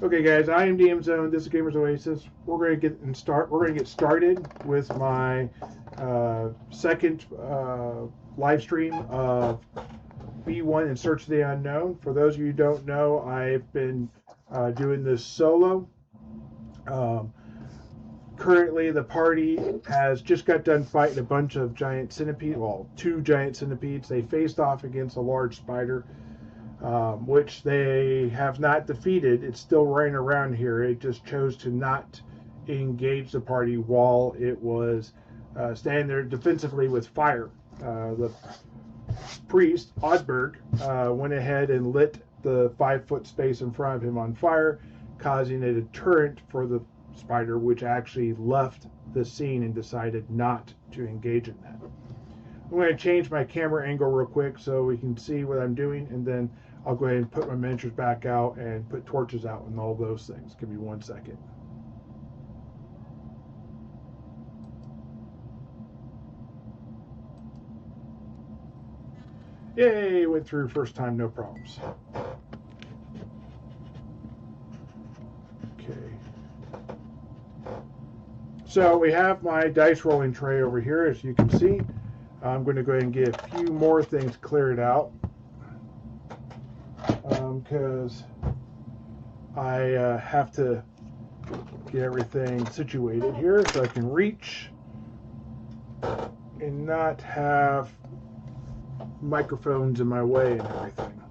Okay, guys, I am DM Zone. This is Gamers Oasis. We're going to get started with my second live stream of B1 in Search of the Unknown. For those of you who don't know, I've been doing this solo. Currently, the party has just got done fighting a bunch of giant centipedes. Well, 2 giant centipedes. They faced off against a large spider. Which they have not defeated. It's still running around here. It just chose to not engage the party while it was standing there defensively with fire. The priest, Oddberg, went ahead and lit the 5-foot space in front of him on fire, causing a deterrent for the spider, which actually left the scene and decided not to engage in that. I'm going to change my camera angle real quick so we can see what I'm doing, and then I'll go ahead and put my miniatures back out and put torches out and all those things. Give me 1 second. Yay, went through first time, no problems. Okay. So we have my dice rolling tray over here, as you can see. I'm going to go ahead and get a few more things cleared out because I have to get everything situated here so I can reach and not have microphones in my way and everything.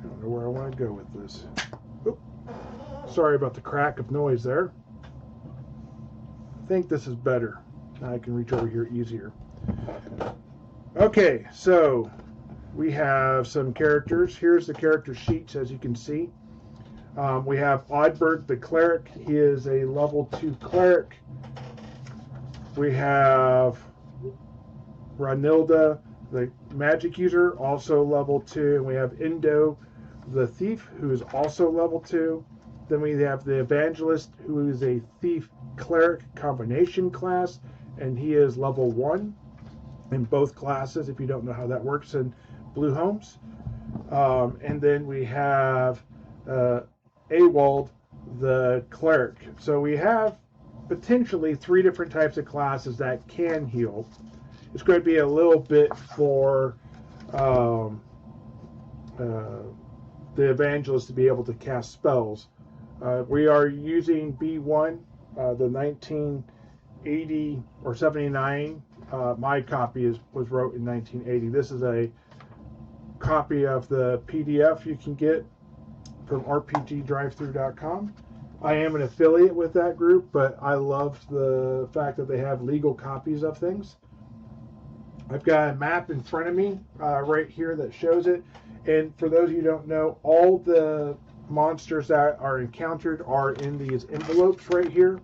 I don't know where I want to go with this. Oop. Sorry about the crack of noise there. I think this is better. I can reach over here easier. Okay, so we have some characters. Here's the character sheets, as you can see. We have Oddberg, the cleric. He is a level 2 cleric. We have Ranilda, the magic user, also level 2. And we have Indo, the thief, who is also level 2. Then we have the evangelist, who is a thief cleric combination class, and he is level 1 in both classes, if you don't know how that works in BLUEHOLMES. And then we have Awald, the cleric. So we have potentially 3 different types of classes that can heal. It's going to be a little bit for the evangelist to be able to cast spells. We are using B1, the 1980 or 79. My copy was wrote in 1980. This is a copy of the PDF you can get from rpgdrivethru.com. I am an affiliate with that group, but I love the fact that they have legal copies of things. I've got a map in front of me right here that shows it. And for those of you who don't know, all the monsters that are encountered are in these envelopes right here.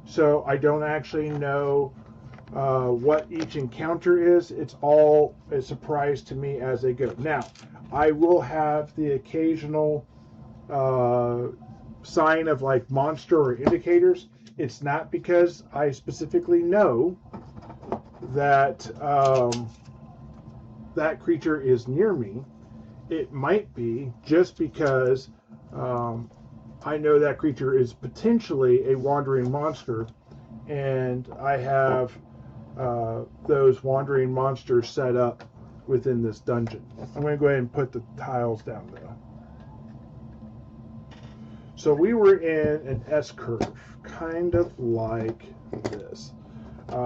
So I don't actually know what each encounter is. It's all a surprise to me as they go. Now, I will have the occasional sign of like monster or indicators. It's not because I specifically know that that creature is near me. It might be just because I know that creature is potentially a wandering monster, and I have those wandering monsters set up within this dungeon. I'm going to go ahead and put the tiles down though. So we were in an S-curve, kind of like this.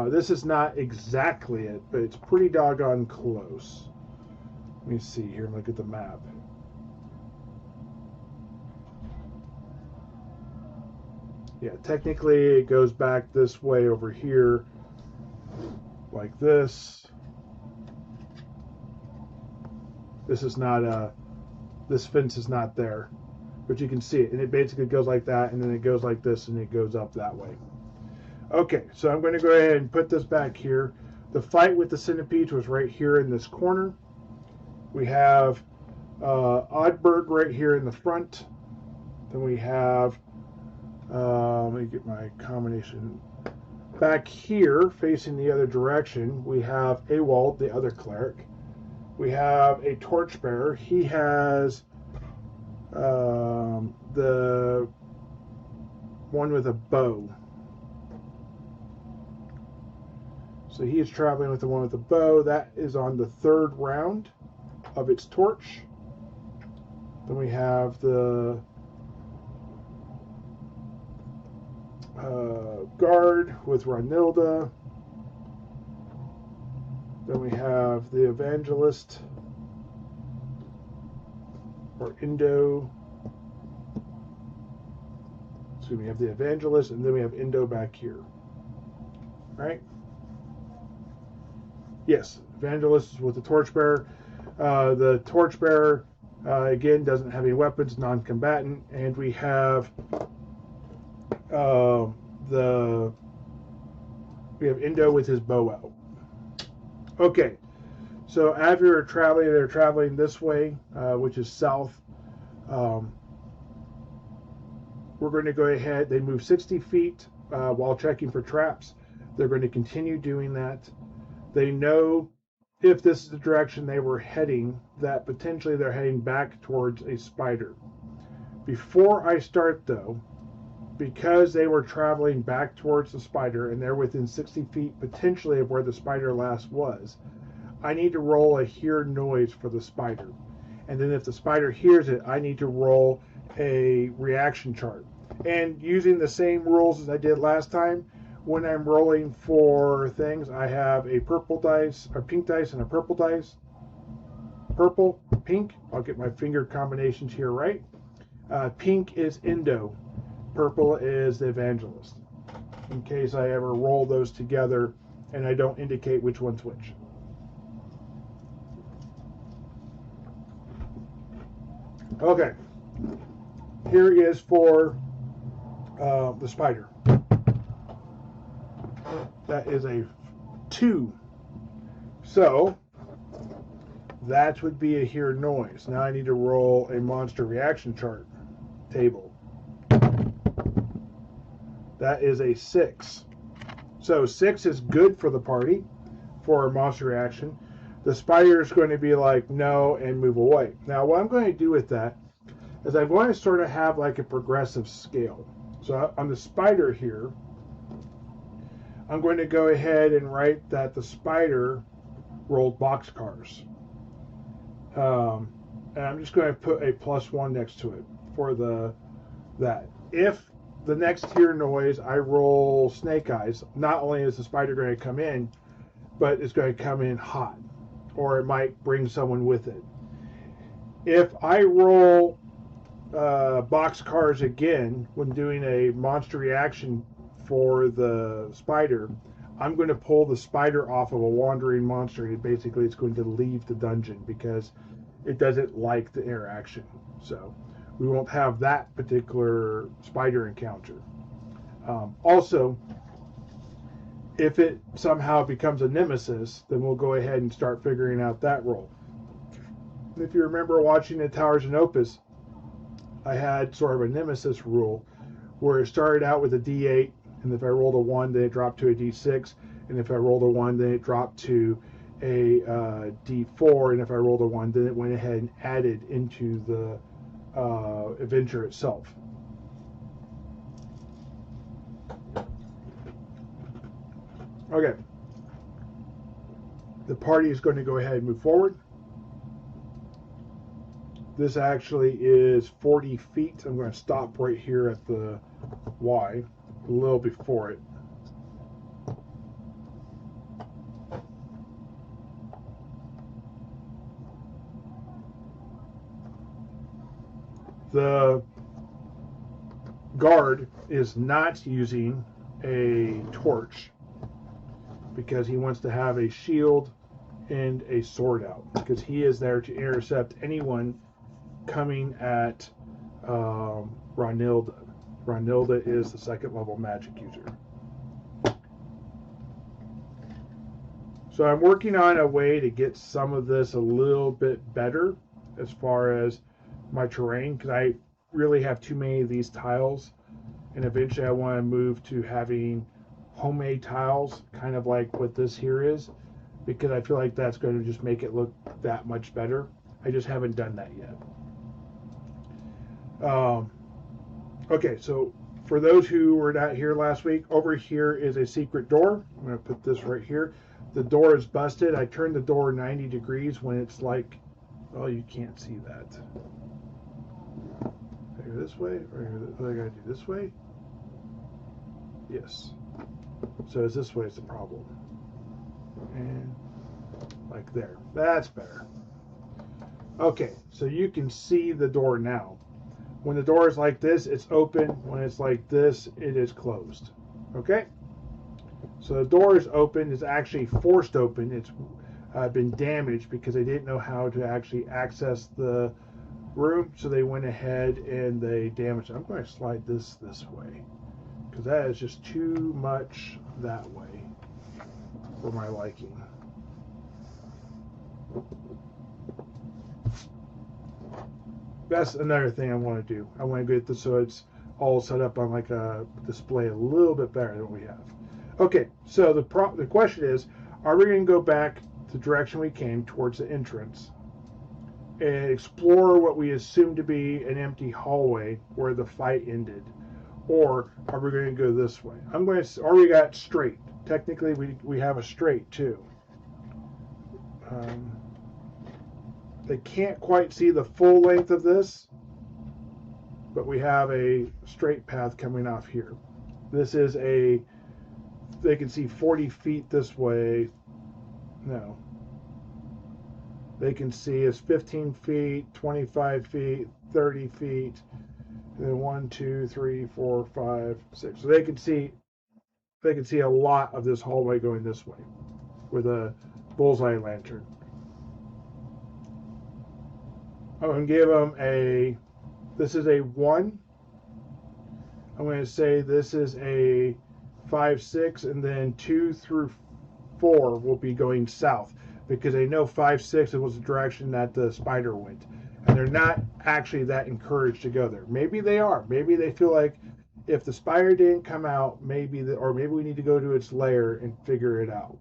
This is not exactly it, but it's pretty doggone close. Let me see here, look at the map. Yeah, technically it goes back this way over here, like this. This is not this fence is not there, but you can see it, and it basically goes like that, and then it goes like this, and it goes up that way. Okay, so I'm going to go ahead and put this back here. The fight with the centipedes was right here in this corner. We have Oddberg right here in the front. Then we have, let me get my combination. Back here, facing the other direction, we have Awald, the other cleric. We have a torchbearer. He has, let one with a bow. So he is traveling with the one with the bow. That is on the 3rd round of its torch. Then we have the guard with Ronilda. Then we have the evangelist, or Indo. So we have the evangelist, and then we have Indo back here. Right? Yes, evangelist is with the torchbearer. The torchbearer, again, doesn't have any weapons, non-combatant, and we have we have Indo with his bow out. Okay, so after they're traveling this way, which is south. We're going to go ahead. They move 60 feet while checking for traps. They're going to continue doing that. They know if this is the direction they were heading, that potentially they're heading back towards a spider. Before I start, though, because they were traveling back towards the spider and they're within 60 feet potentially of where the spider last was, I need to roll a hear noise for the spider. And then if the spider hears it, I need to roll a reaction chart. And using the same rules as I did last time, when I'm rolling for things, I have a purple dice, a pink dice, and a purple dice. Purple, pink. I'll get my finger combinations here right. Pink is Indo. Purple is the evangelist. In case I ever roll those together and I don't indicate which one's which. Okay. Here is for the spider. That is a 2. So that would be a hear noise. Now I need to roll a monster reaction chart table. That is a 6. So 6 is good for the party for a monster reaction. The spider is going to be like no and move away. Now what I'm going to do with that is I'm going to sort of have like a progressive scale. So on the spider here, I'm going to go ahead and write that the spider rolled boxcars. And I'm just going to put a +1 next to it for that. If the next hear noise I roll snake eyes, not only is the spider going to come in, but it's going to come in hot, or it might bring someone with it. If I roll boxcars again when doing a monster reaction for the spider, I'm going to pull the spider off of a wandering monster, and basically it's going to leave the dungeon because it doesn't like the interaction. So we won't have that particular spider encounter. Also, if it somehow becomes a nemesis, then we'll go ahead and start figuring out that role. If you remember watching the Towers and Opus, I had sort of a nemesis rule where it started out with a D8, and if I rolled a 1, then it dropped to a D6, and if I rolled a 1, then it dropped to a D4, and if I rolled a 1, then it went ahead and added into the adventure itself. Okay. The party is going to go ahead and move forward. This actually is 40 feet. I'm going to stop right here at the Y, a little before it. The guard is not using a torch because he wants to have a shield and a sword out, because he is there to intercept anyone coming at Ronilda. Ronilda is the 2nd level magic user. So I'm working on a way to get some of this a little bit better as far as my terrain, because I really have too many of these tiles, and eventually I want to move to having homemade tiles, kind of like what this here is, because I feel like that's going to just make it look that much better. I just haven't done that yet. Okay, so For those who were not here last week, over here is a secret door. I'm going to put this right here. The door is busted. I turned the door 90 degrees when it's like, well, you can't see that. I go this way, or I got to do this way? Yes. So it's this way is the problem. And like there. That's better. Okay, so you can see the door now. When the door is like this, it's open. When it's like this, it is closed. Okay? So the door is open. It's actually forced open. It's been damaged because they didn't know how to actually access the room. So they went ahead and they damaged it. I'm going to slide this way because that is just too much that way for my liking. That's another thing I want to do. I want to get this so it's all set up on like a display a little bit better than we have. Okay, so the question is, are we going to go back the direction we came towards the entrance and explore what we assume to be an empty hallway where the fight ended, or are we going to go this way? Or we got straight. Technically, we have a straight too. They can't quite see the full length of this, but we have a straight path coming off here. This is they can see 40 feet this way. No. They can see is 15 feet, 25 feet, 30 feet, and then 1, 2, 3, 4, 5, 6. So they can see a lot of this hallway going this way with a bullseye lantern. I'm going to give them this is a 1. I'm going to say this is a 5, 6, and then 2 through 4 will be going south because they know 5, 6 was the direction that the spider went. And they're not actually that encouraged to go there. Maybe they are. Maybe they feel like if the spider didn't come out, maybe we need to go to its lair and figure it out.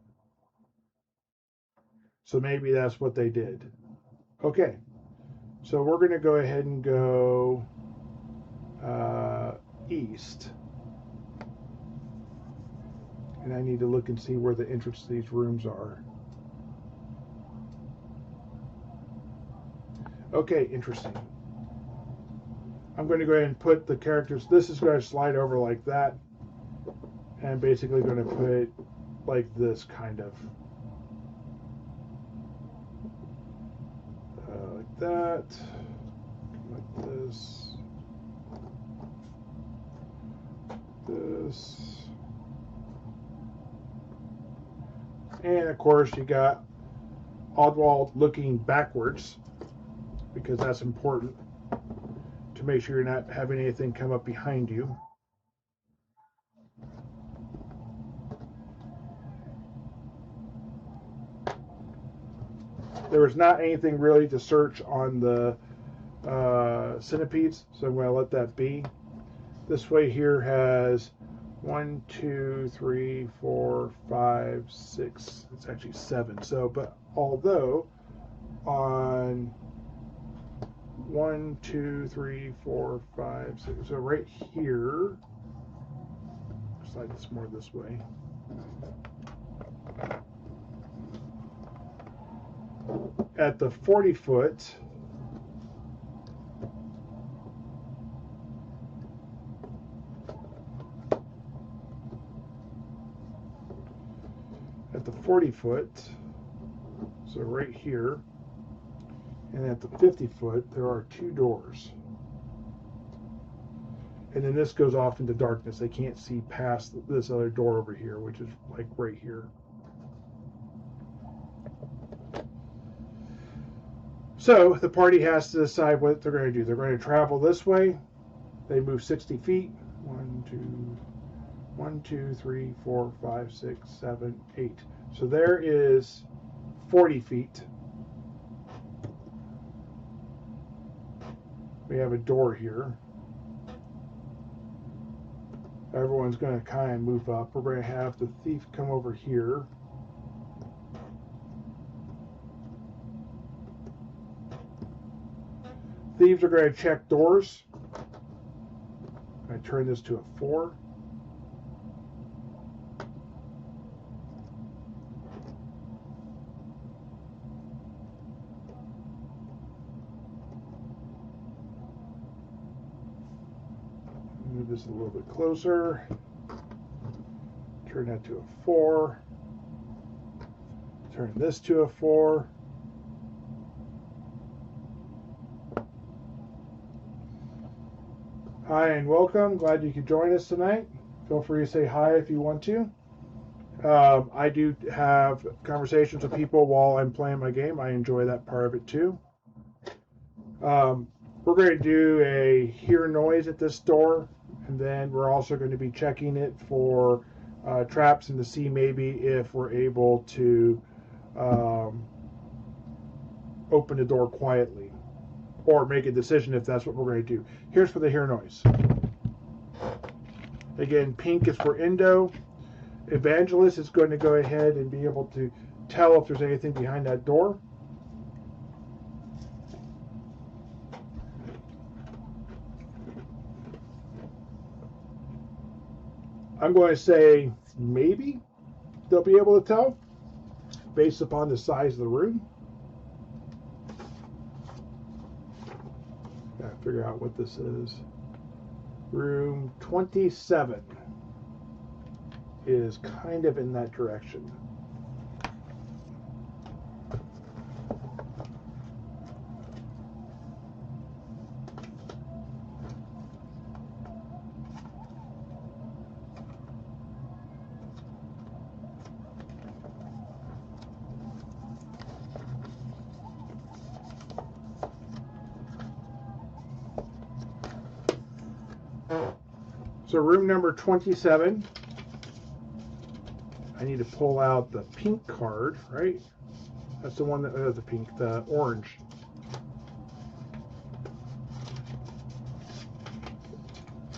So maybe that's what they did. Okay. So we're going to go ahead and go east. And I need to look and see where the entrance to these rooms are. Okay, interesting. I'm going to go ahead and put the characters. This is going to slide over like that. And I'm basically going to put it like this, kind of. Like that, like this, and of course you got Oswald looking backwards because that's important to make sure you're not having anything come up behind you. There was not anything really to search on the centipedes, so I'm going to let that be. This way here has 1, 2, 3, 4, 5, 6. It's actually 7. So, but although on 1, 2, 3, 4, 5, 6. So right here, slide this more this way. At the 40 foot, so right here, and at the 50 foot, there are 2 doors. And then this goes off into darkness. They can't see past this other door over here, which is like right here. So the party has to decide what they're going to do. They're going to travel this way. They move 60 feet. 1, 2, 3, 4, 5, 6, 7, 8. So there is 40 feet. We have a door here. Everyone's going to kind of move up. We're going to have the thief come over here. Thieves are going to check doors. I turn this to a 4. Move this a little bit closer. Turn that to a 4. Turn this to a 4. Hi and welcome. Glad you could join us tonight. Feel free to say hi if you want to. I do have conversations with people while I'm playing my game. I enjoy that part of it too. We're going to do a hear noise at this door, and then we're also going to be checking it for traps and to see maybe if we're able to open the door quietly or make a decision if that's what we're going to do. Here's for the hear noise. Again, pink is for Indo. Evangelist is going to go ahead and be able to tell if there's anything behind that door. I'm going to say maybe they'll be able to tell based upon the size of the room. Gotta figure out what this is. Room 27 is kind of in that direction. So room number 27, I need to pull out the pink card, right? That's the one that, the pink, the orange.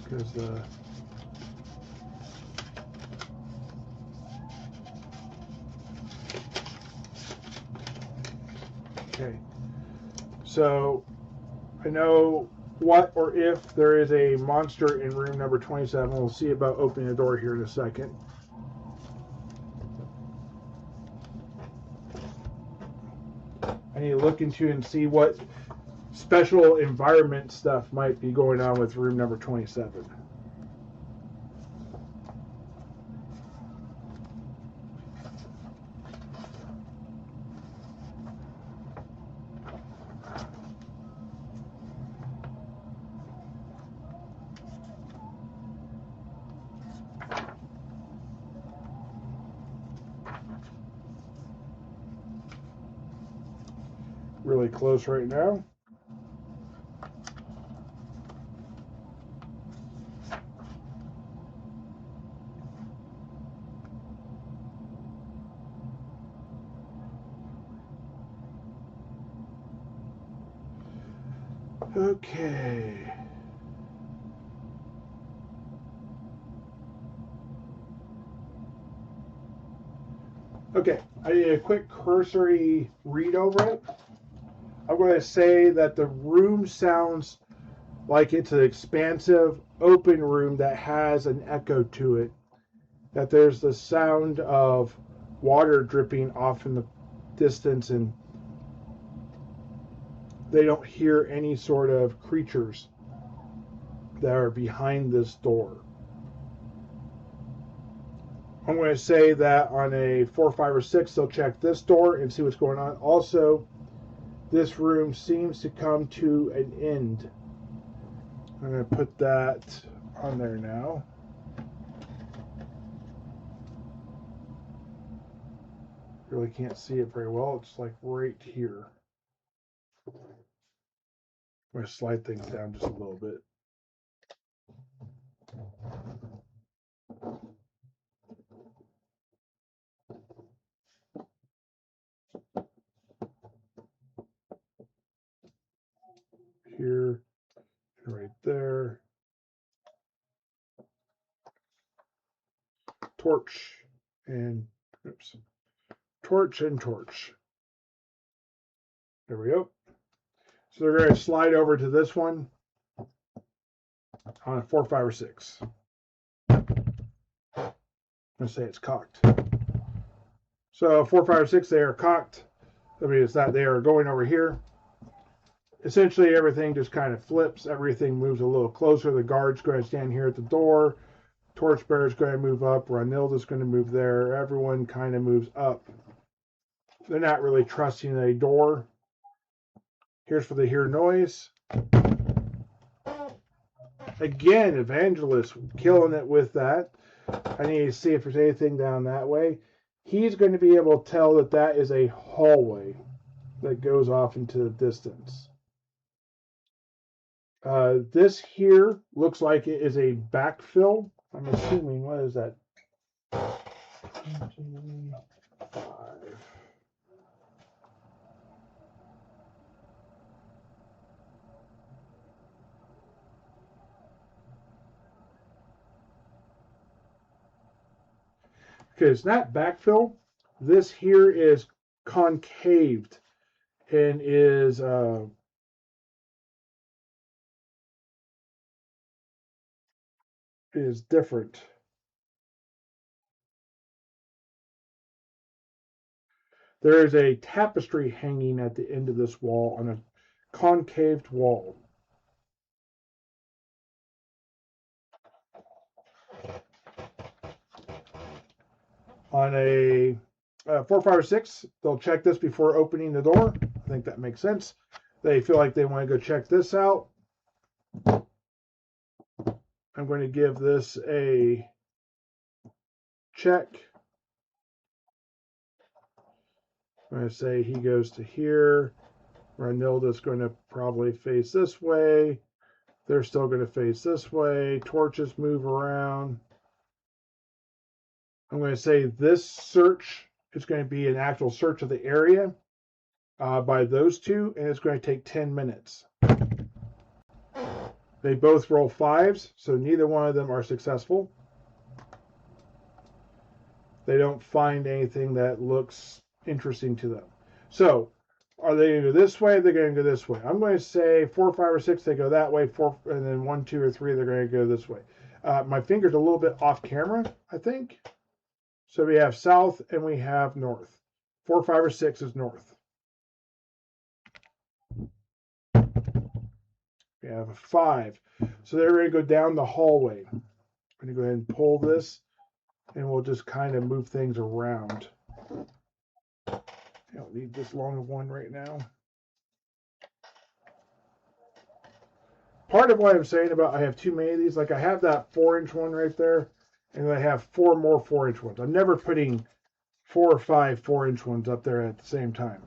Because the okay. So I know what or if there is a monster in room number 27. We'll see about opening the door here in a second. I need to look into and see what special environment stuff might be going on with room number 27. Really close right now. Okay. Okay, I need a quick cursory read over it. I'm going to say that the room sounds like it's an expansive, open room that has an echo to it. That there's the sound of water dripping off in the distance, and they don't hear any sort of creatures that are behind this door. I'm going to say that on a 4, 5, or 6, they'll check this door and see what's going on. Also, this room seems to come to an end. I'm going to put that on there now. Really can't see it very well. It's like right here. I'm going to slide things down just a little bit. Here, right there. Torch and oops. Torch and torch. There we go. So they're going to slide over to this one. on a 4, 5, or 6. I'm going to say it's cocked. So 4, 5, or 6, they are cocked. I mean, it's not they are going over here. Essentially, everything just kind of flips. Everything moves a little closer. The guard's going to stand here at the door. Torchbearer's going to move up. Ronilda's going to move there. Everyone kind of moves up. They're not really trusting a door. Here's for the hear noise. Again, Evangelist killing it with that. I need to see if there's anything down that way. He's going to be able to tell that that is a hallway that goes off into the distance. This here looks like it is a backfill. I'm assuming, what is that? 25. Okay, it's not backfill. This here is concaved and is different. There is a tapestry hanging at the end of this wall on a concaved wall. On a 4, 5, or 6, they'll check this before opening the door. I think that makes sense. They feel like they want to go check this out. I'm going to give this a check. I'm going to say he goes to here. Ronilda's going to probably face this way. They're still going to face this way. Torches move around. I'm going to say this search is going to be an actual search of the area by those two, and it's going to take 10 minutes. They both roll 5s, so neither one of them are successful. They don't find anything that looks interesting to them. So, are they going to go this way? They're going to go this way. I'm going to say 4, 5, or 6, they go that way. 4, and then 1, 2, or 3, they're going to go this way. My finger's a little bit off camera, I think. So we have south and we have north. 4, 5, or 6 is north. We have a 5. So they're going to go down the hallway. I'm going to go ahead and pull this, and we'll just kind of move things around. I don't need this long of one right now. Part of what I'm saying about I have too many of these, like I have that 4-inch one right there, and I have 4 more 4-inch ones. I'm never putting 4 or 5 4-inch ones up there at the same time.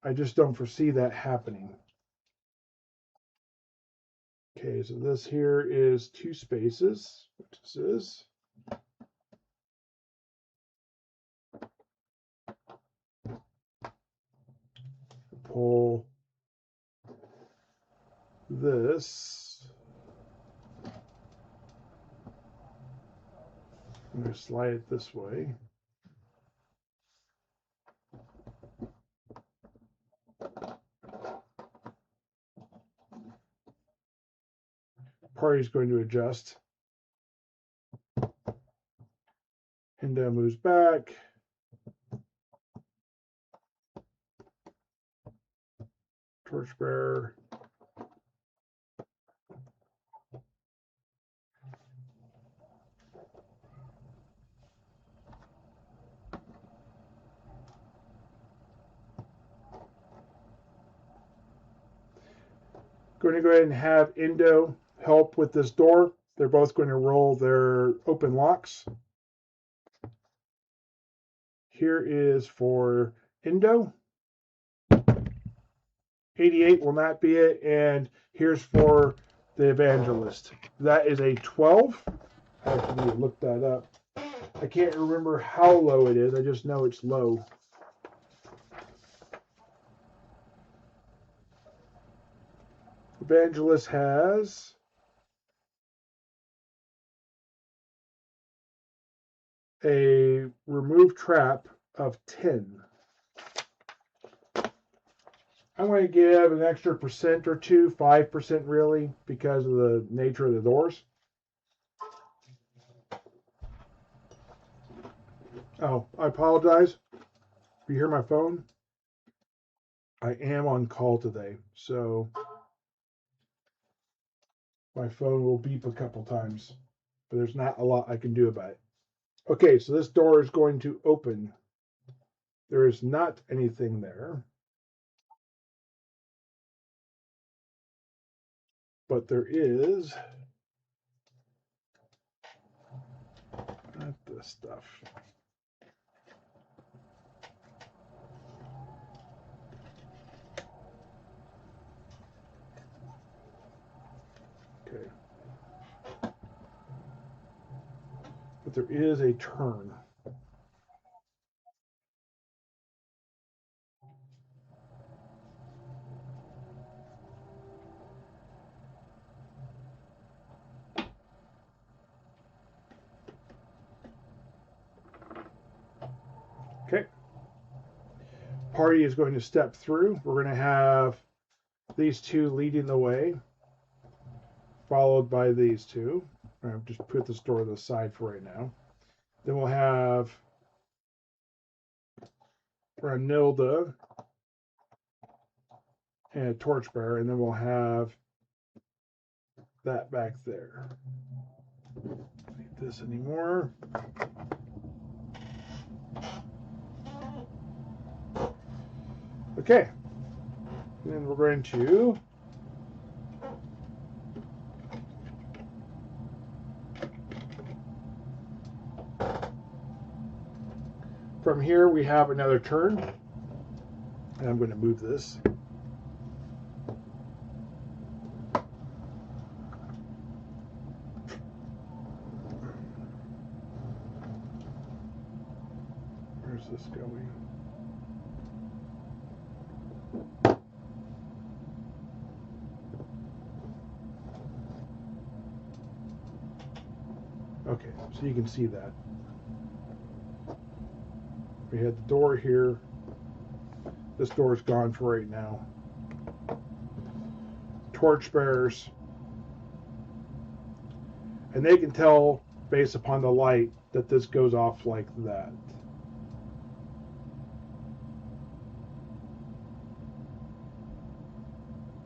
I just don't foresee that happening. Okay, so this here is 2 spaces, which this is. Pull this. I'm going to slide it this way. Party's going to adjust. Indo moves back. Torchbearer. Going to go ahead and have Indo help with this door. They're both going to roll their open locks. Here is for Indo. 88 will not be it. And here's for the Evangelist. That is a 12. I have to look that up. I can't remember how low it is. I just know it's low. Evangelist has a remove trap of 10. I'm going to give an extra % or two, 5% really, because of the nature of the doors. Oh, I apologize. If you hear my phone, I am on call today, so my phone will beep a couple times, but there's not a lot I can do about it. Okay, so this door is going to open. There is not anything there, but there is not this stuff. Okay. But there is a turn. Okay. Party is going to step through. We're going to have these two leading the way, followed by these two. I'll just put this door to the side for right now. Then we'll have Ranilda and a torchbearer, and then we'll have that back there. Don't need this anymore. Okay. And then we're going to from here we have another turn, and I'm going to move this. Where's this going? Okay, so you can see that. We had the door here. This door is gone for right now. Torchbearers. And they can tell based upon the light that this goes off like that.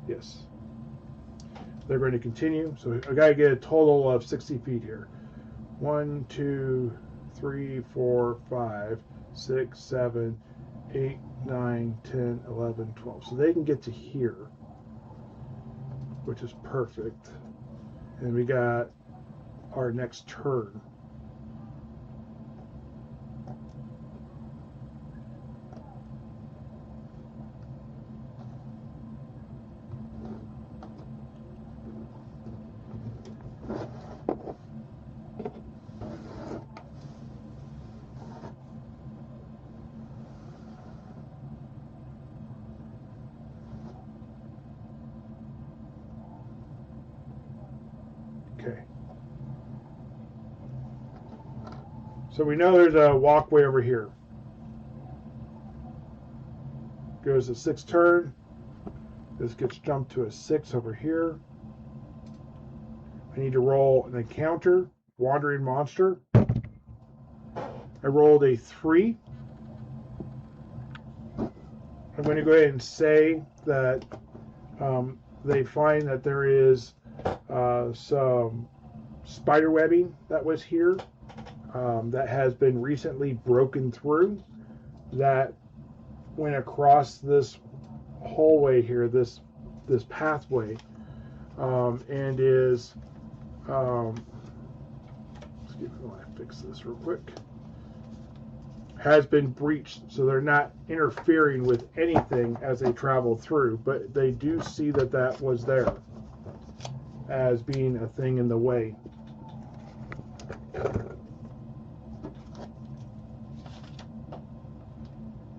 Yes. They're going to continue. So I got to get a total of 60 feet here. 1, 2, 3, 4, 5, 6, 7, 8, 9, 10, 11, 12. So they can get to here, which is perfect. And we got our next turn. Okay. So we know there's a walkway over here. Goes to 6th turn. This gets jumped to a 6 over here. I need to roll an encounter, wandering monster. I rolled a 3. I'm going to go ahead and say that they find that there is some spider webbing that was here that has been recently broken through, that went across this hallway here, this pathway, and is excuse me while I fix this real quick, has been breached, so they're not interfering with anything as they travel through, but they do see that that was there as being a thing in the way.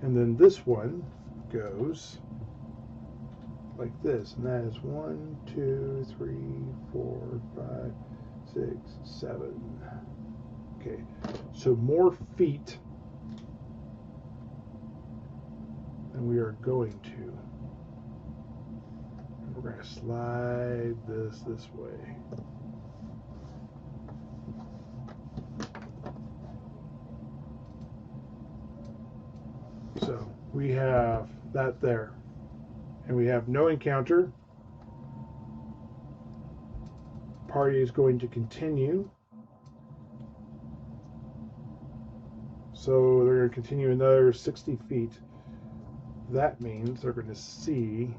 And then this one goes like this, and that is 1, 2, 3, 4, 5, 6, 7. Okay, so more feet than we are going to. we're going to slide this way. So we have that there. And we have no encounter. Party is going to continue. So they're going to continue another 60 feet. That means they're going to see.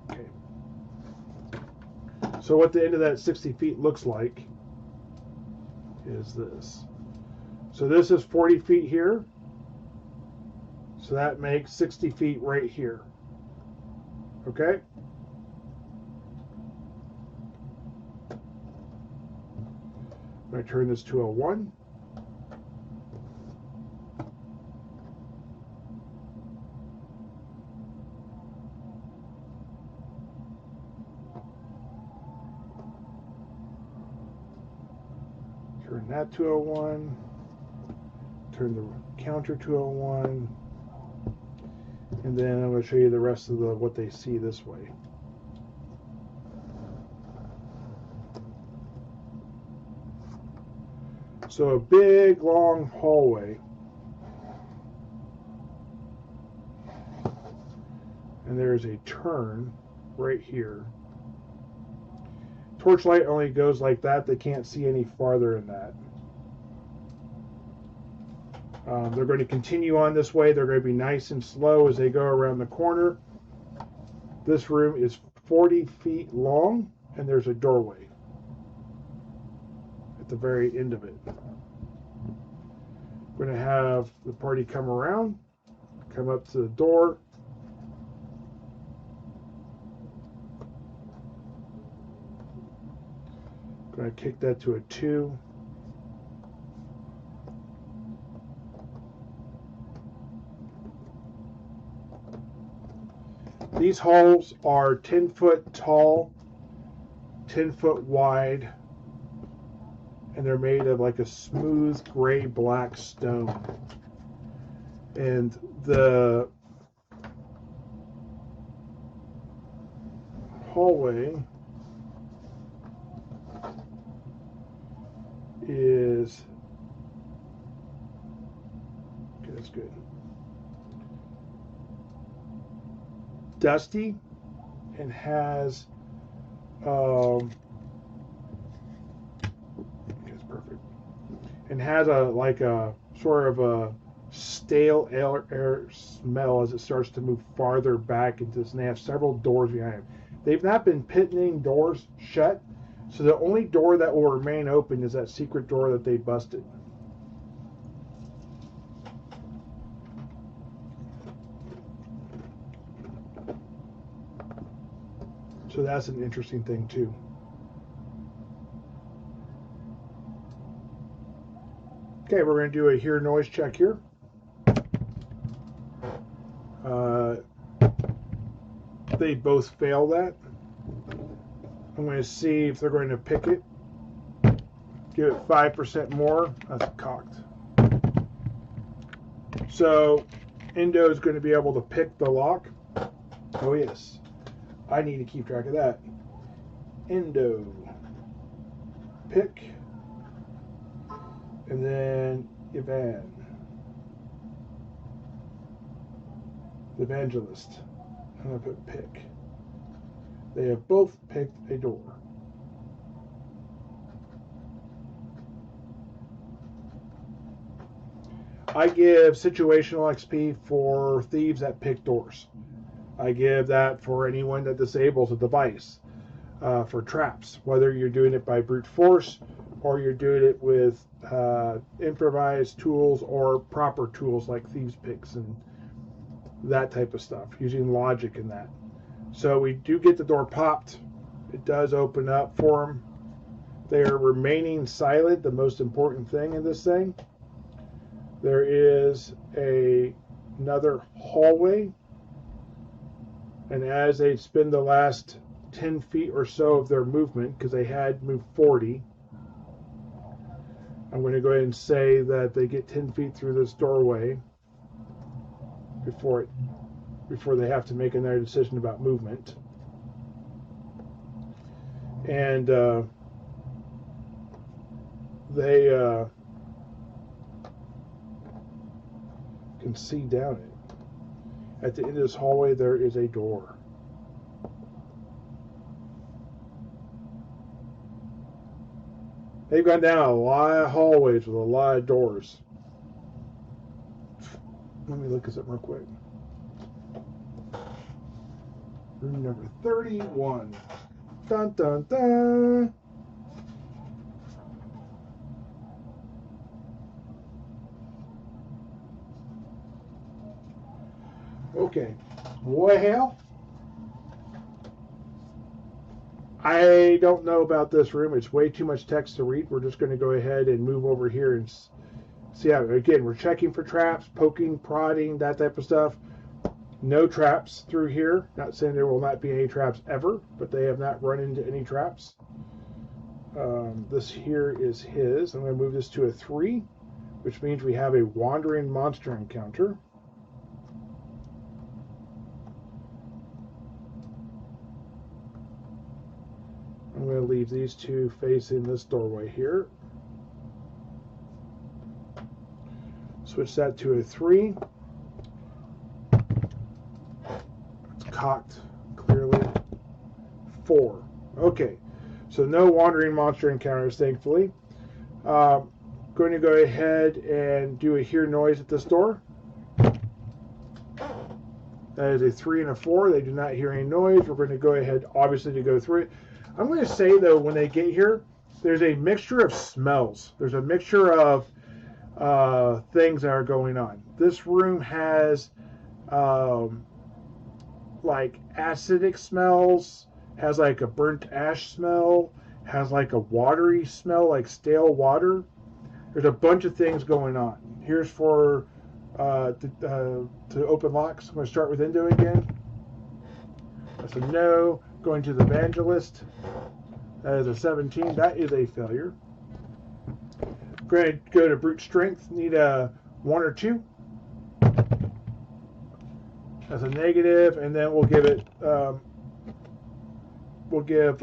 Okay. So what the end of that 60 feet looks like is this. So this is 40 feet here. So that makes 60 feet right here. Okay? I'm going to turn this to a 1. Turn that to a 1. Turn the counter to a 1. And then I'm going to show you the rest of what they see this way. So a big long hallway. And there's a turn right here. Torchlight only goes like that. They can't see any farther than that. They're going to continue on this way. They're going to be nice and slow as they go around the corner. This room is 40 feet long, and there's a doorway at the very end of it. We're going to have the party come around, come up to the door. Going to kick that to a 2. These halls are 10 foot tall, 10 foot wide, and they're made of like a smooth gray black stone. And the hallway is, okay, that's good, dusty, and has okay, it's perfect, and has a like a sort of a stale air smell as it starts to move farther back into this, and they have several doors behind them. They've not been pitting doors shut, so the only door that will remain open is that secret door that they busted. So that's an interesting thing too. Okay, we're going to do a hear noise check here. They both fail that. I'm going to see if they're going to pick it. Give it 5% more. That's cocked. So Endo is going to be able to pick the lock. Oh yes. I need to keep track of that. Endo. Pick. And then Ivan. The evangelist. I'm going to put pick. They have both picked a door. I give situational XP for thieves that pick doors. I give that for anyone that disables a device, for traps, whether you're doing it by brute force or you're doing it with improvised tools or proper tools like thieves' picks and that type of stuff, using logic in that. So we do get the door popped. It does open up for them. They are remaining silent, the most important thing in this thing. There is another hallway, and as they spend the last 10 feet or so of their movement, because they had moved 40, I'm going to go ahead and say that they get 10 feet through this doorway before it before they have to make another decision about movement. And they can see down it. At the end of this hallway, there is a door. They've gone down a lot of hallways with a lot of doors. Let me look at something real quick. Room number 31. Dun dun dun. Okay. Well, I don't know about this room. It's way too much text to read. We're just going to go ahead and move over here and see how, again, we're checking for traps, poking, prodding, that type of stuff. No traps through here. Not saying there will not be any traps ever, but they have not run into any traps. This here is his. I'm going to move this to a 3, which means we have a wandering monster encounter. I'm going to leave these two facing this doorway here. Switch that to a 3. It's cocked, clearly. 4. Okay, so no wandering monster encounters, thankfully. Going to go ahead and do a hear noise at this door. That is a 3 and a 4. They do not hear any noise. We're going to go ahead, obviously, to go through it. I'm going to say, though, when they get here, there's a mixture of smells. There's a mixture of things that are going on. This room has like acidic smells, has like a burnt ash smell, has like a watery smell, like stale water. There's a bunch of things going on. Here's for to open locks. I'm going to start with Indo again. That's a no. Going to the Evangelist. That is a 17. That is a failure. Going to go to Brute Strength. Need a 1 or 2. That's a negative. And then we'll give it... we'll give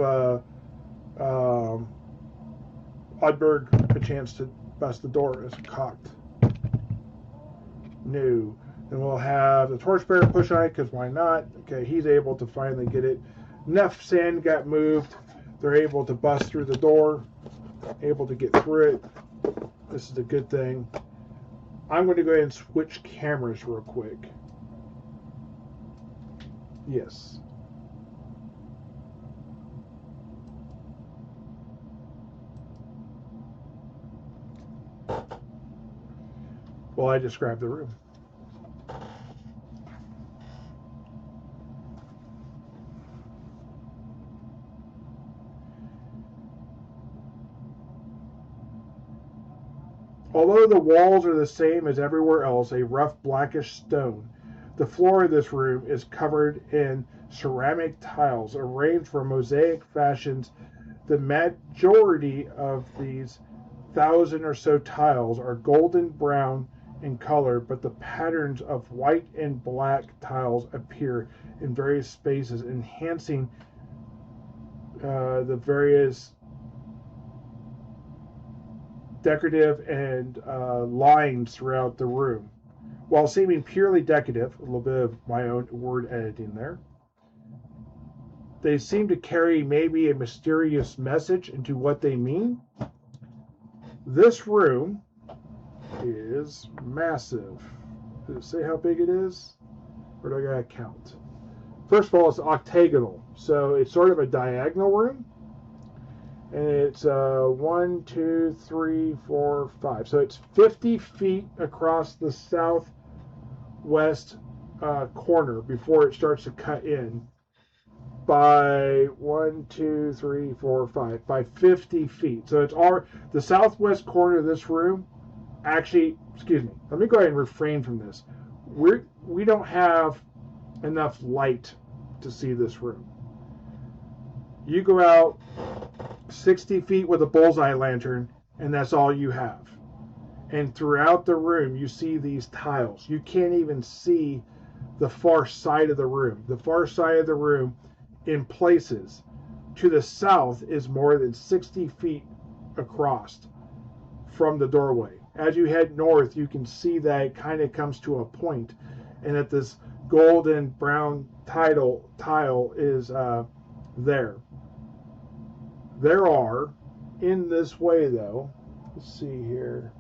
Oddberg a chance to bust the door. It's cocked. No. Then we'll have the Torchbearer push on it, because why not? Okay, he's able to finally get it. Enough sand got moved. They're able to bust through the door. Able to get through it. This is a good thing. I'm going to go ahead and switch cameras real quick. Yes. Well, I described the room. Although the walls are the same as everywhere else, a rough blackish stone, the floor of this room is covered in ceramic tiles arranged for mosaic fashions. The majority of these 1,000 or so tiles are golden brown in color, but the patterns of white and black tiles appear in various spaces, enhancing the various decorative and lines throughout the room. While seeming purely decorative, a little bit of my own word editing there, they seem to carry maybe a mysterious message into what they mean. This room is massive. Does it say how big it is? Or do I gotta count? First of all, it's octagonal, so it's sort of a diagonal room. And it's 1, 2, 3, 4, 5. So it's 50 feet across the southwest corner before it starts to cut in. By 1, 2, 3, 4, 5. By 50 feet. So it's the southwest corner of this room. Actually, excuse me. Let me go ahead and refrain from this. We don't have enough light to see this room. You go out 60 feet with a bullseye lantern, and that's all you have. And throughout the room, you see these tiles. You can't even see the far side of the room. The far side of the room, in places, to the south is more than 60 feet across from the doorway. As you head north, you can see that it kind of comes to a point, and that this golden brown tile is there. There are, in this way though, let's see here.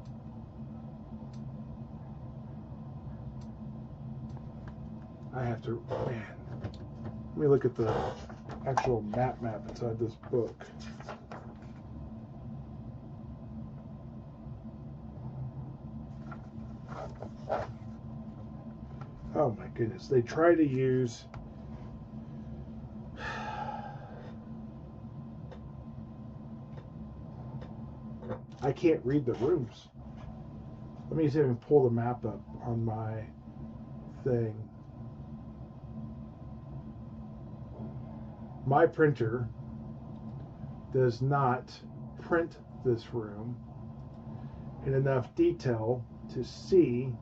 I have to, man, let me look at the actual map inside this book. Oh my goodness, they try to use I can't read the rooms. Let me see if I can pull the map up on my thing. My printer does not print this room in enough detail to see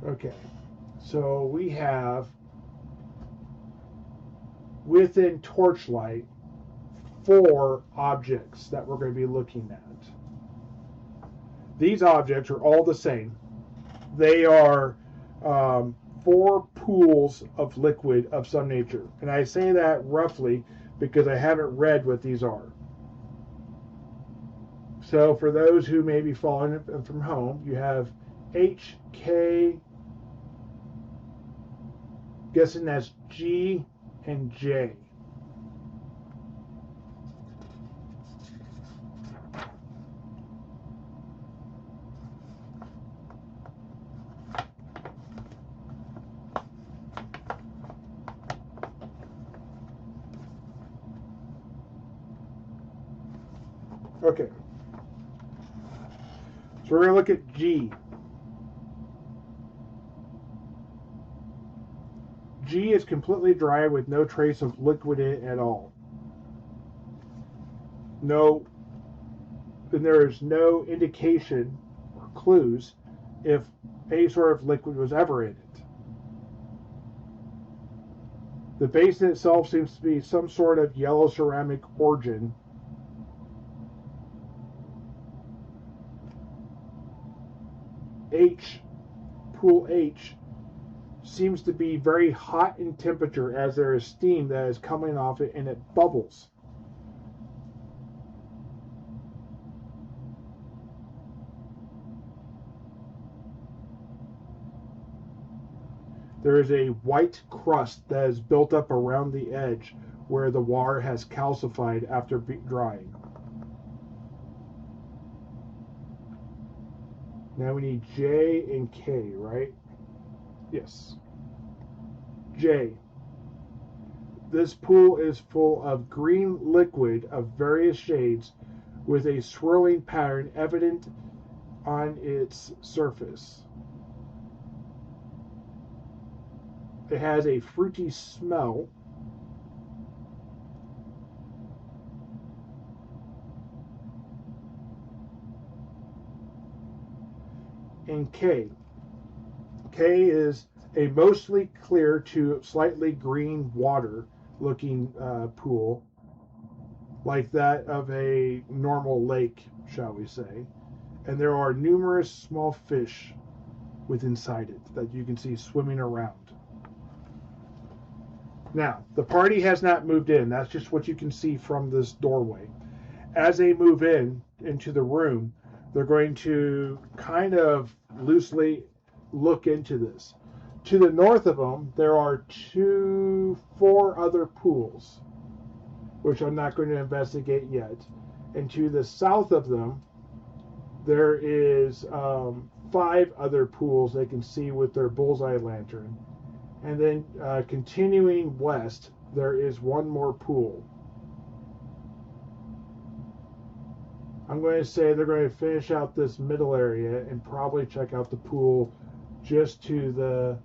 Okay, so we have, within torchlight, 4 objects that we're going to be looking at. These objects are all the same. They are 4 pools of liquid of some nature. And I say that roughly because I haven't read what these are. So for those who may be following from home, you have H, K, guessing that's G and J. Okay. So we're going to look at G. G is completely dry with no trace of liquid in it at all. And there is no indication or clues if any sort of liquid was ever in it. The basin itself seems to be some sort of yellow ceramic origin. Pool H, seems to be very hot in temperature as there is steam that is coming off it and it bubbles. There is a white crust that is built up around the edge where the water has calcified after drying. Now we need J and K, right? Yes. J. This pool is full of green liquid of various shades with a swirling pattern evident on its surface. It has a fruity smell. And K. K is a mostly clear to slightly green water looking pool, like that of a normal lake, shall we say. And there are numerous small fish inside it that you can see swimming around. Now, the party has not moved in. That's just what you can see from this doorway. As they move into the room, they're going to kind of loosely look into this. To the north of them, there are 4 other pools, which I'm not going to investigate yet. And to the south of them, there is 5 other pools they can see with their bullseye lantern. And then continuing west, there is 1 more pool. I'm going to say they're going to finish out this middle area and probably check out the pool just to the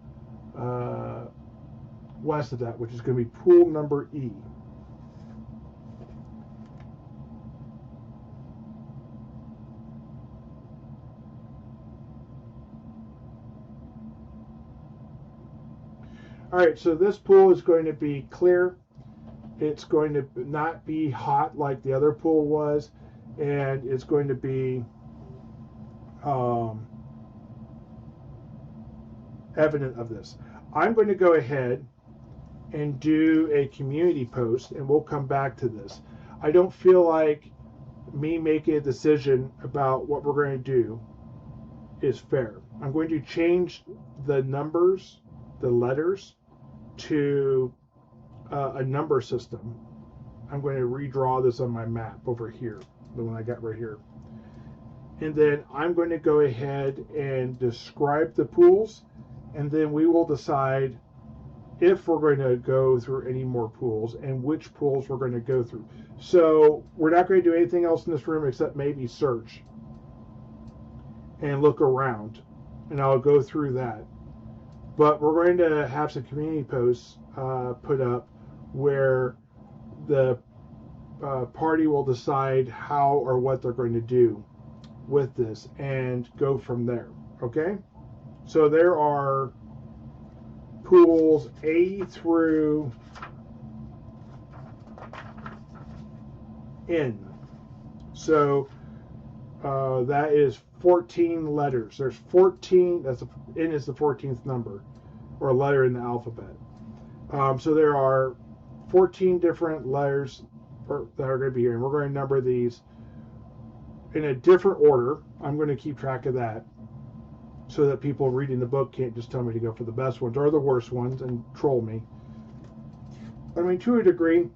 west of that, which is going to be pool number E. All right, so this pool is going to be clear. It's going to not be hot like the other pool was, and it's going to be evident of this. I'm going to go ahead and do a community post, and we'll come back to this. I don't feel like me making a decision about what we're going to do is fair. I'm going to change the numbers, the letters, to a number system. I'm going to redraw this on my map over here, the one I got right here. And then I'm going to go ahead and describe the pools, and then we will decide if we're going to go through any more pools and which pools we're going to go through. So we're not going to do anything else in this room except maybe search and look around, and I'll go through that. But we're going to have some community posts put up where the party will decide how or what they're going to do with this and go from there. Okay? So there are pools A through N. So that is 14 letters. There's 14, N is the 14th number, or letter in the alphabet. So there are 14 different letters that are going to be here, and we're going to number these in a different order. I'm going to keep track of that so that people reading the book can't just tell me to go for the best ones or the worst ones and troll me. I mean, to a degree,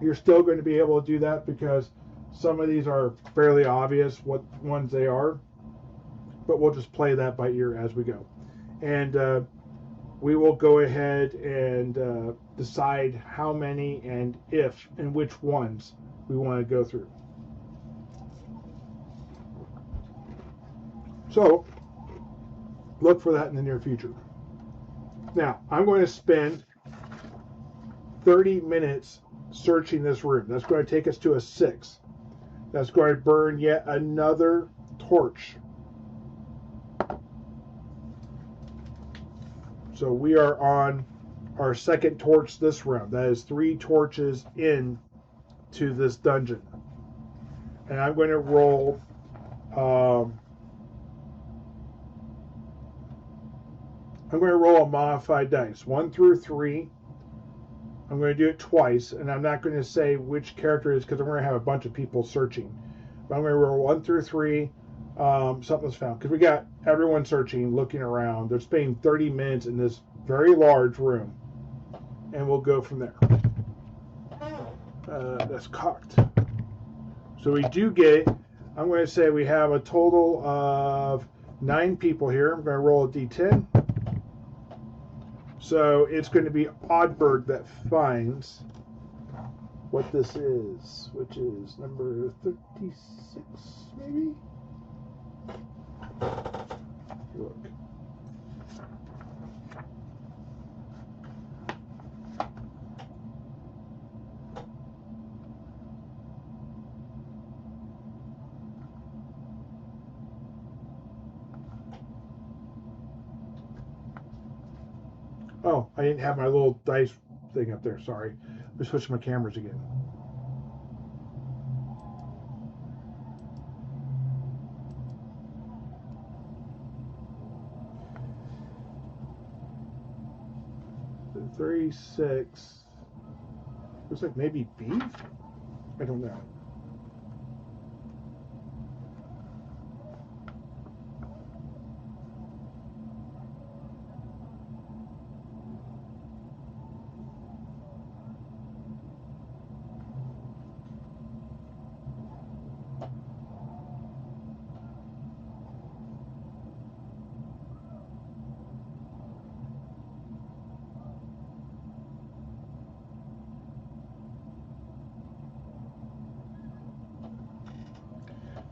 you're still going to be able to do that because some of these are fairly obvious what ones they are, but we'll just play that by ear as we go. And we will go ahead and decide how many and if and which ones we want to go through. So look for that in the near future. Now, I'm going to spend 30 minutes searching this room. That's going to take us to a 6. That's going to burn yet another torch. So we are on our second torch this round. That is 3 torches in to this dungeon. And I'm going to roll a modified dice, 1 through 3. I'm going to do it twice, and I'm not going to say which character it is because I'm going to have a bunch of people searching. But I'm going to roll 1 through 3. Something's found because we got everyone searching, looking around. They're spending 30 minutes in this very large room, and we'll go from there. That's cocked. So we do get, I'm going to say we have a total of 9 people here. I'm going to roll a d10. So it's going to be Oddbird that finds what this is, which is number 36, maybe? Look. Oh, I didn't have my little dice thing up there. Sorry. Let me switch my cameras again. So 36. Looks like maybe beef? I don't know.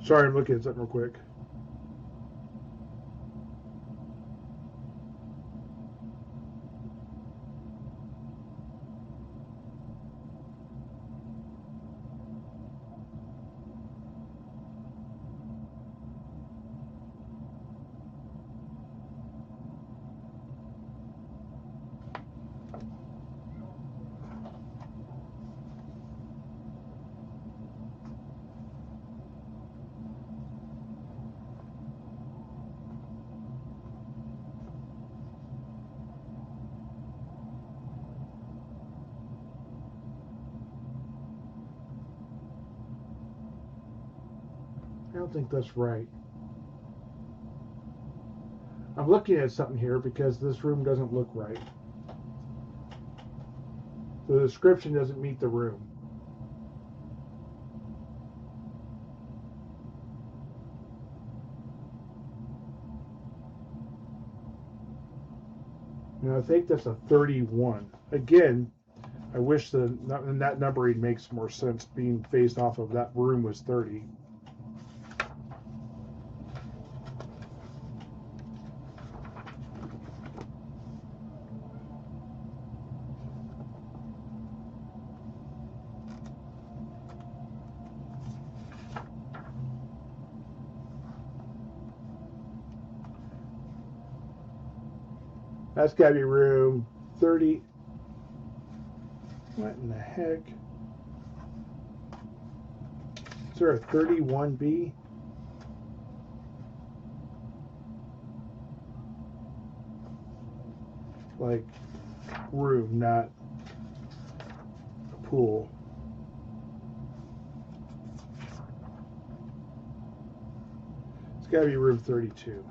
Sorry, I'm looking at something real quick. I don't think that's right. I'm looking at something here because this room doesn't look right. The description doesn't meet the room. You know, I think that's a 31. Again, I wish that numbering makes more sense, being based off of that room was 30. That's got to be room 30. What in the heck? Is there a 31B? Like room, not a pool. It's got to be room 32.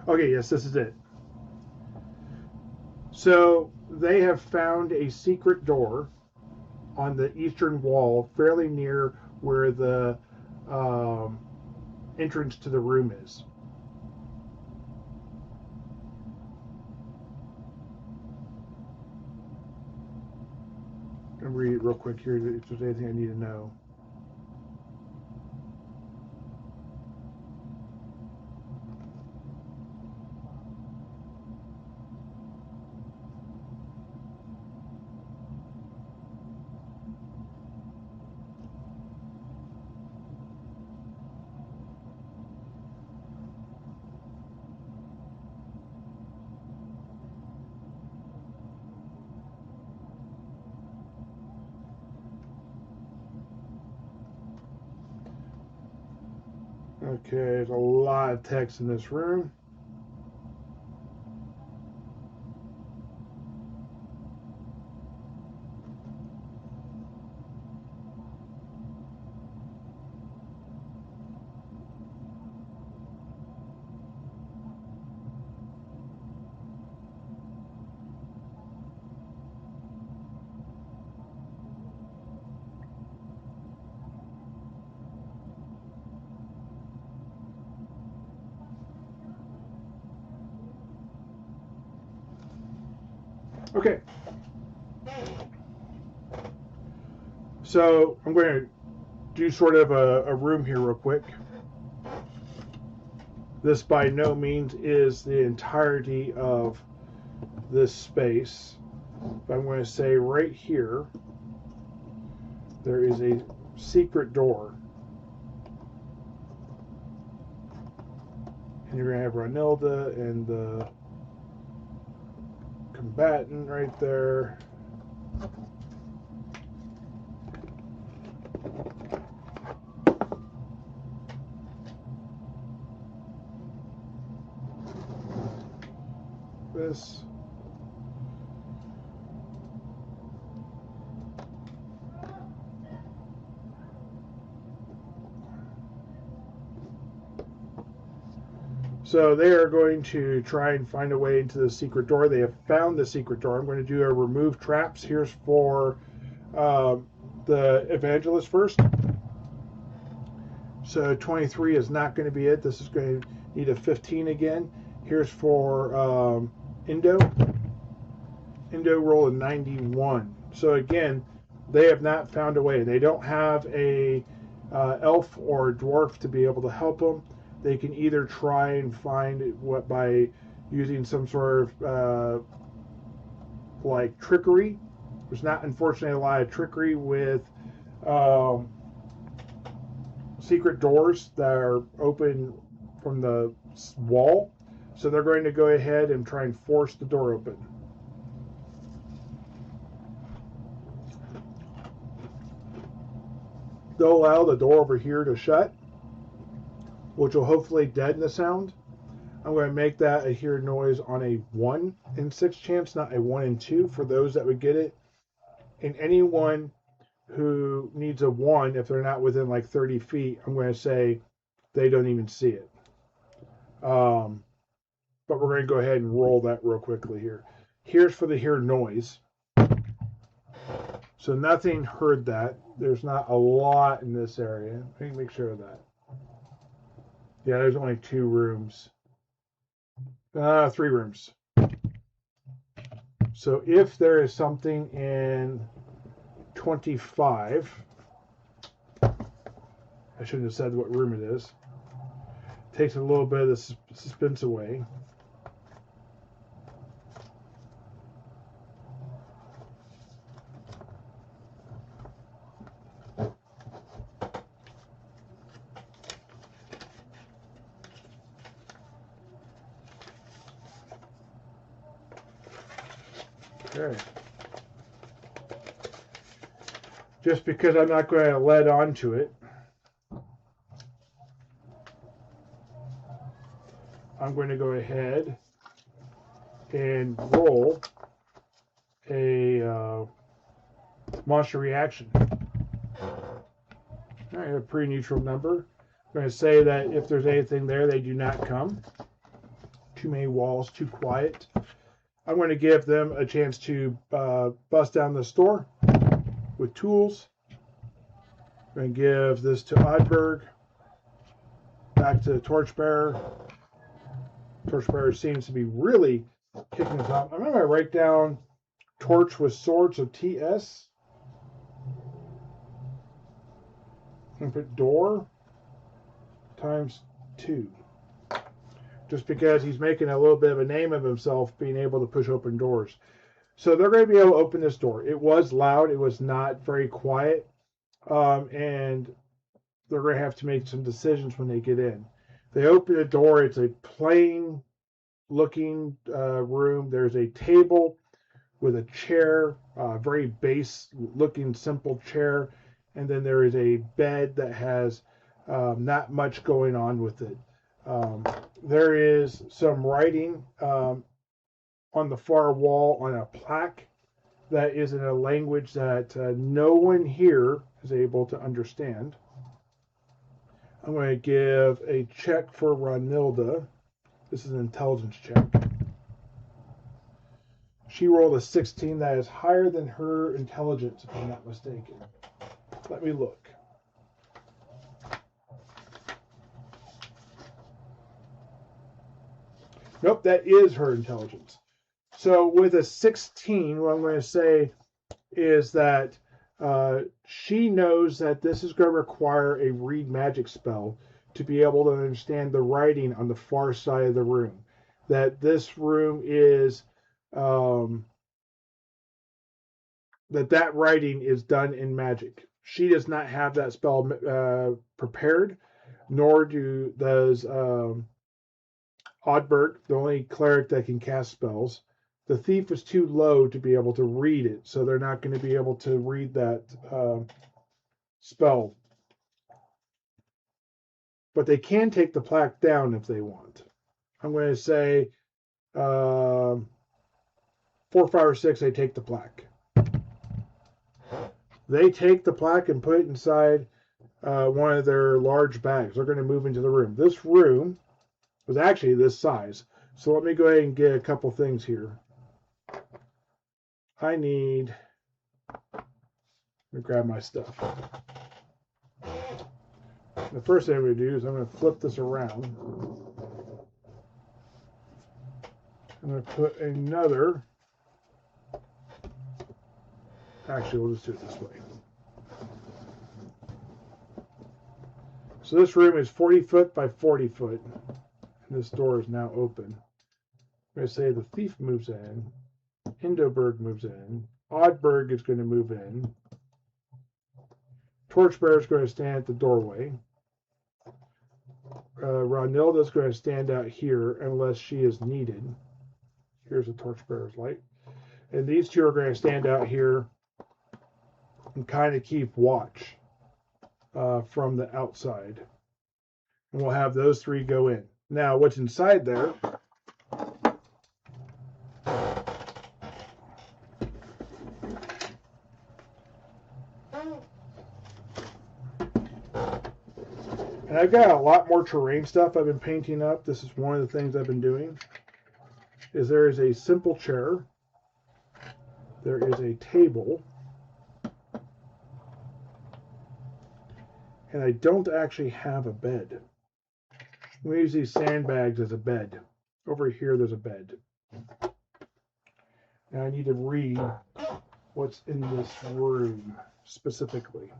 Okay, yes, this is it. So they have found a secret door on the eastern wall, fairly near where the entrance to the room is. I'm going to read it real quick here if there's anything I need to know. Okay, there's a lot of text in this room. Okay. So I'm going to do sort of a room here real quick. This by no means is the entirety of this space. But I'm going to say right here, there is a secret door. And you're going to have Ranilda and the combatant right there. This. So they are going to try and find a way into the secret door. They have found the secret door. I'm going to do a remove traps. Here's for the evangelist first. So 23 is not going to be it. This is going to need a 15 again. Here's for Indo. Indo roll a 91. So again, they have not found a way. They don't have a elf or a dwarf to be able to help them. They can either try and find what by using some sort of like trickery. There's not, unfortunately, a lot of trickery with secret doors that are open from the wall. So they're going to go ahead and try and force the door open. They'll allow the door over here to shut, which will hopefully deaden the sound. I'm going to make that a hear noise on a 1 in 6 chance, not a 1 in 2 for those that would get it. And anyone who needs a 1, if they're not within like 30 feet, I'm going to say they don't even see it. But we're going to go ahead and roll that real quickly here. Here's for the hear noise. So nothing heard that. There's not a lot in this area. Let me make sure of that. Yeah, there's only 2 rooms. 3 rooms. So if there is something in 25, I shouldn't have said what room it is. Takes a little bit of the suspense away. Okay. Just because I'm not going to let onto it, I'm going to go ahead and roll a monster reaction. All right, a pretty neutral number. I'm going to say that if there's anything there, they do not come. Too many walls, too quiet. I'm going to give them a chance to bust down the store with tools. I'm going to give this to Oddberg. Back to the Torchbearer. Torchbearer seems to be really kicking us off. I'm going to write down torch with sword, so TS. I'm going to put door times 2. Just because he's making a little bit of a name of himself being able to push open doors. So they're going to be able to open this door. It was loud. It was not very quiet. And they're going to have to make some decisions when they get in. They open the door. It's a plain looking room. There's a table with a chair, very base looking simple chair. And then there is a bed that has not much going on with it. There is some writing on the far wall on a plaque that is in a language that no one here is able to understand. I'm going to give a check for Ronilda. This is an intelligence check. She rolled a 16. That is higher than her intelligence, if I'm not mistaken. Let me look. Nope, that is her intelligence. So with a 16, what I'm going to say is that she knows that this is going to require a read magic spell to be able to understand the writing on the far side of the room. That this room is, that writing is done in magic. She does not have that spell prepared, nor does Oddberg, the only cleric that can cast spells. The thief is too low to be able to read it, so they're not going to be able to read that spell. But they can take the plaque down if they want. I'm going to say 4, 5, or 6, they take the plaque. They take the plaque and put it inside one of their large bags. They're going to move into the room. This room was actually this size. So let me go ahead and get a couple things here. I need, let me grab my stuff. The first thing I'm going to do is I'm going to flip this around. I'm going to put another, actually we'll just do it this way. So this room is 40 foot by 40 foot. And this door is now open. I'm going to say the thief moves in. Hindoberg moves in. Oddberg is going to move in. Torchbearer is going to stand at the doorway. Ronilda is going to stand out here unless she is needed. Here's the Torchbearer's light. And these two are going to stand out here and kind of keep watch from the outside. And we'll have those 3 go in. Now, what's inside there? And I've got a lot more terrain stuff I've been painting up. This is one of the things I've been doing. Is there is a simple chair. There is a table. And I don't actually have a bed. We use these sandbags as a bed. Over here there's a bed. Now I need to read what's in this room specifically.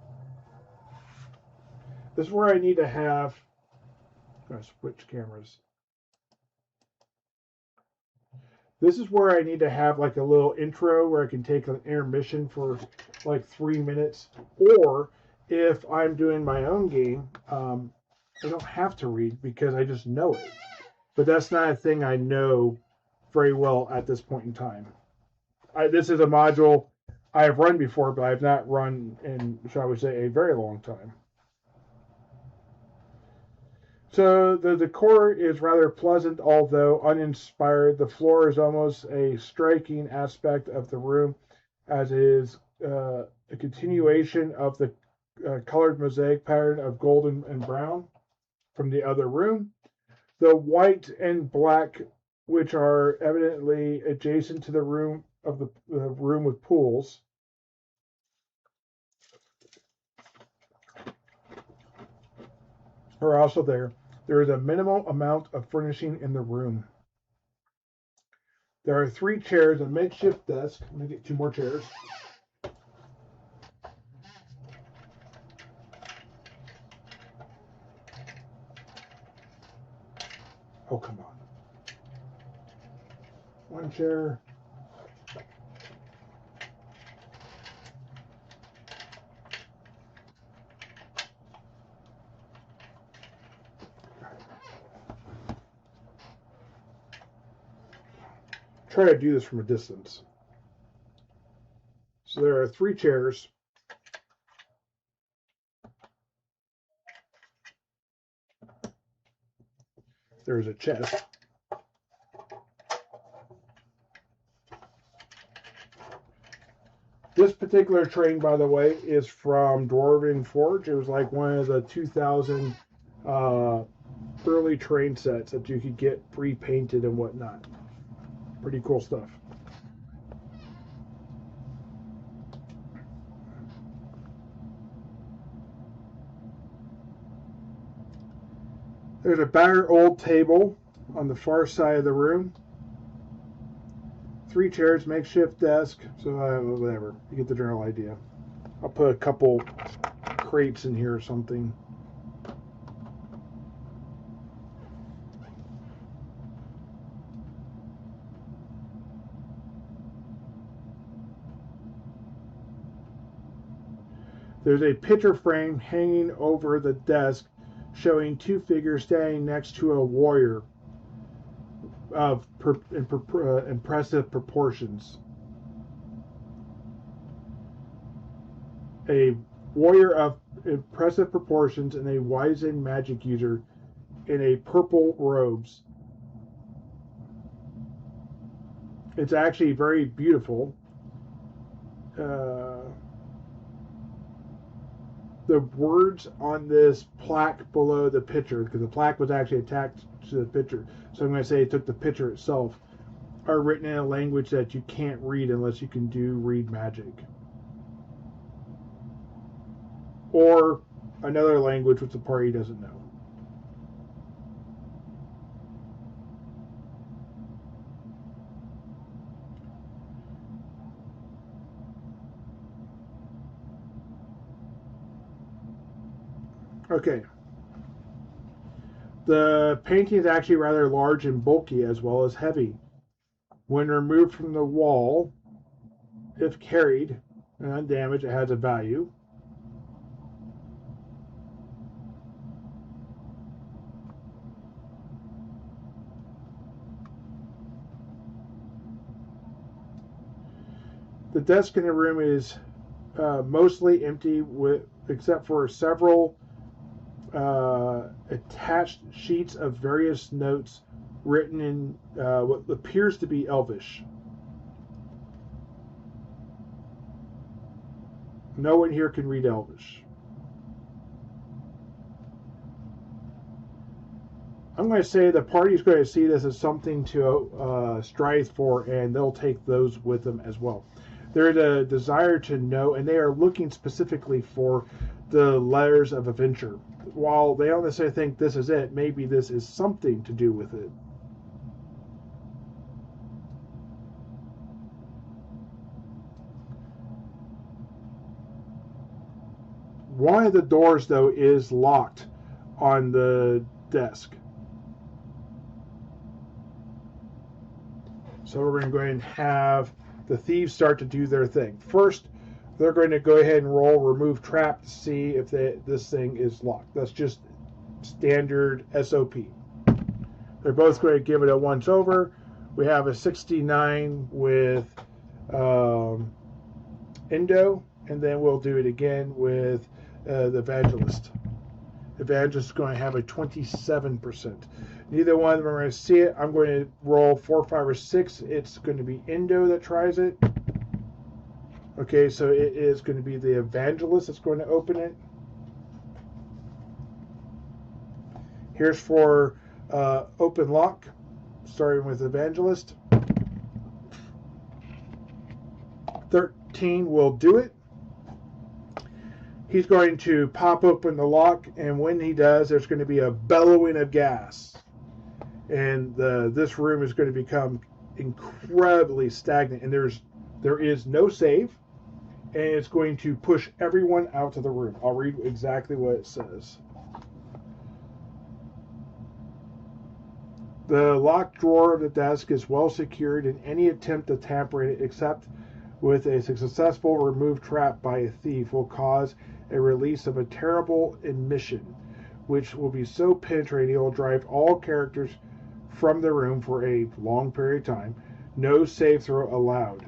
This is where I need to have, I'm going to switch cameras. This is where I need to have like a little intro where I can take an intermission for like 3 minutes. Or if I'm doing my own game, I don't have to read because I just know it. But that's not a thing I know very well at this point in time. This is a module I have run before, but I have not run in, shall we say, a very long time. So the decor is rather pleasant, although uninspired. The floor is almost a striking aspect of the room, as it is a continuation of the colored mosaic pattern of golden and brown from the other room. The white and black, which are evidently adjacent to the room of the room with pools, are also there. There is a minimal amount of furnishing in the room. There are 3 chairs, a makeshift desk. I'm going to get 2 more chairs. Oh, come on. 1 chair. Try to do this from a distance. So there are 3 chairs. There's a chest. This particular train, by the way, is from Dwarven Forge. It was like one of the 2000 early train sets that you could get pre-painted and whatnot. Pretty cool stuff. There's a battered old table on the far side of the room. 3 chairs, makeshift desk, so whatever. You get the general idea. I'll put a couple crates in here or something. There's a picture frame hanging over the desk showing 2 figures standing next to a warrior of impressive proportions. A warrior of impressive proportions and a wizened magic user in a purple robes. It's actually very beautiful. The words on this plaque below the picture, because the plaque was actually attached to the picture, so I'm going to say it took the picture itself, are written in a language that you can't read unless you can read magic. Or another language which the party doesn't know. Okay. The painting is actually rather large and bulky as well as heavy. When removed from the wall, if carried and undamaged, it has a value. The desk in the room is mostly empty, except for several attached sheets of various notes written in what appears to be Elvish. No one here can read Elvish. I'm going to say the party's going to see this as something to strive for, and they'll take those with them as well. There's a desire to know, and they are looking specifically for the letters of adventure. While they don't necessarily think this is it, maybe this is something to do with it. One of the doors, though, is locked on the desk. So we're going to go ahead and have the thieves start to do their thing. First, they're going to go ahead and roll remove trap to see if this thing is locked. That's just standard SOP. They're both going to give it a once over. We have a 69 with Indo, and then we'll do it again with the Evangelist. Evangelist is going to have a 27%. Neither one of them are going to see it. I'm going to roll 4, 5, or 6. It's going to be Indo that tries it. Okay, so it is going to be the Evangelist that's going to open it. Here's for open lock, starting with Evangelist. 13 will do it. He's going to pop open the lock, and when he does, there's going to be a bellowing of gas. And this room is going to become incredibly stagnant, and there is no save, and it's going to push everyone out of the room. I'll read exactly what it says. The locked drawer of the desk is well secured, and any attempt to tamper it except with a successful remove trap by a thief will cause a release of a terrible emission, which will be so penetrating it will drive all characters from the room for a long period of time. No save throw allowed.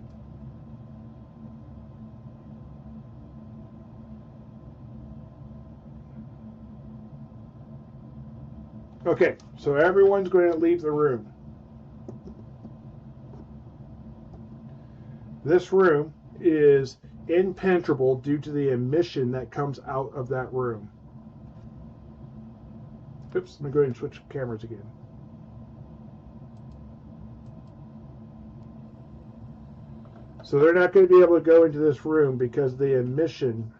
Okay, so everyone's going to leave the room. This room is impenetrable due to the emission that comes out of that room. Oops, let me go ahead and switch cameras again. So they're not going to be able to go into this room because of the emission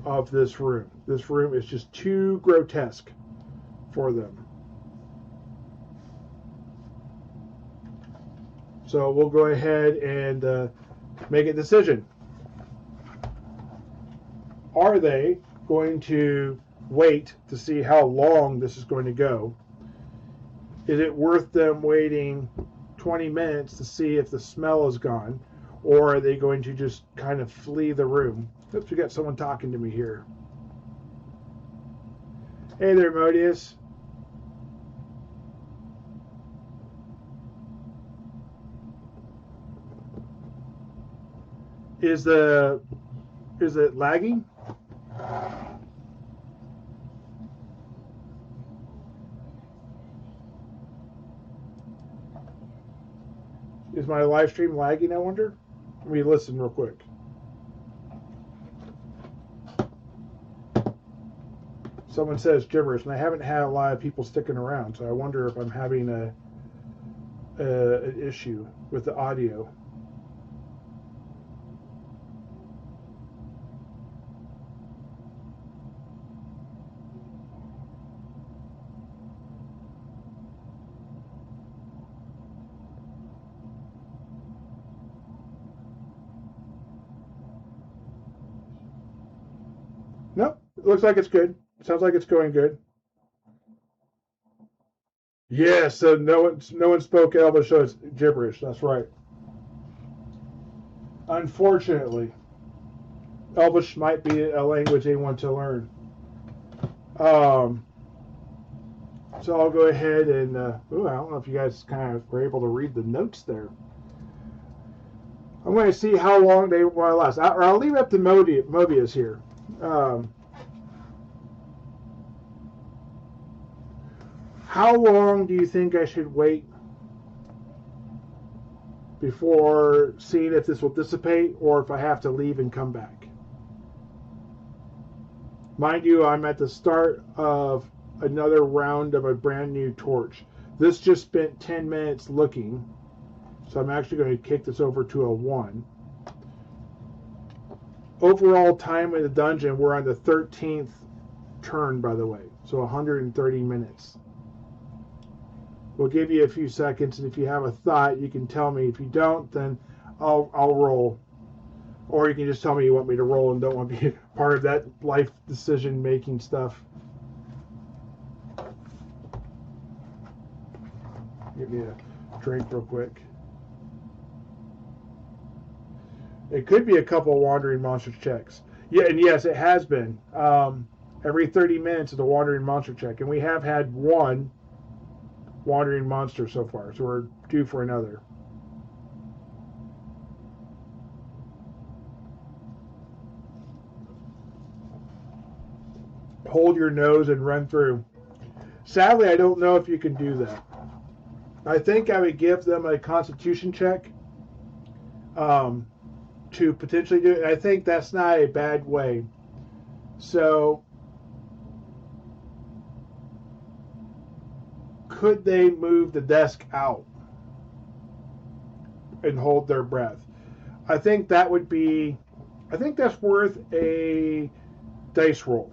of this room. This room is just too grotesque for them. So we'll go ahead and make a decision. Are they going to wait to see how long this is going to go? Is it worth them waiting 20 minutes to see if the smell is gone? Or are they going to just kind of flee the room? Oops, we got someone talking to me here. Hey there, Modius. Is it lagging? Is my live stream lagging, I wonder? Let me listen real quick. Someone says gibberish, and I haven't had a lot of people sticking around, so I wonder if I'm having an issue with the audio. Nope, it looks like it's good. Sounds like it's going good. Yeah, so no one spoke Elvish, so it's gibberish. That's right. Unfortunately, Elvish might be a language they want to learn. So I'll go ahead and I don't know if you guys kind of were able to read the notes there. I'm going to see how long they want to last. I'll leave it up to Mobius here. How long do you think I should wait before seeing if this will dissipate or if I have to leave and come back? Mind you, I'm at the start of another round of a brand new torch. This just spent 10 minutes looking, so I'm actually going to kick this over to a 1. Overall time in the dungeon, we're on the 13th turn, by the way, so 130 minutes. We'll give you a few seconds, and if you have a thought, you can tell me. If you don't, then I'll roll. Or you can just tell me you want me to roll and don't want to be part of that life decision-making stuff. Give me a drink real quick. It could be a couple of Wandering Monsters checks. Yeah, and yes, it has been. Every 30 minutes is a Wandering Monster check, and we have had one Wandering Monster so far, so we're due for another. Hold your nose and run through. Sadly, I don't know if you can do that. I think I would give them a Constitution check to potentially do it. And I think that's not a bad way. So, could they move the desk out and hold their breath? I think that would be, I think that's worth a dice roll.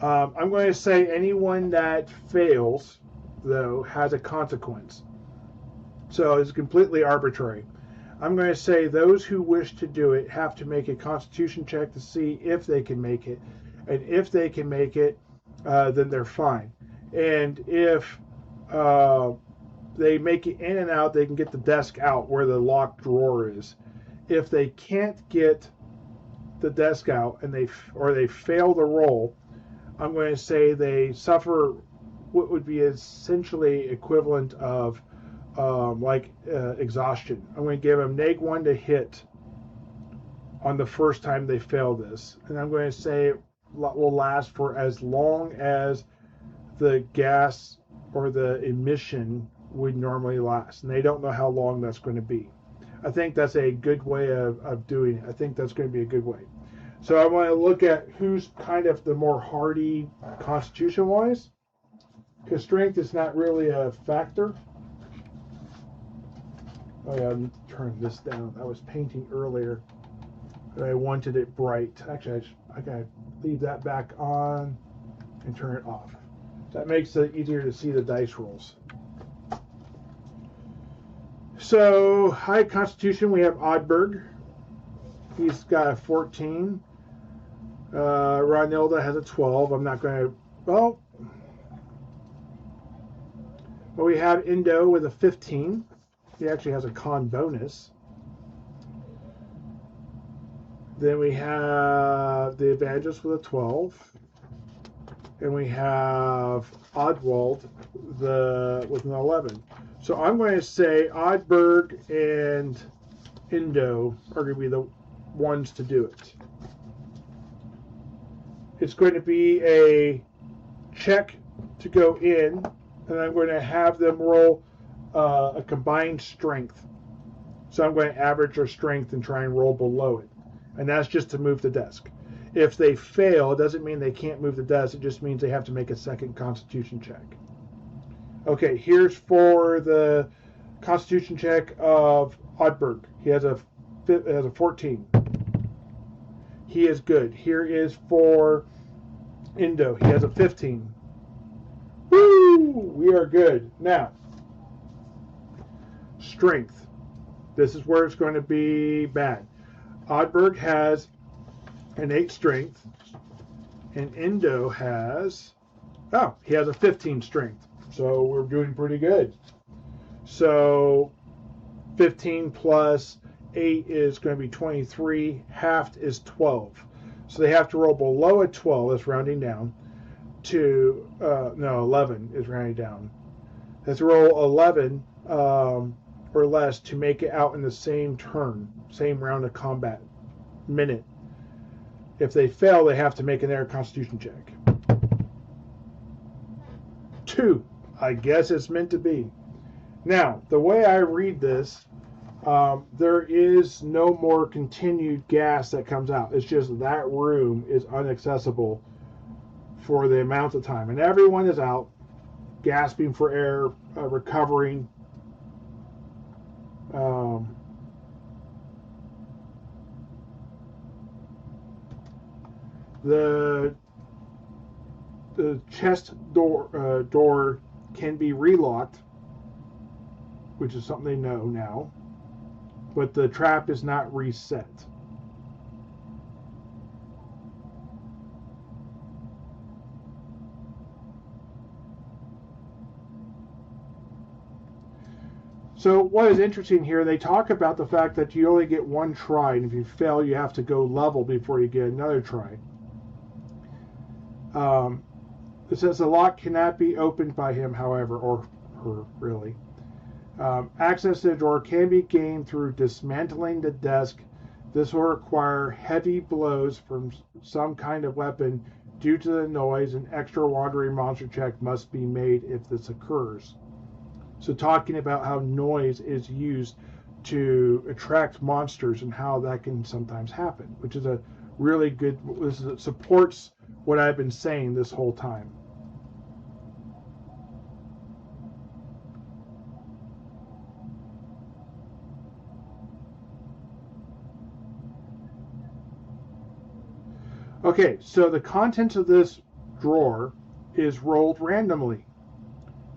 I'm going to say anyone that fails, though, has a consequence. So it's completely arbitrary. I'm going to say those who wish to do it have to make a Constitution check to see if they can make it. And if they can make it, then they're fine. And if they make it in and out, they can get the desk out where the locked drawer is. If they can't get the desk out and they fail the roll, I'm going to say they suffer what would be essentially equivalent of exhaustion. I'm going to give them -1 to hit on the first time they fail this. And I'm going to say it will last for as long as the gas or the emission would normally last. And they don't know how long that's going to be. I think that's a good way of doing it. I think that's going to be a good way. So I want to look at who's kind of the more hardy constitution-wise, because strength is not really a factor. Oh yeah, I'm turning this down. I was painting earlier, and I wanted it bright. Actually, I gotta leave that back on and turn it off. That makes it easier to see the dice rolls. So, high constitution, we have Oddberg. He's got a 14. Ronilda has a 12. I'm not going to... Well, we have Indo with a 15. He actually has a con bonus. Then we have the Evangelist with a 12. And we have Oddwald with an 11. So I'm going to say Oddberg and Indo are going to be the ones to do it. It's going to be a check to go in, and I'm going to have them roll a combined strength. So I'm going to average their strength and try and roll below it. And that's just to move the desk. If they fail, it doesn't mean they can't move the desk. It just means they have to make a second Constitution check. Okay, here's for the Constitution check of Oddberg. He has a 14. He is good. Here is for Indo. He has a 15. Woo! We are good. Now, strength. This is where it's going to be bad. Oddberg has an 8 strength, and Indo has, he has a 15 strength. So we're doing pretty good. So 15 plus 8 is going to be 23. Halved is 12. So they have to roll below a 12. That's rounding down. To 11 is rounding down. They have to roll 11 or less to make it out in the same turn, same round of combat minute. If they fail, they have to make an air Constitution check. 2. I guess it's meant to be. Now, the way I read this, there is no more continued gas that comes out. It's just that room is inaccessible for the amount of time. And everyone is out, gasping for air, recovering. The chest door can be relocked, which is something they know now, but the trap is not reset. So what is interesting here, they talk about the fact that you only get one try, and if you fail, you have to go level before you get another try. It says the lock cannot be opened by him, however, or her, really. Access to the drawer can be gained through dismantling the desk. This will require heavy blows from some kind of weapon due to the noise. An extra wandering monster check must be made if this occurs. So talking about how noise is used to attract monsters and how that can sometimes happen, which is a really good, it supports what I've been saying this whole time. Okay, so the contents of this drawer is rolled randomly.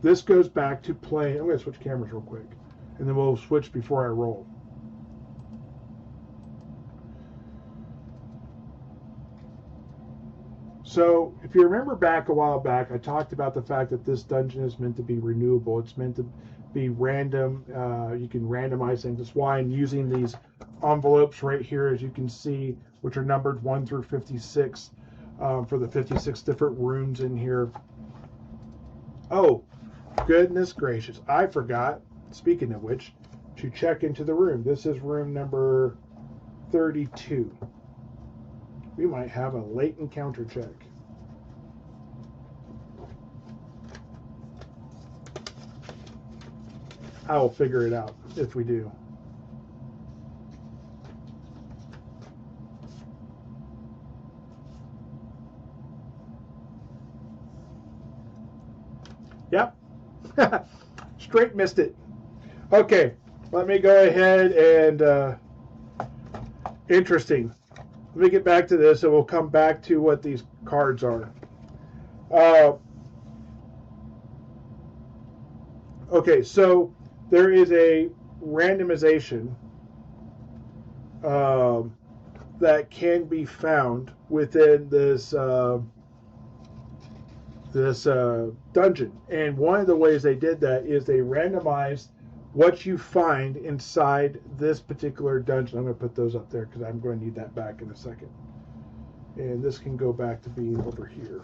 This goes back to playing. I'm going to switch cameras real quick, and then we'll switch before I roll. So if you remember back a while back, I talked about the fact that this dungeon is meant to be renewable. It's meant to be random. You can randomize things. That's why I'm using these envelopes right here, as you can see, which are numbered 1 through 56 for the 56 different rooms in here. Oh, goodness gracious. I forgot, speaking of which, to check into the room. This is room number 32. We might have a late encounter check. I will figure it out if we do. Yep. Straight missed it. Okay, let me go ahead and interesting. Let me get back to this, and we'll come back to what these cards are. Okay, so there is a randomization that can be found within this dungeon, and one of the ways they did that is they randomized what you find inside this particular dungeon. I'm going to put those up there because I'm going to need that back in a second. And this can go back to being over here.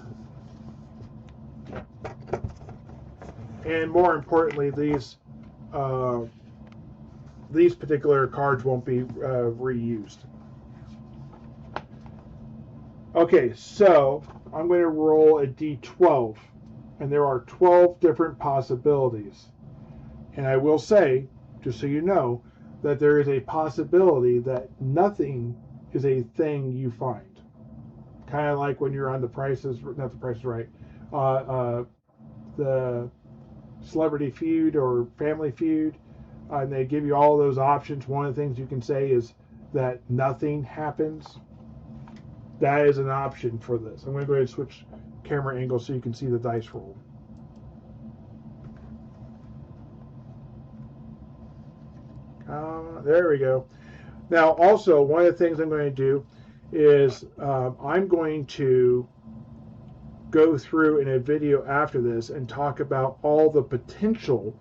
And more importantly, these particular cards won't be reused. Okay, so I'm going to roll a d12, and there are 12 different possibilities. And I will say, just so you know, that there is a possibility that nothing is a thing you find. Kind of like when you're on The Price is Right, the Celebrity Feud or Family Feud, and they give you all those options. One of the things you can say is that nothing happens. That is an option for this. I'm going to go ahead and switch camera angle so you can see the dice roll. There we go. Now, also, one of the things I'm going to do is I'm going to go through in a video after this and talk about all the potential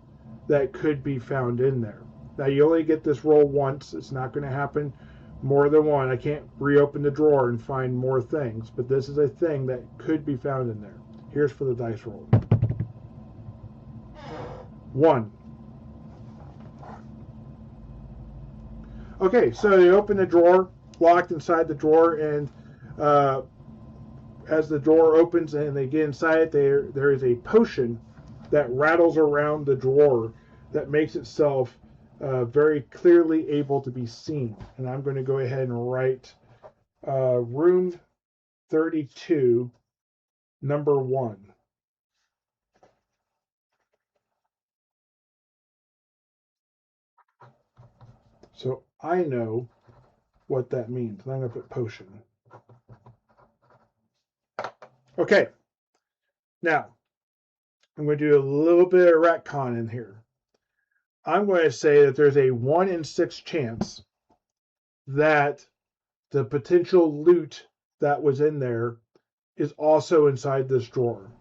that could be found in there. Now, you only get this roll once. It's not going to happen more than one. I can't reopen the drawer and find more things, but this is a thing that could be found in there. Here's for the dice roll. 1. Okay, so you open the drawer, locked inside the drawer, and as the drawer opens and they get inside it, there is a potion that rattles around the drawer that makes itself very clearly able to be seen. And I'm going to go ahead and write room 32 number 1. So I know what that means. I'm going to put potion. Okay. Now, I'm going to do a little bit of retcon in here. I'm going to say that there's a 1 in 6 chance that the potential loot that was in there is also inside this drawer.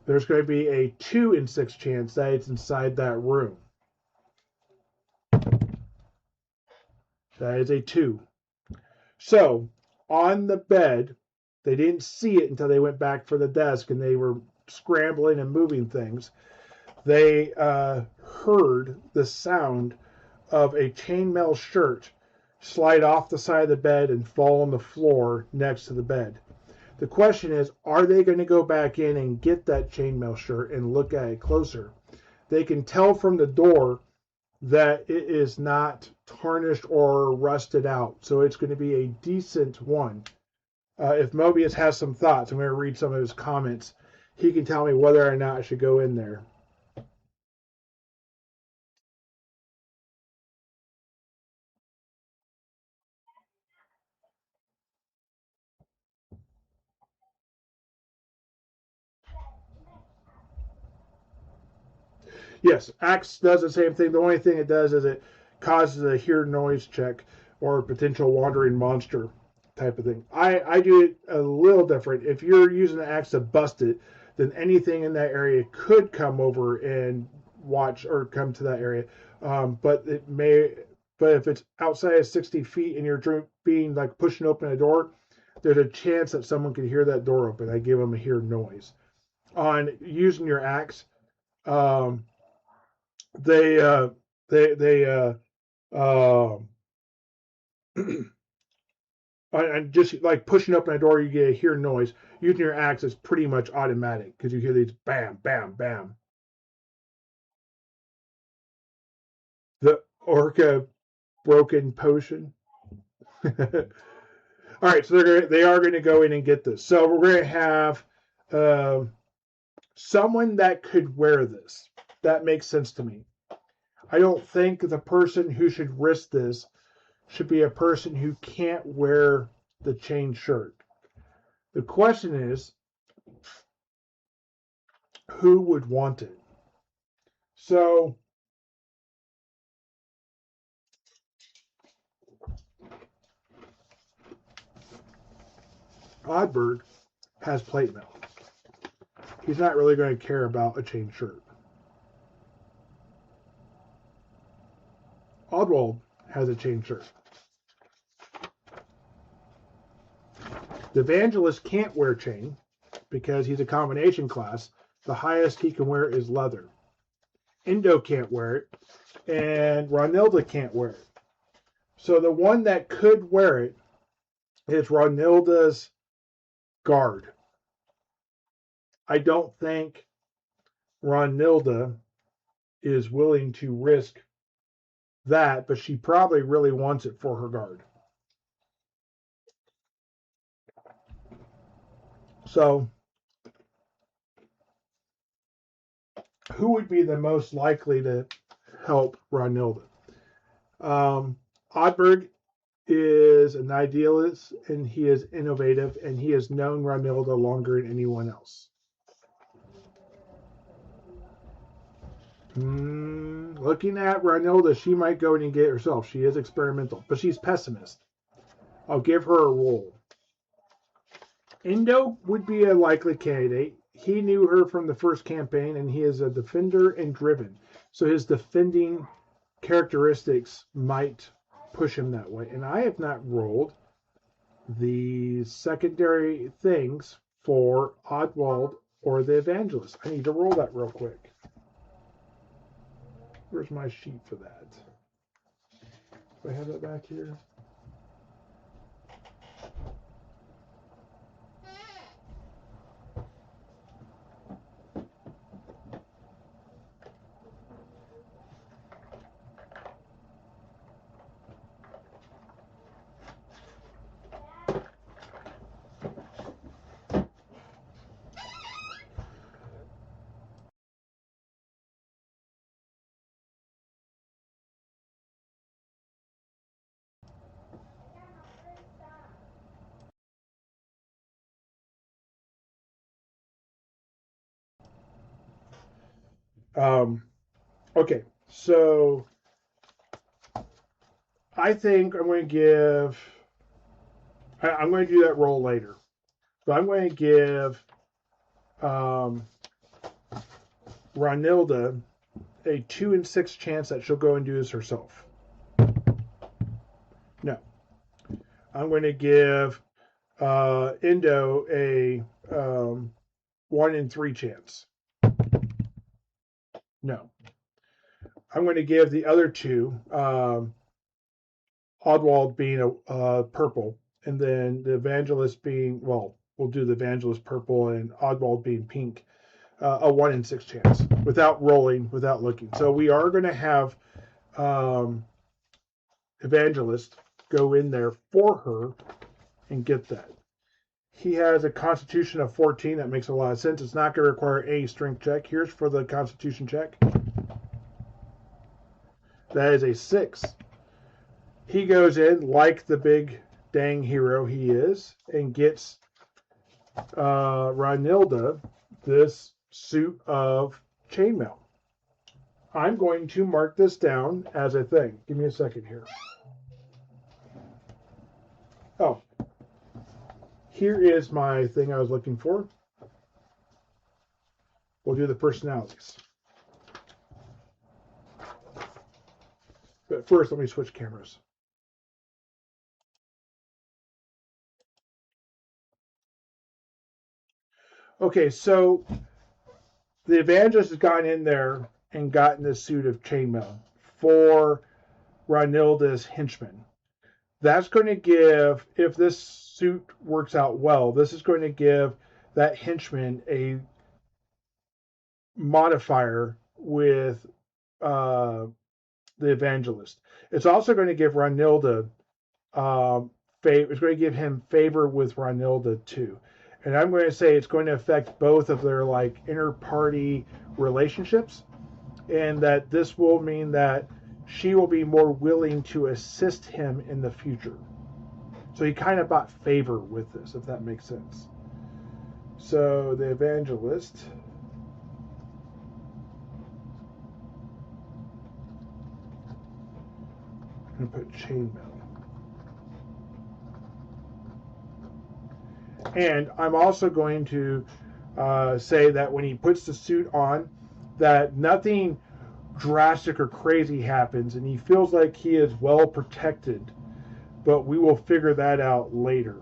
There's going to be a 2 in 6 chance that it's inside that room. That is a 2. So, on the bed, they didn't see it until they went back for the desk and they were scrambling and moving things. They heard the sound of a chainmail shirt slide off the side of the bed and fall on the floor next to the bed. The question is, are they going to go back in and get that chainmail shirt and look at it closer? They can tell from the door that it is not tarnished or rusted out, so it's going to be a decent one. If Mobius has some thoughts, I'm going to read some of his comments. He can tell me whether or not I should go in there. Yes, Axe does the same thing. The only thing it does is it causes a hear noise check or potential wandering monster type of thing. I do it a little different. If you're using the Axe to bust it, then anything in that area could come over and watch or come to that area. But if it's outside of 60 feet and you're being like pushing open a door, there's a chance that someone could hear that door open. I give them a hear noise. On using your Axe, they and just like pushing open a door, you get a hear noise. Using your Axe is pretty much automatic because you hear these bam, bam, bam. The Orca broken potion. All right, so they are going to go in and get this. So we're going to have someone that could wear this. That makes sense to me. I don't think the person who should risk this should be a person who can't wear the chain shirt. The question is, who would want it? So, Oddbird has plate mail. He's not really going to care about a chain shirt. Oddwald has a chain shirt. The Evangelist can't wear chain because he's a combination class. The highest he can wear is leather. Indo can't wear it, and Ronilda can't wear it. So the one that could wear it is Ronilda's guard. I don't think Ronilda is willing to risk that, but she probably really wants it for her guard. So, who would be the most likely to help Ronilda? Oddberg is an idealist, and he is innovative, and he has known Ronilda longer than anyone else. Looking at Ronilda, she might go in and get it herself. She is experimental, but she's pessimist. I'll give her a roll. Indo would be a likely candidate. He knew her from the first campaign, and he is a defender and driven. So his defending characteristics might push him that way. And I have not rolled the secondary things for Oddwald or the Evangelist. I need to roll that real quick. Where's my sheet for that? Do I have that back here? Okay, so I think I'm going to give. I'm going to do that roll later, but I'm going to give Ronilda a 2 in 6 chance that she'll go and do this herself. No, I'm going to give Indo a 1 in 3 chance. No, I'm going to give the other two, Oddwald being a purple, and then the evangelist being, well, we'll do the evangelist purple and Oddwald being pink, a 1 in 6 chance without rolling, without looking. So we are going to have evangelist go in there for her and get that. He has a constitution of 14. That makes a lot of sense. It's not going to require a strength check. Here's for the constitution check. That is a 6. He goes in like the big dang hero he is and gets Ronilda this suit of chainmail. I'm going to mark this down as a thing. Give me a second here. Oh, here is my thing I was looking for. We'll do the personalities. But first, let me switch cameras. Okay, so the evangelist has gone in there and gotten this suit of chainmail for Ronilda's henchman. That's going to give, if this suit works out well, this is going to give that henchman a modifier with the evangelist. It's also going to give Ronilda it's going to give him favor with Ronilda too. And I'm going to say it's going to affect both of their like inter-party relationships, and that this will mean that she will be more willing to assist him in the future. So he kind of bought favor with this, if that makes sense. So the evangelist, I'm going to put chainmail. And I'm also going to say that when he puts the suit on, that nothing drastic or crazy happens, and he feels like he is well protected, but we will figure that out later.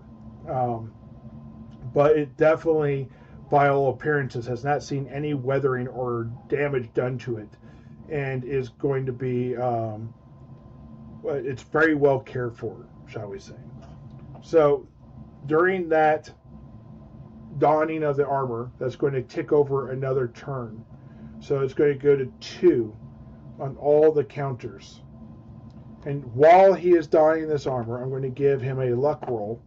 But it definitely, by all appearances, has not seen any weathering or damage done to it, and is going to be, it's very well cared for, shall we say. So during that donning of the armor, that's going to tick over another turn. So it's going to go to 2 on all the counters. And while he is donning this armor, I'm going to give him a luck roll.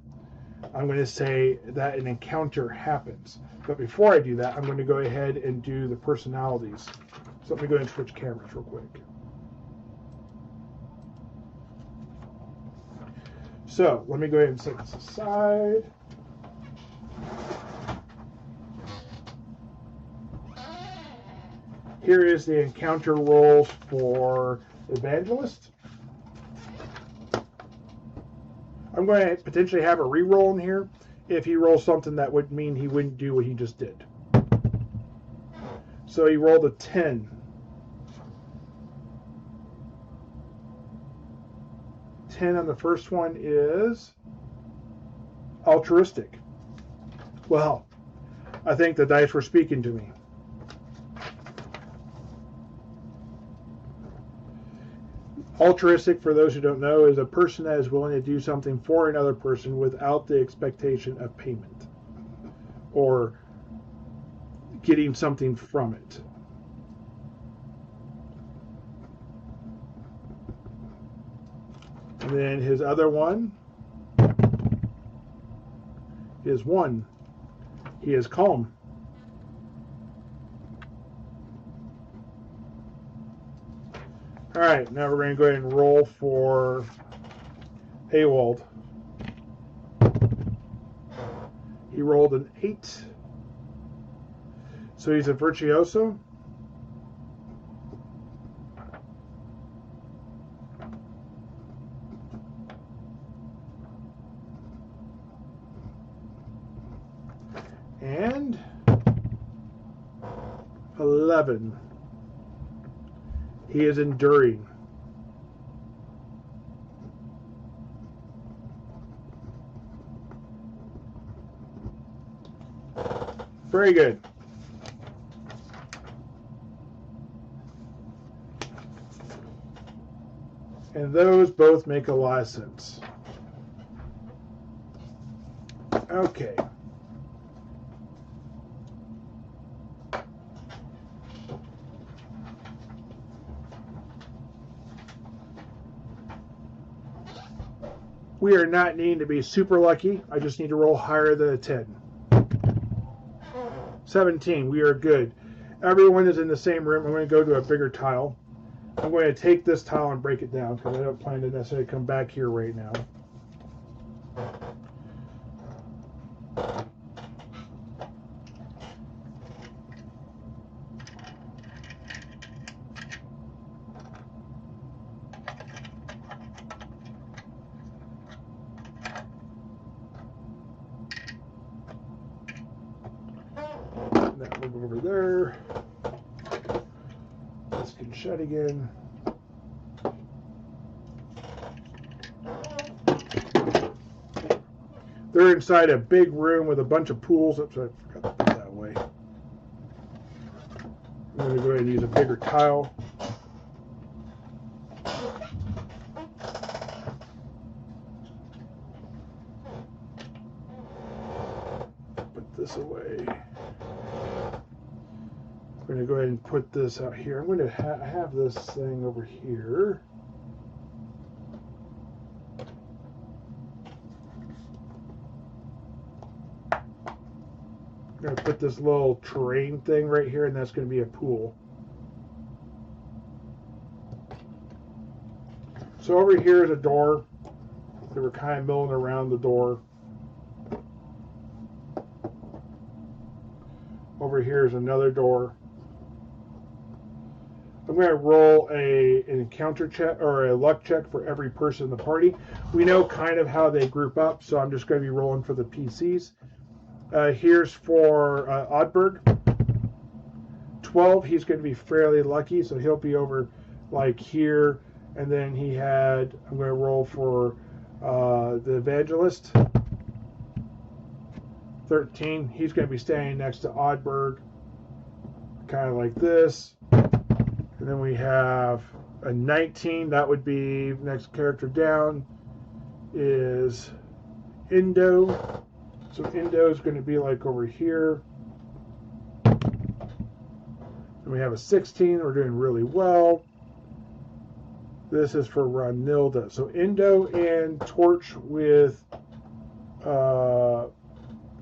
I'm going to say that an encounter happens. But before I do that, I'm going to go ahead and do the personalities. So let me go ahead and switch cameras real quick. So let me go ahead and set this aside. Here is the encounter rolls for Evangelist. I'm going to potentially have a reroll in here if he rolls something that would mean he wouldn't do what he just did. So he rolled a 10. 10 on the first one is altruistic. Well, I think the dice were speaking to me. Altruistic, for those who don't know, is a person that is willing to do something for another person without the expectation of payment or getting something from it. And then his other one is 1. He is calm. All right, now we're going to go ahead and roll for Awald. He rolled an 8. So he's a virtuoso. And 11. He is enduring. Very good. And those both make a lot of sense. Okay. We are not needing to be super lucky. I just need to roll higher than a 10. 17. We are good. Everyone is in the same room. I'm going to go to a bigger tile. I'm going to take this tile and break it down because I don't plan to necessarily come back here right now. That will go over there. This can shut again. They're inside a big room with a bunch of pools. Oops, I forgot to put it that way. I'm going to go ahead and use a bigger tile. Put this away. I'm going to go ahead and put this out here. I'm going to have this thing over here. I'm going to put this little terrain thing right here, and that's going to be a pool. So over here is a door. They were kind of milling around the door. Over here is another door. I'm going to roll an encounter check or a luck check for every person in the party. We know kind of how they group up, so I'm just going to be rolling for the PCs. Here's for Oddberg. 12, he's going to be fairly lucky, so he'll be over like here. And then he had, I'm going to roll for the Evangelist. 13, he's going to be standing next to Oddberg, kind of like this. And then we have a 19, that would be next character down is Indo. So Indo is going to be like over here. And we have a 16, we're doing really well. This is for Ronilda. So Indo and Torch with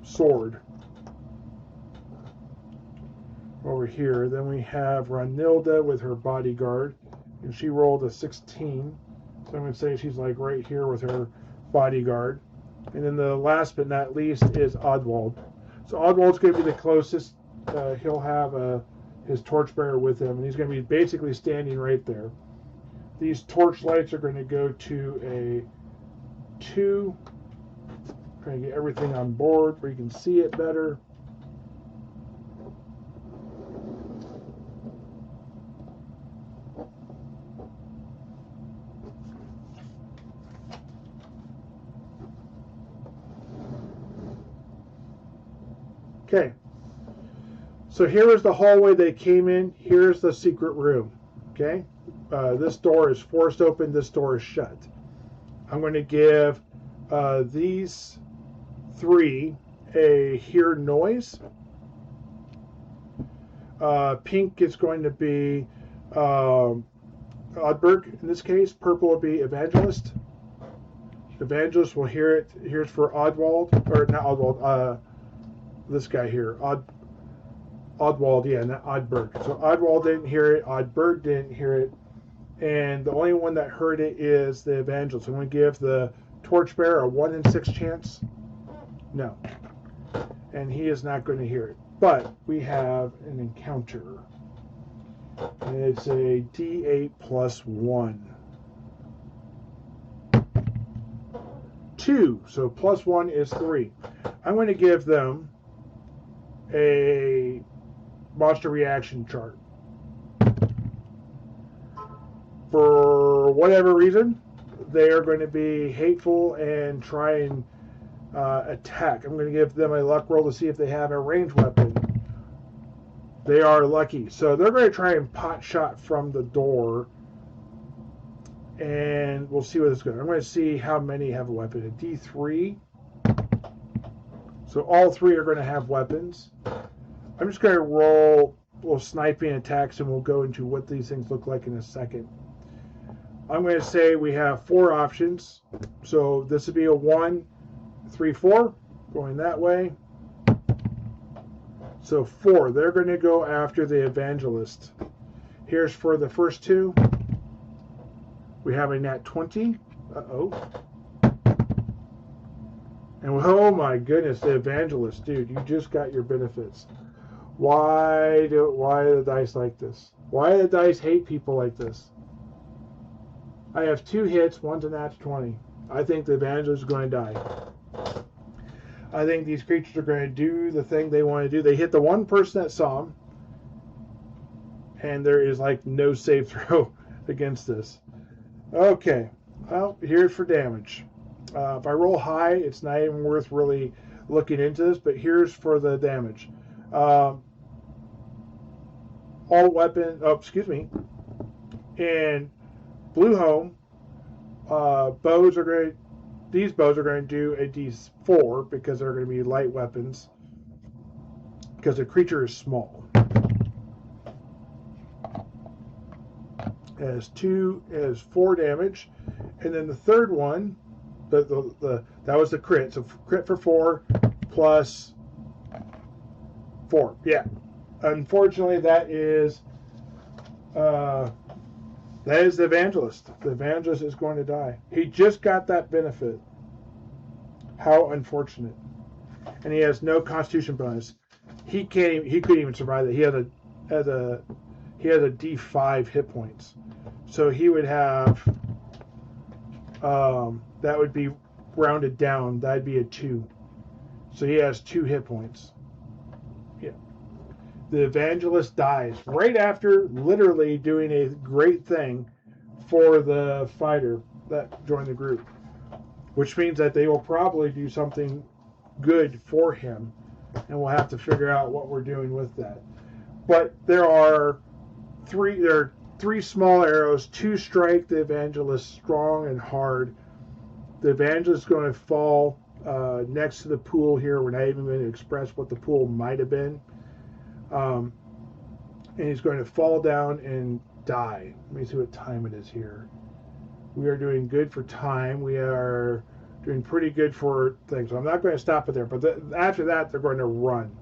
sword. Over here. Then we have Ronilda with her bodyguard. And she rolled a 16. So I'm going to say she's like right here with her bodyguard. And then the last but not least is Oddwald. So Oddwald's going to be the closest. He'll have his torchbearer with him. And he's going to be basically standing right there. These torch lights are going to go to a 2. Trying to get everything on board where you can see it better. Okay, so here is the hallway they came in. Here's the secret room. Okay, this door is forced open. This door is shut. I'm going to give these 3 a hear noise. Pink is going to be Oddberg in this case. Purple will be Evangelist. Evangelist will hear it. Here's for Oddwald, or not Oddwald. This guy here, Oddwald, yeah, not Oddberg. So Oddwald didn't hear it, Oddberg didn't hear it, and the only one that heard it is the Evangelist. I'm going to give the Torchbearer a 1 in 6 chance. No. And he is not going to hear it. But we have an encounter. And it's a D8 plus 1. 2, so plus 1 is 3. I'm going to give them a monster reaction chart. For whatever reason, they are going to be hateful and try and attack. I'm going to give them a luck roll to see if they have a ranged weapon. They are lucky. So they're going to try and pot shot from the door. And we'll see what it's going to. I'm going to see how many have a weapon. A D3. So all three are going to have weapons. I'm just going to roll little sniping attacks, and we'll go into what these things look like in a second. I'm going to say we have 4 options. So this would be a 1, 3, 4, going that way. So 4, they're going to go after the evangelist. Here's for the first 2. We have a nat 20. Uh-oh. And oh my goodness, the evangelist, dude, you just got your benefits. Why do the dice like this? Why do the dice hate people like this? I have 2 hits, one's a nat 20. I think the evangelist is going to die. I think these creatures are going to do the thing they want to do. They hit the one person that saw them, and there is like no save throw against this. Okay, well, here's for damage. If I roll high, it's not even worth really looking into this, but here's for the damage. All weapon, in BLUEHOLME, these bows are going to do a D4 because they're going to be light weapons because the creature is small. It has 4 damage, and then the third one, that was the crit. So crit for 4 plus 4. Yeah. Unfortunately, that is the evangelist. The evangelist is going to die. He just got that benefit. How unfortunate. And he has no constitution bonus. He couldn't even survive that. He had a D5 hit points. So he would have that would be rounded down. That'd be a 2. So he has 2 hit points. Yeah. The evangelist dies right after literally doing a great thing for the fighter that joined the group, which means that they will probably do something good for him, and we'll have to figure out what we're doing with that. But there are 3 small arrows. 2 strike the evangelist strong and hard. The evangelist is going to fall next to the pool here. We're not even going to express what the pool might have been. And he's going to fall down and die. Let me see what time it is here. We are doing good for time. We are doing pretty good for things. So I'm not going to stop it there. But after that, they're going to run.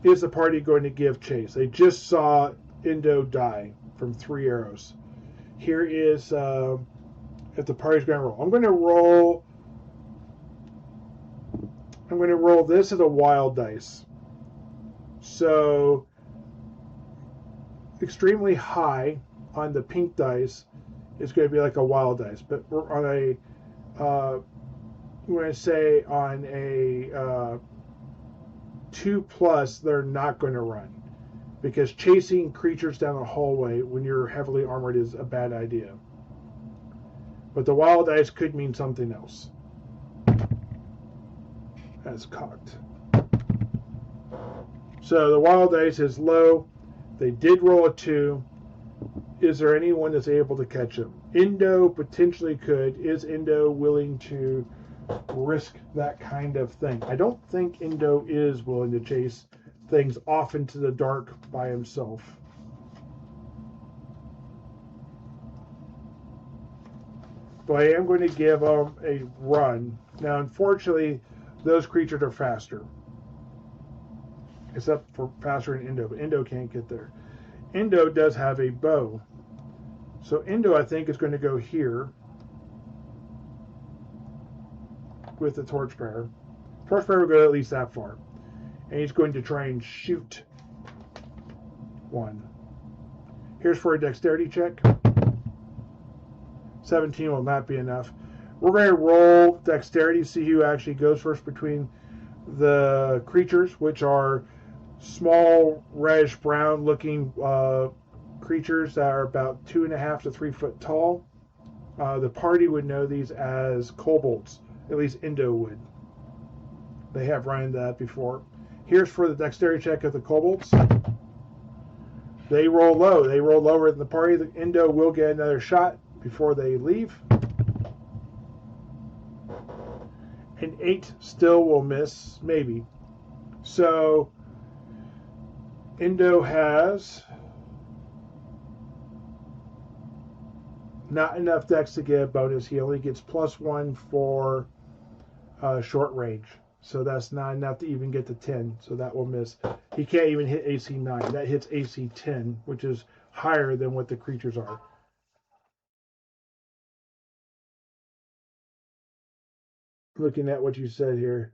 Is the party going to give chase? They just saw Indo die from 3 arrows. Here is if the party's going to roll. I'm going to roll this as a wild dice. So extremely high on the pink dice is going to be like a wild dice, but we're on a we're going to say on a 2+, they're not going to run, because chasing creatures down a hallway when you're heavily armored is a bad idea. But the wild dice could mean something else. That's cocked. So the wild dice is low. They did roll a 2. Is there anyone that's able to catch him? Indo potentially could. Is Indo willing to risk that kind of thing? I don't think Indo is willing to chase things off into the dark by himself. But I am going to give him a run. Now, unfortunately, those creatures are faster. Except for faster than Indo, but Indo can't get there. Indo does have a bow. So Indo, I think, is going to go here with the torchbearer. Torchbearer will go at least that far. And he's going to try and shoot 1. Here's for a dexterity check. 17 will not be enough. We're going to roll dexterity, see who actually goes first between the creatures, which are small reddish brown looking creatures that are about 2.5 to 3 foot tall. The party would know these as kobolds, at least Indo would. They have run into that before. Here's for the dexterity check of the kobolds. They roll low. They roll lower than the party. The Indo will get another shot before they leave. An 8 still will miss, maybe. So Indo has not enough dex to get a bonus. He only gets +1 for short range. So that's not enough to even get to 10. So that will miss. He can't even hit AC 9. That hits AC 10, which is higher than what the creatures are. Looking at what you said here.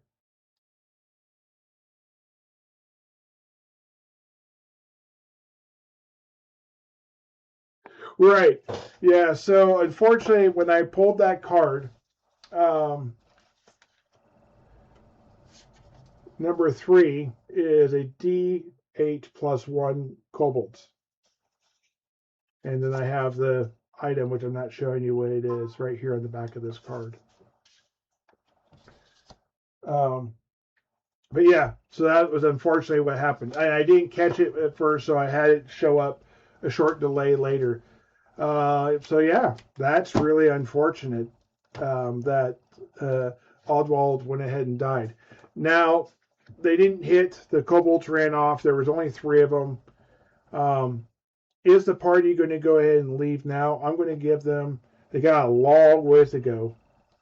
Right. Yeah. So unfortunately, when I pulled that card, number 3 is a D8 +1 kobolds. And then I have the item, which I'm not showing you what it is, right here on the back of this card. But yeah, so that was unfortunately what happened. I didn't catch it at first, so I had it show up a short delay later. So yeah, that's really unfortunate that Oswald went ahead and died. Now, they didn't hit. The kobolds ran off. There was only 3 of them. Is the party going to go ahead and leave now? I'm going to give them, they got a long ways to go.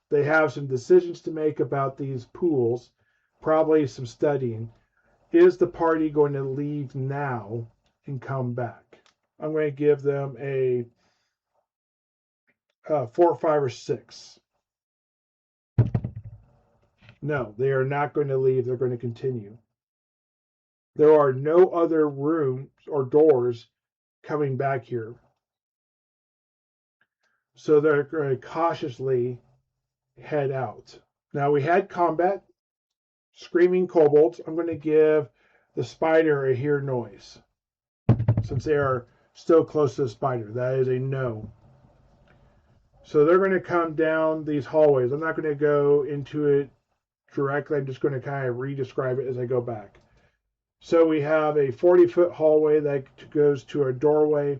They have some decisions to make about these pools, probably some studying. Is the party going to leave now and come back? I'm going to give them a 4, 5, or 6. No, they are not going to leave. They're going to continue. There are no other rooms or doors coming back here. So they're going to cautiously head out. Now we had combat, screaming kobolds. I'm going to give the spider a hear noise, since they are still close to the spider. That is a no. So they're going to come down these hallways. I'm not going to go into it directly. I'm just going to kind of re-describe it as I go back. So we have a 40-foot hallway that goes to a doorway.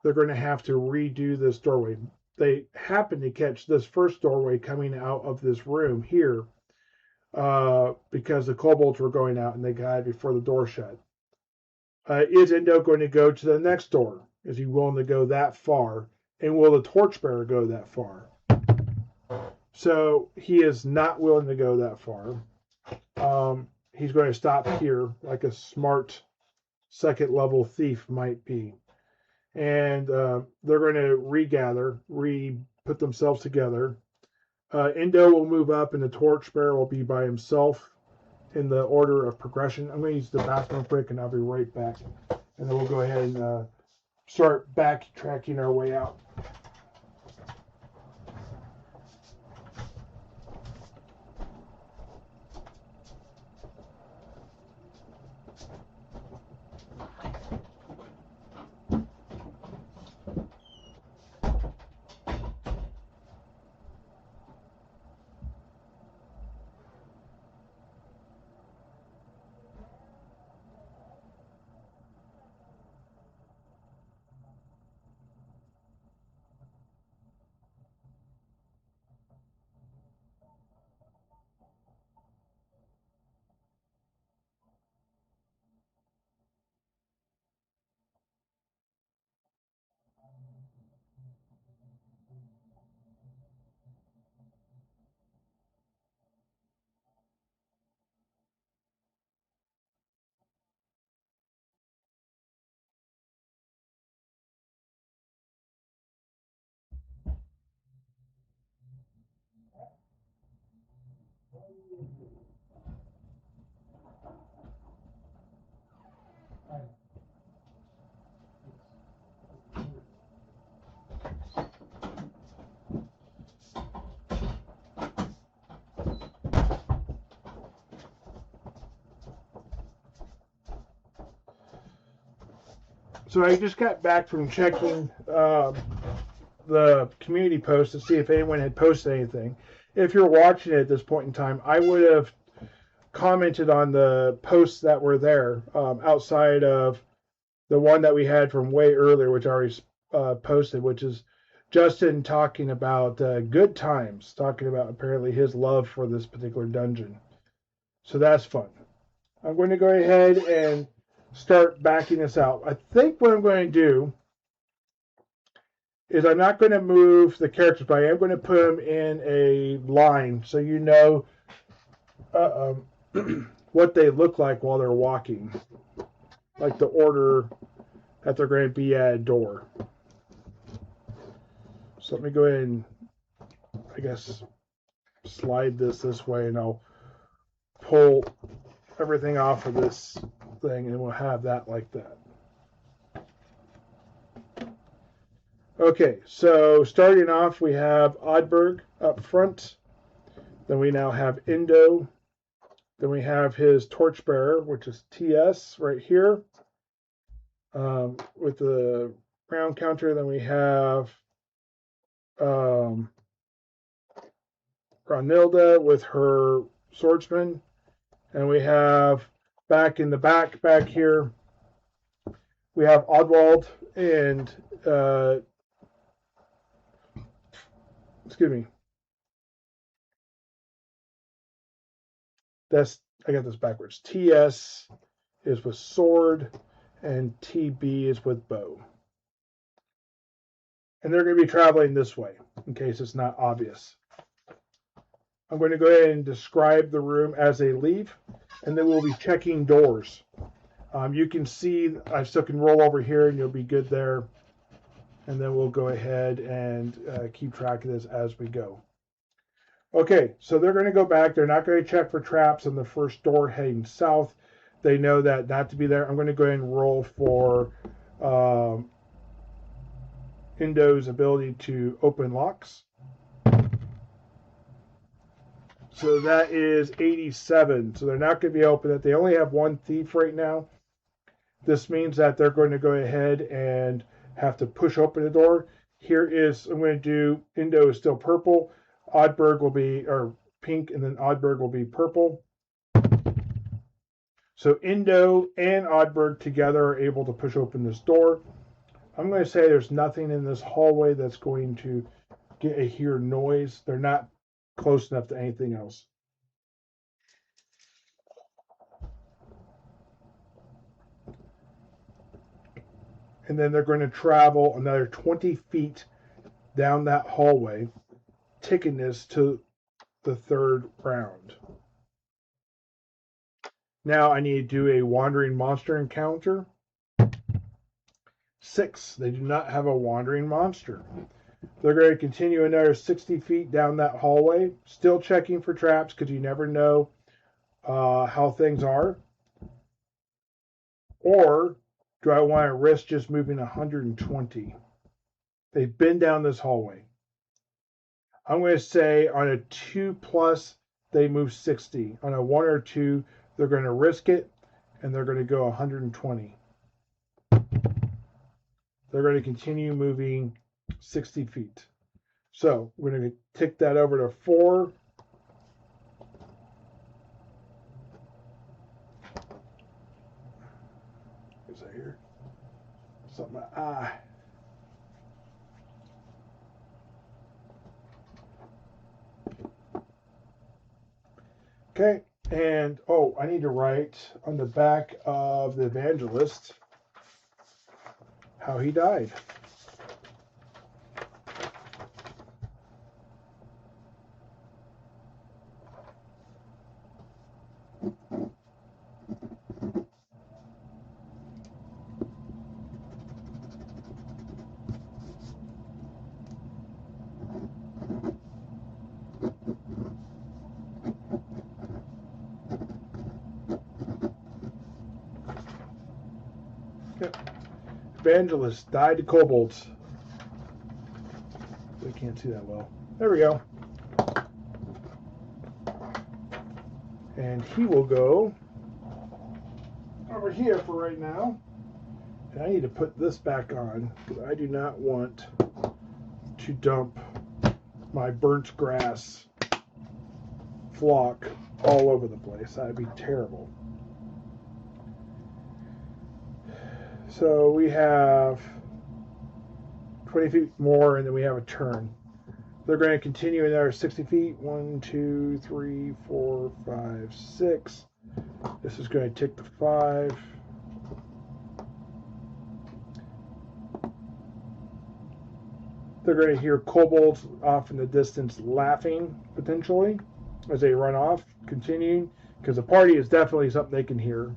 They're going to have to redo this doorway. They happen to catch this first doorway coming out of this room here because the kobolds were going out and they got it before the door shut. Is Indo going to go to the next door? Is he willing to go that far? And will the torchbearer go that far? So he is not willing to go that far. He's going to stop here like a smart second level thief might be. And they're going to regather, put themselves together. Indo will move up and the torchbearer will be by himself in the order of progression. I'm going to use the bathroom break and I'll be right back. And then we'll go ahead and start backtracking our way out. So I just got back from checking the community post to see if anyone had posted anything. If you're watching it at this point in time, I would have commented on the posts that were there outside of the one that we had from way earlier, which I already posted, which is Justin talking about good times, talking about apparently his love for this particular dungeon. So that's fun. I'm going to go ahead and start backing this out. I think what I'm going to do is I'm not going to move the characters, but I am going to put them in a line so you know what they look like while they're walking, like the order that they're going to be at a door. So let me go ahead and, I guess, slide this way, and I'll pull everything off of this thing, and we'll have that like that. Okay, so starting off, we have Oddberg up front. Then we now have Indo. Then we have his torchbearer, which is TS right here, with the round counter. Then we have Ronilda with her swordsman. And we have back in the back here, we have Oddwald and excuse me. I got this backwards. TS is with sword and TB is with bow. And they're going to be traveling this way, in case it's not obvious. I'm going to go ahead and describe the room as they leave, and then we'll be checking doors. You can see I still can roll over here, and you'll be good there. And then we'll go ahead and keep track of this as we go. Okay, so they're going to go back. They're not going to check for traps on the first door heading south. They know that not to be there. I'm going to go ahead and roll for Indo's ability to open locks. So that is 87. So they're not going to be open. They only have one thief right now. This means that they're going to go ahead and have to push open the door. Here is, I'm going to do, Indo is still purple. Oddberg will be, or pink, and then Oddberg will be purple. So Indo and Oddberg together are able to push open this door. I'm going to say there's nothing in this hallway that's going to hear noise. They're not close enough to anything else. And then they're going to travel another 20 feet down that hallway, taking this to the third round. Now I need to do a wandering monster encounter. 6. They do not have a wandering monster. They're going to continue another 60 feet down that hallway, still checking for traps because you never know how things are. Or do I want to risk just moving 120? They've been down this hallway. I'm going to say on a 2+, they move 60. On a 1 or 2, they're going to risk it, and they're going to go 120. They're going to continue moving 60 feet. So we're going to tick that over to 4. Is that here? Something. Okay, and I need to write on the back of the evangelist how he died. Evangelist died to kobolds. We can't see that well. There we go. And he will go over here for right now. And I need to put this back on because I do not want to dump my burnt grass flock all over the place. That would be terrible. So we have 20 feet more, and then we have a turn. They're going to continue another 60 feet. 1, 2, 3, 4, 5, 6. This is going to tick to 5. They're going to hear kobolds off in the distance laughing, potentially, as they run off, continuing, because the party is definitely something they can hear.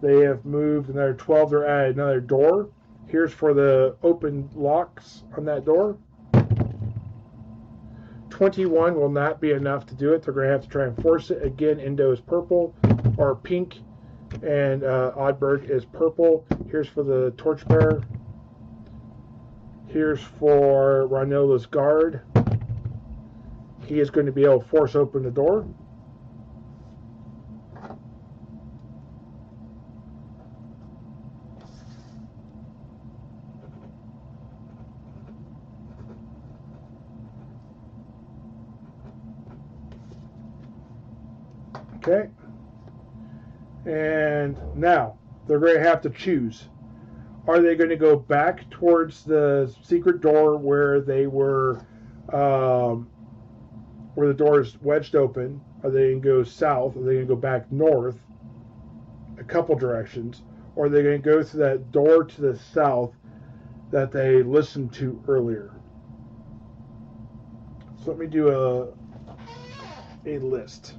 They have moved another 12. They're at another door. Here's for the open locks on that door. 21 will not be enough to do it. They're going to have to try and force it. Again, Indo is purple or pink, and Oddberg is purple. Here's for the torchbearer. Here's for Ranilla's guard. He is going to be able to force open the door. Okay, and now they're going to have to choose. Are they going to go back towards the secret door where they were, where the door is wedged open? Are they going to go south? Are they going to go back north a couple directions? Or are they going to go through that door to the south that they listened to earlier? So let me do a list.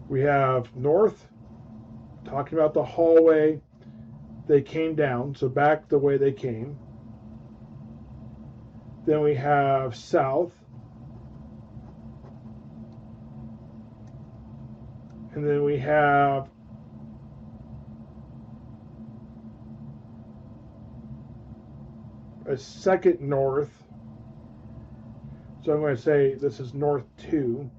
We have north, talking about the hallway they came down, so back the way they came. Then we have south. And then we have a second north. So I'm going to say this is north 2.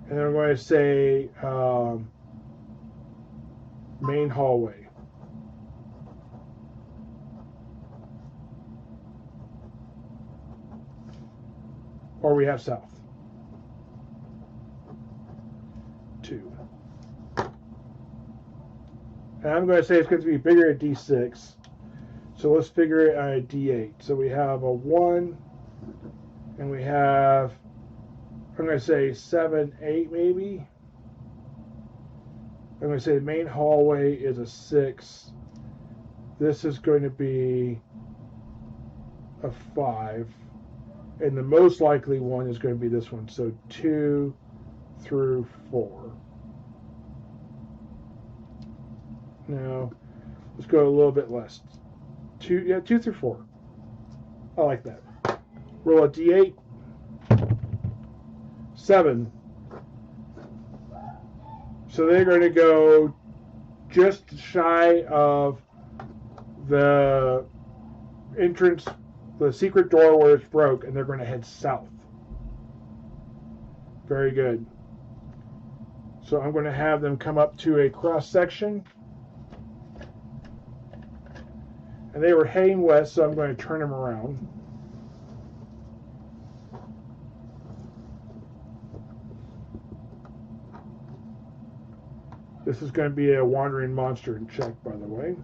And then I'm going to say main hallway. Or we have south. 2. And I'm going to say it's going to be bigger at D6. So let's figure it at D8. So we have a 1, and we have, I'm going to say 7, 8 maybe. I'm going to say the main hallway is a 6. This is going to be a 5. And the most likely one is going to be this one. So 2 through 4. Now, let's go a little bit less. 2 through 4. I like that. Roll a D8. 7. So they're going to go just shy of the entrance, the secret door where it's broke, and they're going to head south. Very good. So I'm going to have them come up to a cross section. And they were heading west, so I'm going to turn them around. This is going to be a wandering monster check, by the way.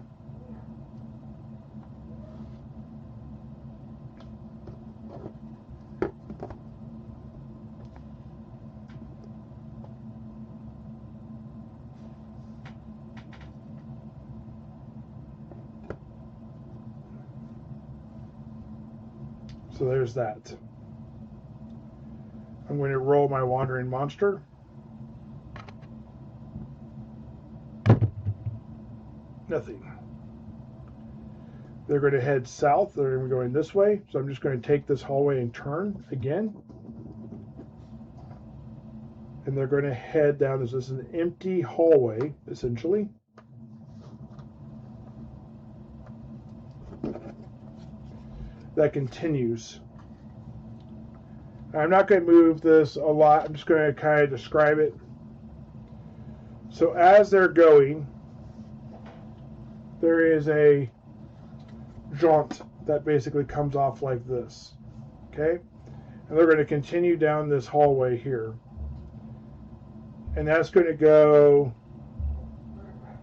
So there's that. I'm going to roll my wandering monster. Nothing. They're going to head south. They're going to be going this way. So I'm just going to take this hallway and turn again. and they're going to head down. This is an empty hallway, essentially. That continues. I'm not going to move this a lot. I'm just going to kind of describe it. So as they're going, there is a jaunt that basically comes off like this. Okay? And they're going to continue down this hallway here. And that's going to go,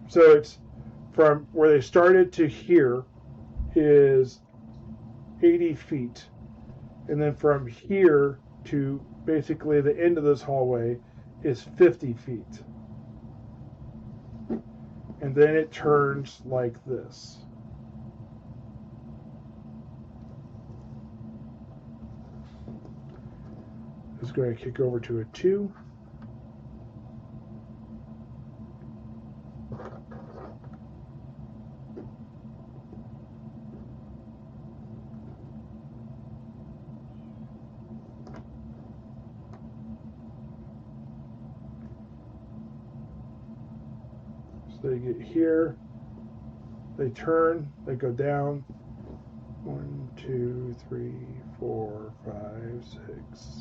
so it's from where they started to here is 80 feet. And then from here to basically the end of this hallway is 50 feet. And then it turns like this. It's going to kick over to a 2. So they get here, they turn, they go down. 1, 2, 3, 4, 5, 6,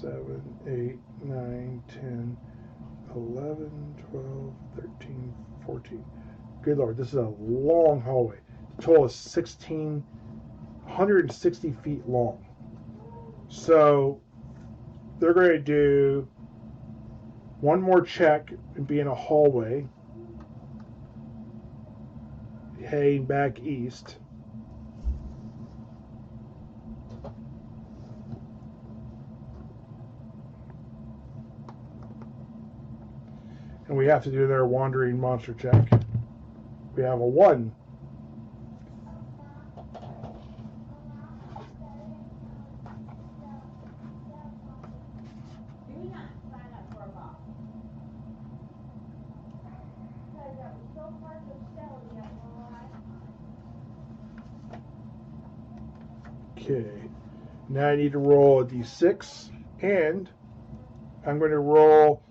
7, 8, 9, 10, 11, 12, 13, 14. Good Lord, this is a long hallway. The total is 160 feet long. So they're going to do one more check and be in a hallway heading back east. And we have to do their wandering monster check. We have a 1. Okay, now I need to roll a d6, and I'm going to roll,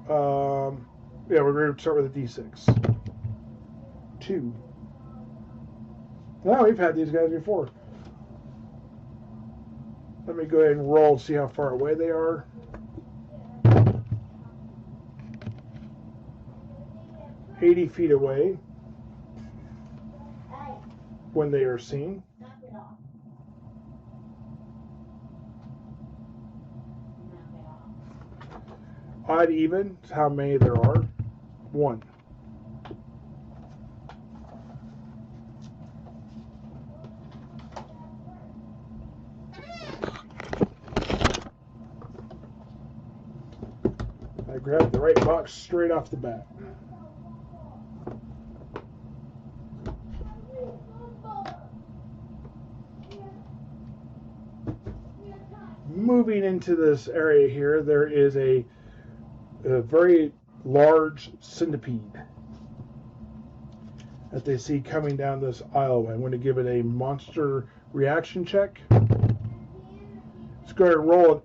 we're going to start with a d6. 2. Now we've had these guys before. Let me go ahead and roll and see how far away they are. "80 feet away when they are seen. Odd even is how many there are. 1. I grabbed the right box straight off the bat. Moving into this area here, there is a very large centipede that they see coming down this aisleway. I'm going to give it a monster reaction check. It's going to roll an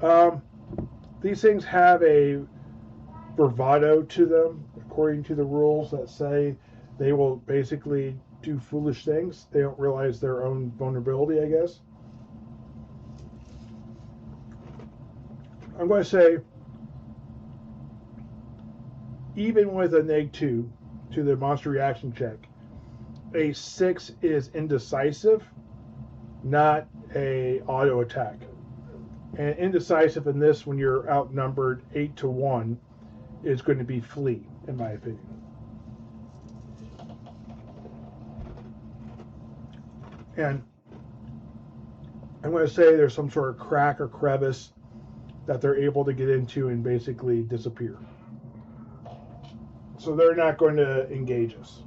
8. These things have a bravado to them, according to the rules that say they will basically do foolish things. They don't realize their own vulnerability, I guess. I'm going to say, even with a -2 to the monster reaction check, a 6 is indecisive, not a auto attack. And indecisive in this, when you're outnumbered 8-1, is going to be flee, in my opinion. And I'm going to say there's some sort of crack or crevice that they're able to get into and basically disappear. So they're not going to engage us.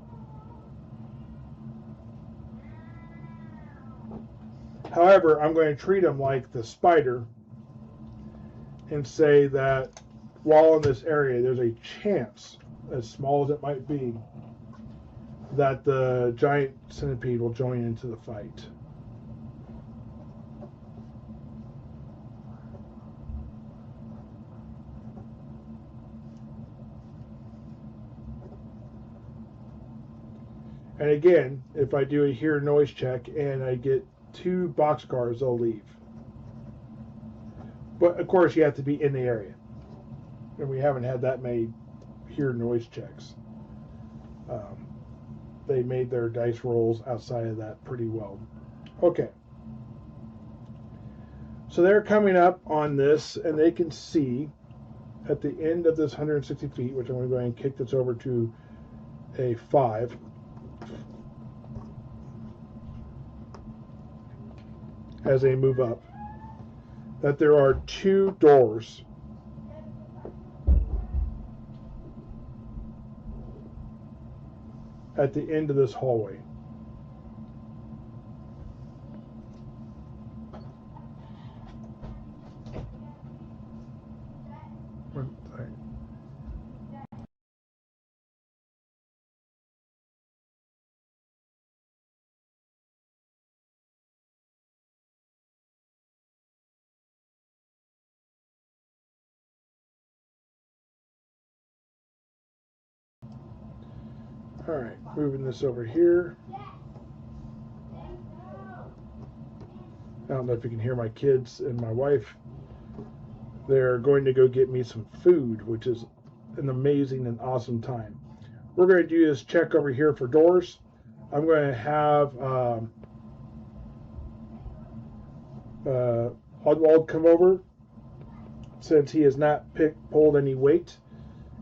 However, I'm going to treat them like the spider and say that while in this area, there's a chance, as small as it might be, that the giant centipede will join into the fight. And again, if I do a hear noise check and I get 2 boxcars, they'll leave. But of course, you have to be in the area. And we haven't had that many hear noise checks. They made their dice rolls outside of that pretty well. Okay. So they're coming up on this, and they can see at the end of this 160 feet, which I'm going to go ahead and kick this over to a 5. As they move up, that there are 2 doors at the end of this hallway. All right, moving this over here. I don't know if you can hear my kids and my wife. They're going to go get me some food, which is an amazing and awesome time. We're going to do this check over here for doors. I'm going to have Oddwald come over, since he has not pulled any weight,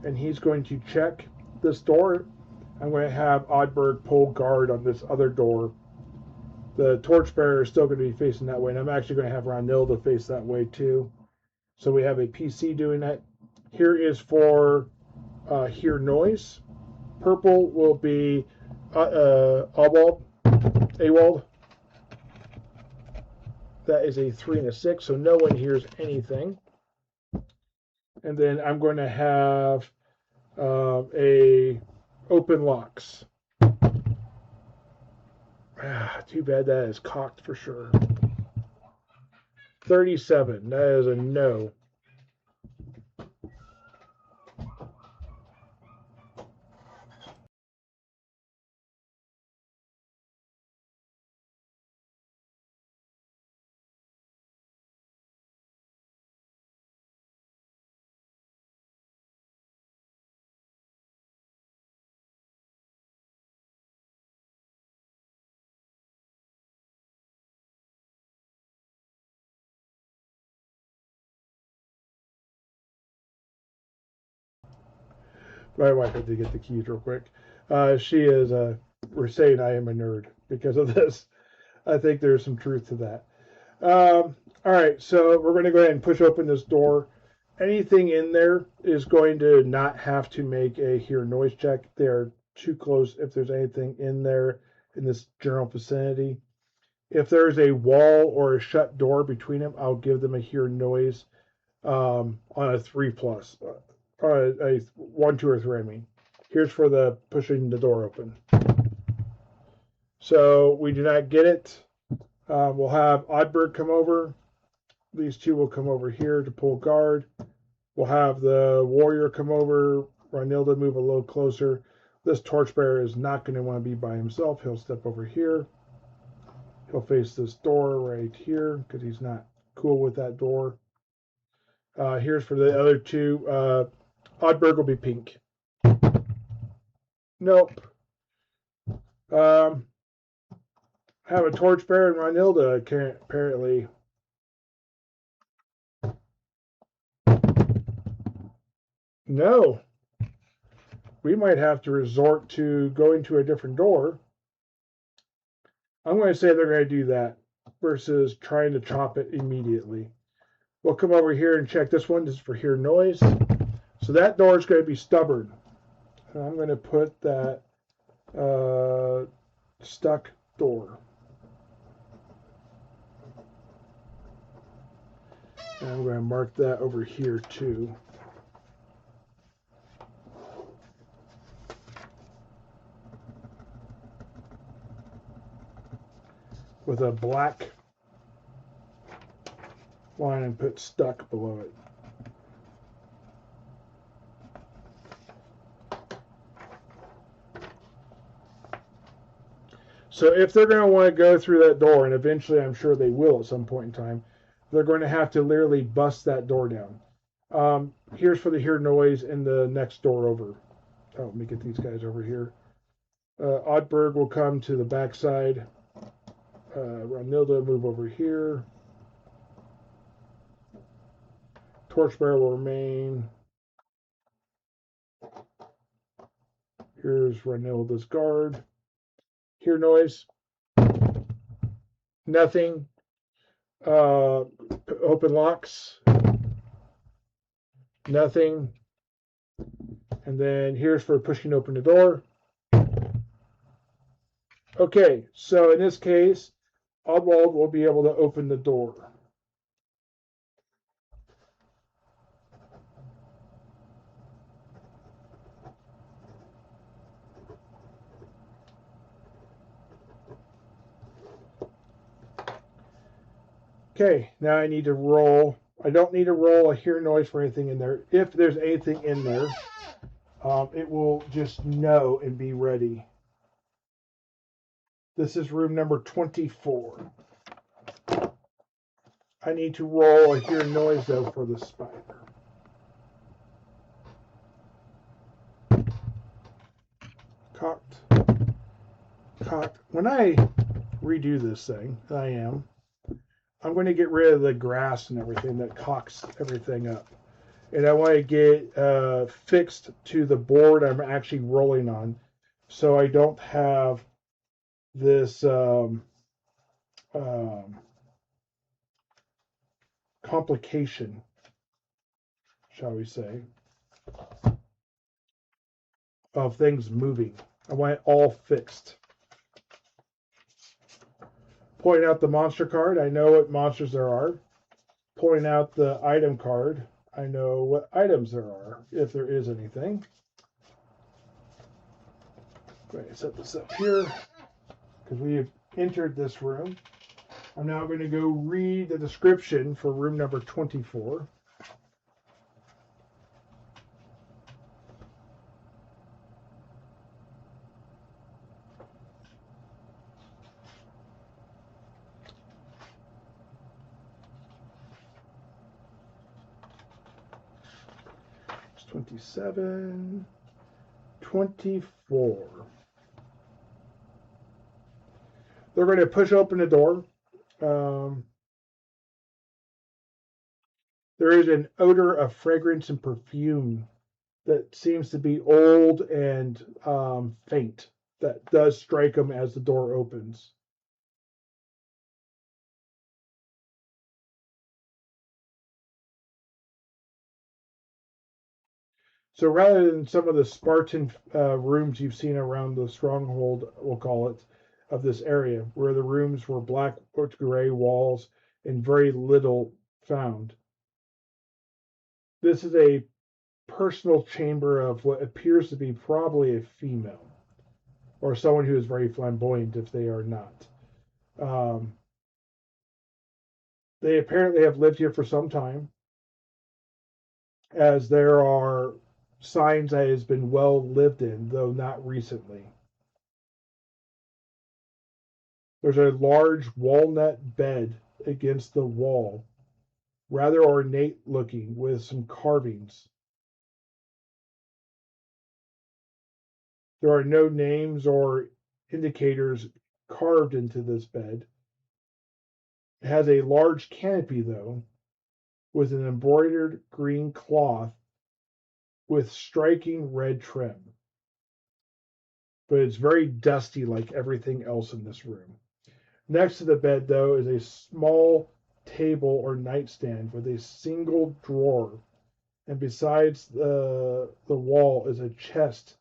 and he's going to check this door. I'm going to have Oddberg pull guard on this other door. The torchbearer is still going to be facing that way, and I'm actually going to have Ronilda face that way too. So we have a PC doing that. Here is for hear noise. Purple will be Awald. That is a 3 and a 6, so no one hears anything. And then I'm going to have a open locks. Too bad that is cocked for sure. 37. That is a no. My wife had to get the keys real quick. She is, we're saying I am a nerd because of this. I think there's some truth to that. All right, so we're going to go ahead and push open this door. Anything in there is going to not have to make a hear noise check. They're too close if there's anything in there in this general vicinity. If there's a wall or a shut door between them, I'll give them a hear noise on a 3+. A 1, 2, or 3, I mean. Here's for the pushing the door open. So we do not get it. We'll have Oddbird come over. These 2 will come over here to pull guard. We'll have the warrior come over. Ronilda move a little closer. This torchbearer is not going to want to be by himself. He'll step over here. He'll face this door right here because he's not cool with that door. Here's for the other 2. Oddberg will be pink. Nope. Have a torchbearer and Ronilda apparently. No. We might have to resort to going to a different door. I'm going to say they're going to do that versus trying to chop it immediately. We'll come over here and check this one. This is for hear noise. So that door is going to be stubborn. And I'm going to put that stuck door. And I'm going to mark that over here too. With a black line and put stuck below it. So if they're going to want to go through that door, and eventually I'm sure they will at some point in time, they're going to have to literally bust that door down. Here's for the hear noise in the next door over. Oh, let me get these guys over here. Oddberg will come to the backside. Ronilda move over here. Torchbearer will remain. Here's Ronilda's guard. Hear noise. Nothing. Open locks. Nothing. And then here's for pushing open the door. Okay, so in this case, Oswald will be able to open the door. Okay, now I need to roll. I don't need to roll a hear noise for anything in there. If there's anything in there, it will just know and be ready. This is room number 24. I need to roll a hear noise, though, for the spider. Cocked. Cocked. When I redo this thing, I'm going to get rid of the grass and everything that cocks everything up. And I want to get fixed to the board I'm actually rolling on, so I don't have this complication, shall we say, of things moving. I want it all fixed. Pointing out the monster card, I know what monsters there are. Pointing out the item card, I know what items there are, if there is anything. I'm going to set this up here, because we have entered this room. I'm now going to go read the description for room number 24. It's 27, 24. They're going to push open the door. There is an odor of fragrance and perfume that seems to be old and faint that does strike them as the door opens. So rather than some of the Spartan rooms you've seen around the stronghold, we'll call it, of this area, where the rooms were black or gray walls and very little found. This is a personal chamber of what appears to be probably a female, or someone who is very flamboyant if they are not. They apparently have lived here for some time, as there are signs that it has been well lived in, though not recently. There's a large walnut bed against the wall, rather ornate looking, with some carvings. There are no names or indicators carved into this bed. It has a large canopy, though, with an embroidered green cloth with striking red trim. But it's very dusty like everything else in this room. Next to the bed, though, is a small table or nightstand with a single drawer. And besides the wall is a chest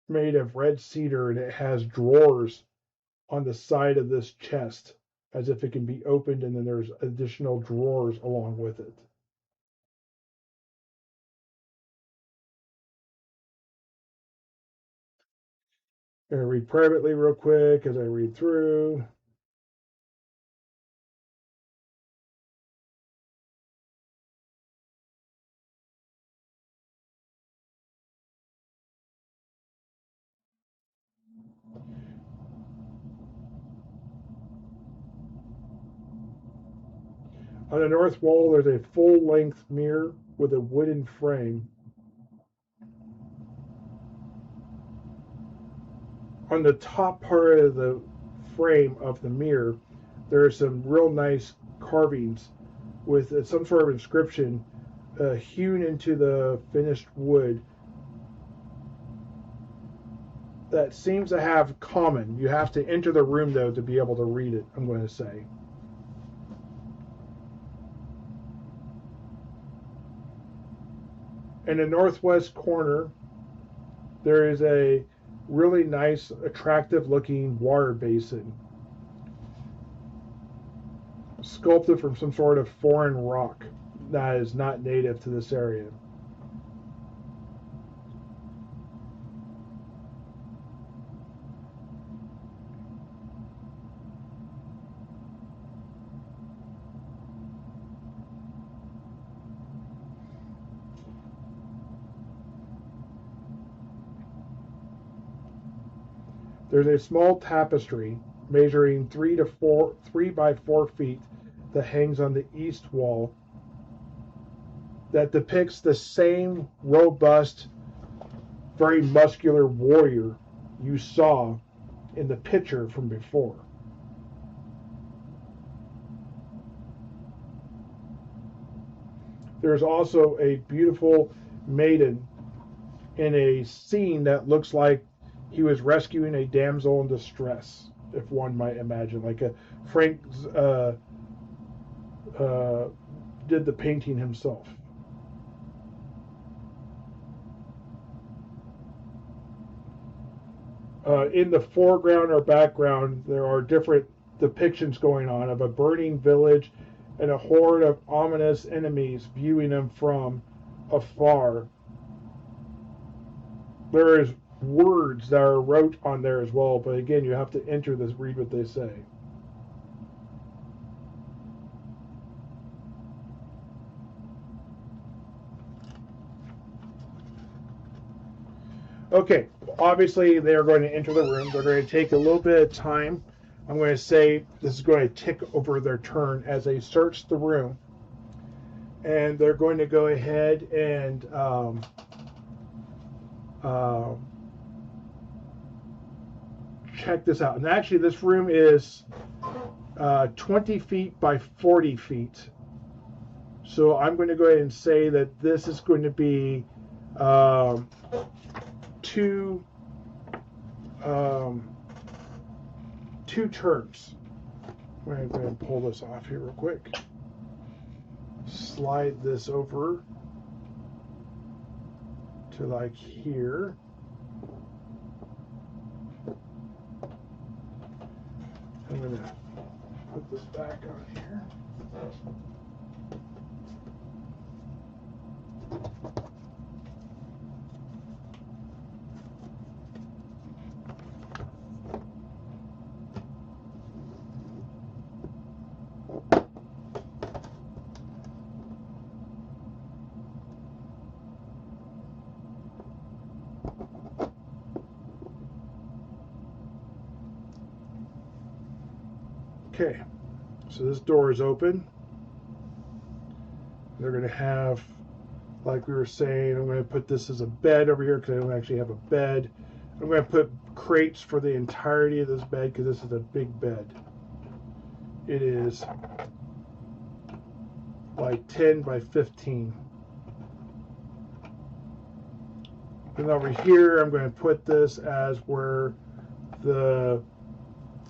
made of red cedar, and it has drawers on the side of this chest as if it can be opened, and then there's additional drawers along with it. I'm going to read privately real quick as I read through. On the north wall, there's a full-length mirror with a wooden frame. On the top part of the frame of the mirror, there are some real nice carvings with some sort of inscription hewn into the finished wood that seems to have common. You have to enter the room, though, to be able to read it, I'm going to say. In the northwest corner, there is a really nice, attractive-looking water basin, sculpted from some sort of foreign rock that is not native to this area. There's a small tapestry measuring 3 by 4 feet that hangs on the east wall that depicts the same robust, very muscular warrior you saw in the picture from before. There's also a beautiful maiden in a scene that looks like he was rescuing a damsel in distress, if one might imagine. Like Frank did the painting himself. In the foreground or background, there are different depictions going on of a burning village and a horde of ominous enemies viewing them from afar. There is words that are wrote on there as well, but again, you have to enter this, read what they say. Okay, obviously they are going to enter the room. They're going to take a little bit of time. I'm going to say this is going to tick over their turn as they search the room. And they're going to go ahead and check this out. And actually, this room is 20 feet by 40 feet. So I'm going to go ahead and say that this is going to be two turns. I'm going to go ahead and pull this off here real quick. Slide this over to like here. I'm going to put this back on here. Okay, so this door is open. They're going to have, like we were saying, I'm going to put this as a bed over here because I don't actually have a bed. I'm going to put crates for the entirety of this bed because this is a big bed. It is like 10 by 15. And over here, I'm going to put this as where the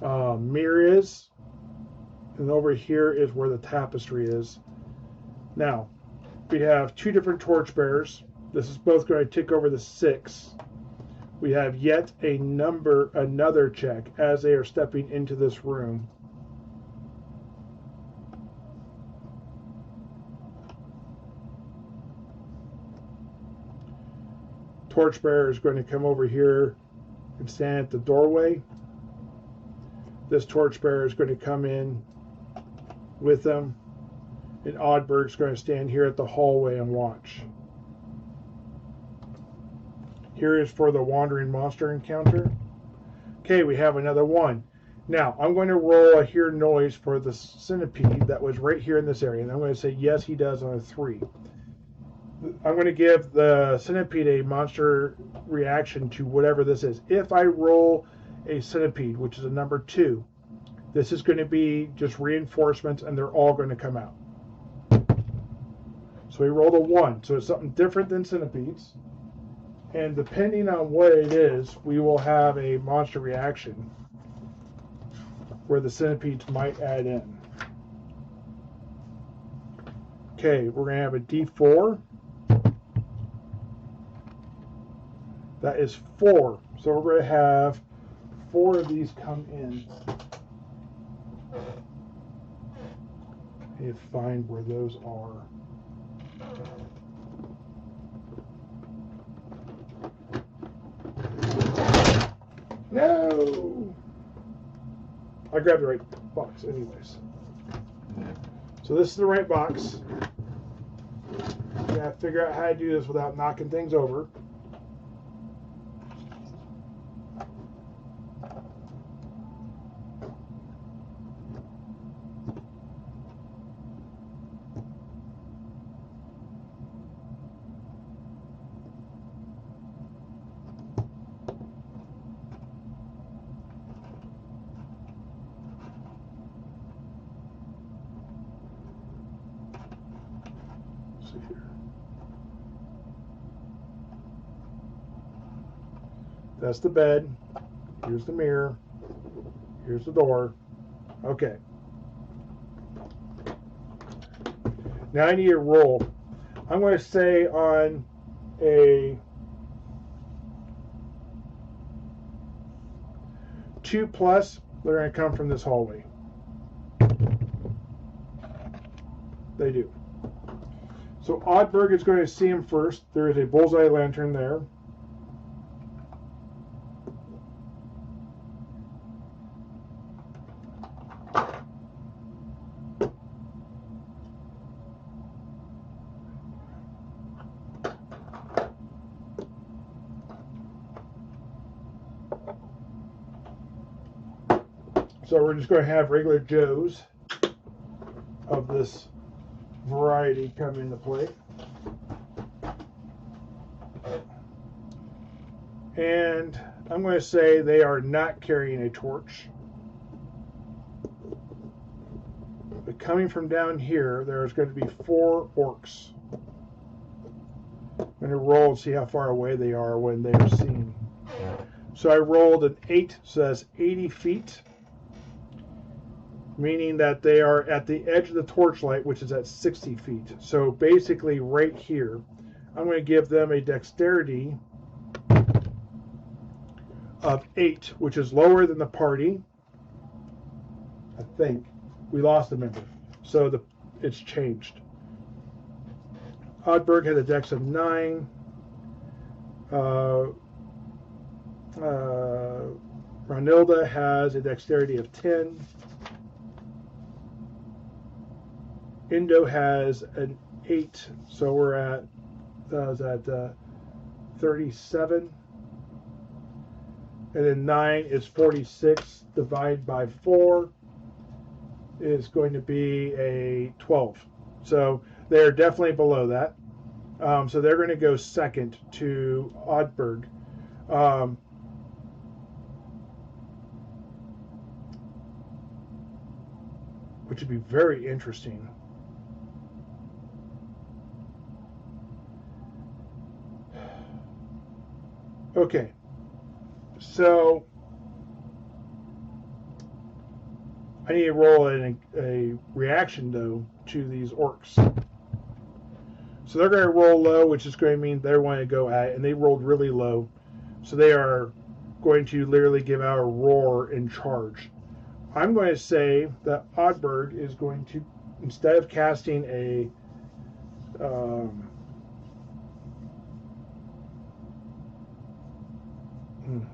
mirror is. And over here is where the tapestry is. Now, we have two different torchbearers. This is both going to tick over the 6. We have yet another check as they are stepping into this room. Torchbearer is going to come over here and stand at the doorway. This torchbearer is going to come in with them, and Oddberg's going to stand here at the hallway and watch. Here is for the wandering monster encounter. Okay, we have another one. Now, I'm going to roll a hear noise for the centipede that was right here in this area. And I'm going to say, yes, he does on a 3. I'm going to give the centipede a monster reaction to whatever this is. If I roll a centipede, which is a number 2, this is going to be just reinforcements, and they're all going to come out. So we rolled a 1. So it's something different than centipedes. And depending on what it is, we will have a monster reaction where the centipedes might add in. Okay, we're going to have a D4. That is 4. So we're going to have 4 of these come in. I need to find where those are. No! I grabbed the right box anyways. So this is the right box. You gotta figure out how to do this without knocking things over. Here. That's the bed. Here's the mirror. Here's the door. Okay. Now I need a roll. I'm going to say on a 2+, they're going to come from this hallway. They do. So Oddberg is going to see him first. There is a bullseye lantern there. So we're just going to have regular Joes of this variety come into play. And I'm going to say they are not carrying a torch. But coming from down here, there's going to be 4 orcs. I'm going to roll and see how far away they are when they are seen. So I rolled an 8, so that's 80 feet. Meaning that they are at the edge of the torchlight, which is at 60 feet. So basically right here, I'm going to give them a dexterity of 8, which is lower than the party. I think. We lost a member. So it's changed. Oddberg had a dex of 9. Ronilda has a dexterity of 10. Indo has an 8, so we're at 37. And then 9 is 46. Divide by 4 is going to be a 12. So they're definitely below that. So they're going to go second to Oddberg. Which would be very interesting. Okay, so I need to roll a reaction, though, to these orcs. So they're going to roll low, which is going to mean they want to go at it, and they rolled really low. So they are going to literally give out a roar and charge. I'm going to say that Oddberg is going to, instead of casting a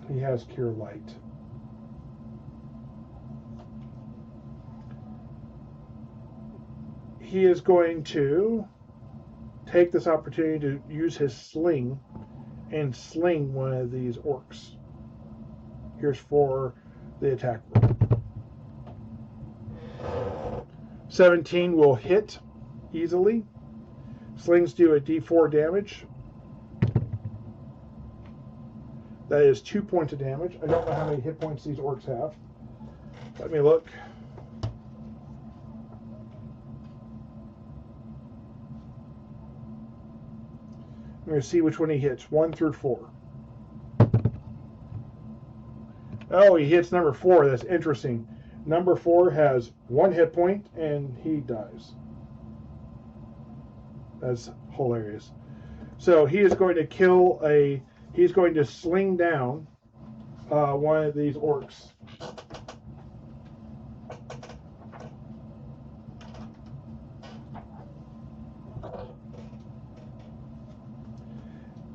he has Cure Light. He is going to take this opportunity to use his sling and sling one of these orcs. Here's for the attack roll. 17 will hit easily. Slings do a D4 damage. That is 2 points of damage. I don't know how many hit points these orcs have. Let me look. I'm going to see which one he hits. 1 through 4. Oh, he hits number 4. That's interesting. Number 4 has 1 hit point, and he dies. That's hilarious. So he is going to kill a... He's going to sling down one of these orcs.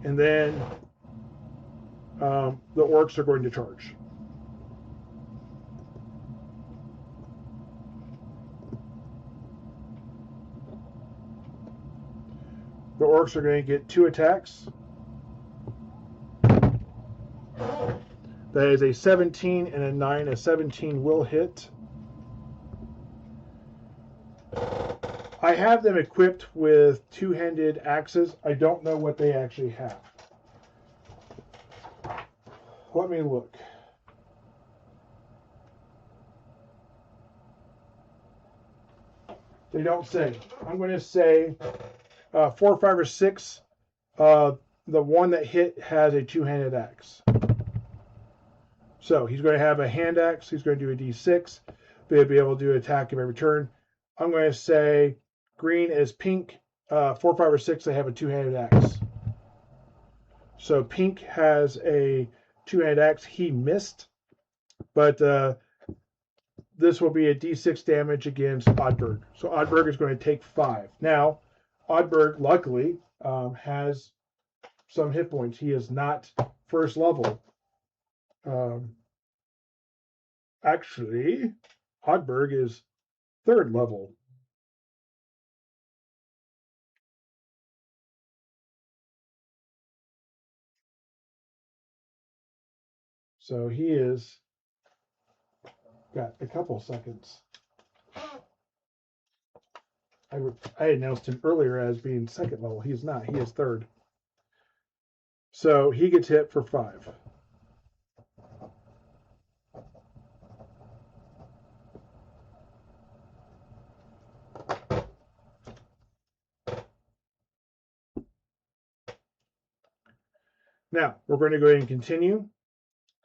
And then the orcs are going to charge. The orcs are going to get 2 attacks. That is a 17 and a 9. A 17 will hit. I have them equipped with 2-handed axes. I don't know what they actually have. Let me look. They don't say. I'm going to say 4, 5, or 6. The one that hit has a 2-handed axe. So he's going to have a hand axe. He's going to do a D6. They'll be able to do an attack every turn. I'm going to say green is pink. 4, 5, or 6, they have a 2-handed axe. So pink has a 2-handed axe. He missed. But this will be a D6 damage against Oddberg. So Oddberg is going to take 5. Now, Oddberg, luckily, has some hit points. He is not first level. Actually, Oddberg is 3rd level. So he is got a couple seconds. I announced him earlier as being 2nd level. He's not. He is 3rd. So he gets hit for 5. Now we're going to go ahead and continue.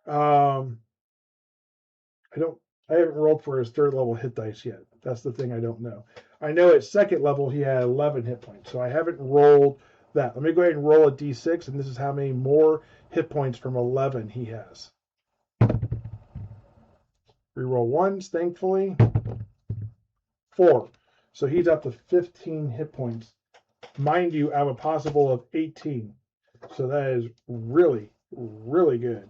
I haven't rolled for his 3rd level hit dice yet. That's the thing I don't know. I know at 2nd level he had 11 hit points, so I haven't rolled that. Let me go ahead and roll a D6, and this is how many more hit points from 11 he has. Reroll ones, thankfully. 4. So he's up to 15 hit points. Mind you, I have a possible of 18. So that is really, really good.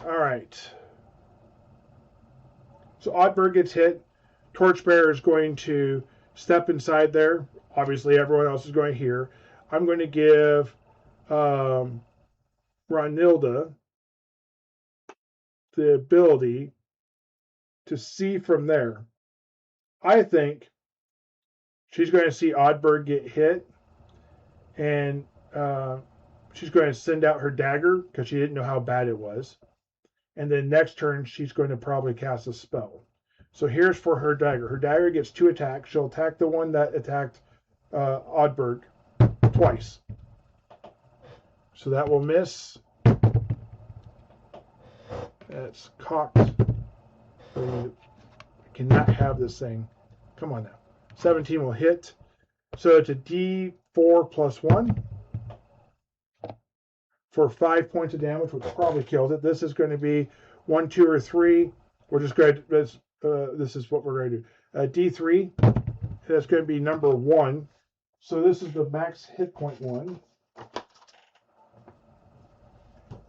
All right. So Oddberg gets hit. Torchbearer is going to step inside there. Obviously, everyone else is going here. I'm going to give Ronilda the ability to see from there. I think she's going to see Oddberg get hit, and she's going to send out her dagger because she didn't know how bad it was. And then next turn, she's going to probably cast a spell. So here's for her dagger. Her dagger gets 2 attacks. She'll attack the one that attacked Oddberg twice. So that will miss. That's cocked. I cannot have this thing. Come on now. 17 will hit. So it's a D4 plus 1 for 5 points of damage, which probably kills it. This is going to be 1, 2, or 3. We're just going to, this is what we're going to do. D3, that's going to be number 1. So this is the max hit point one.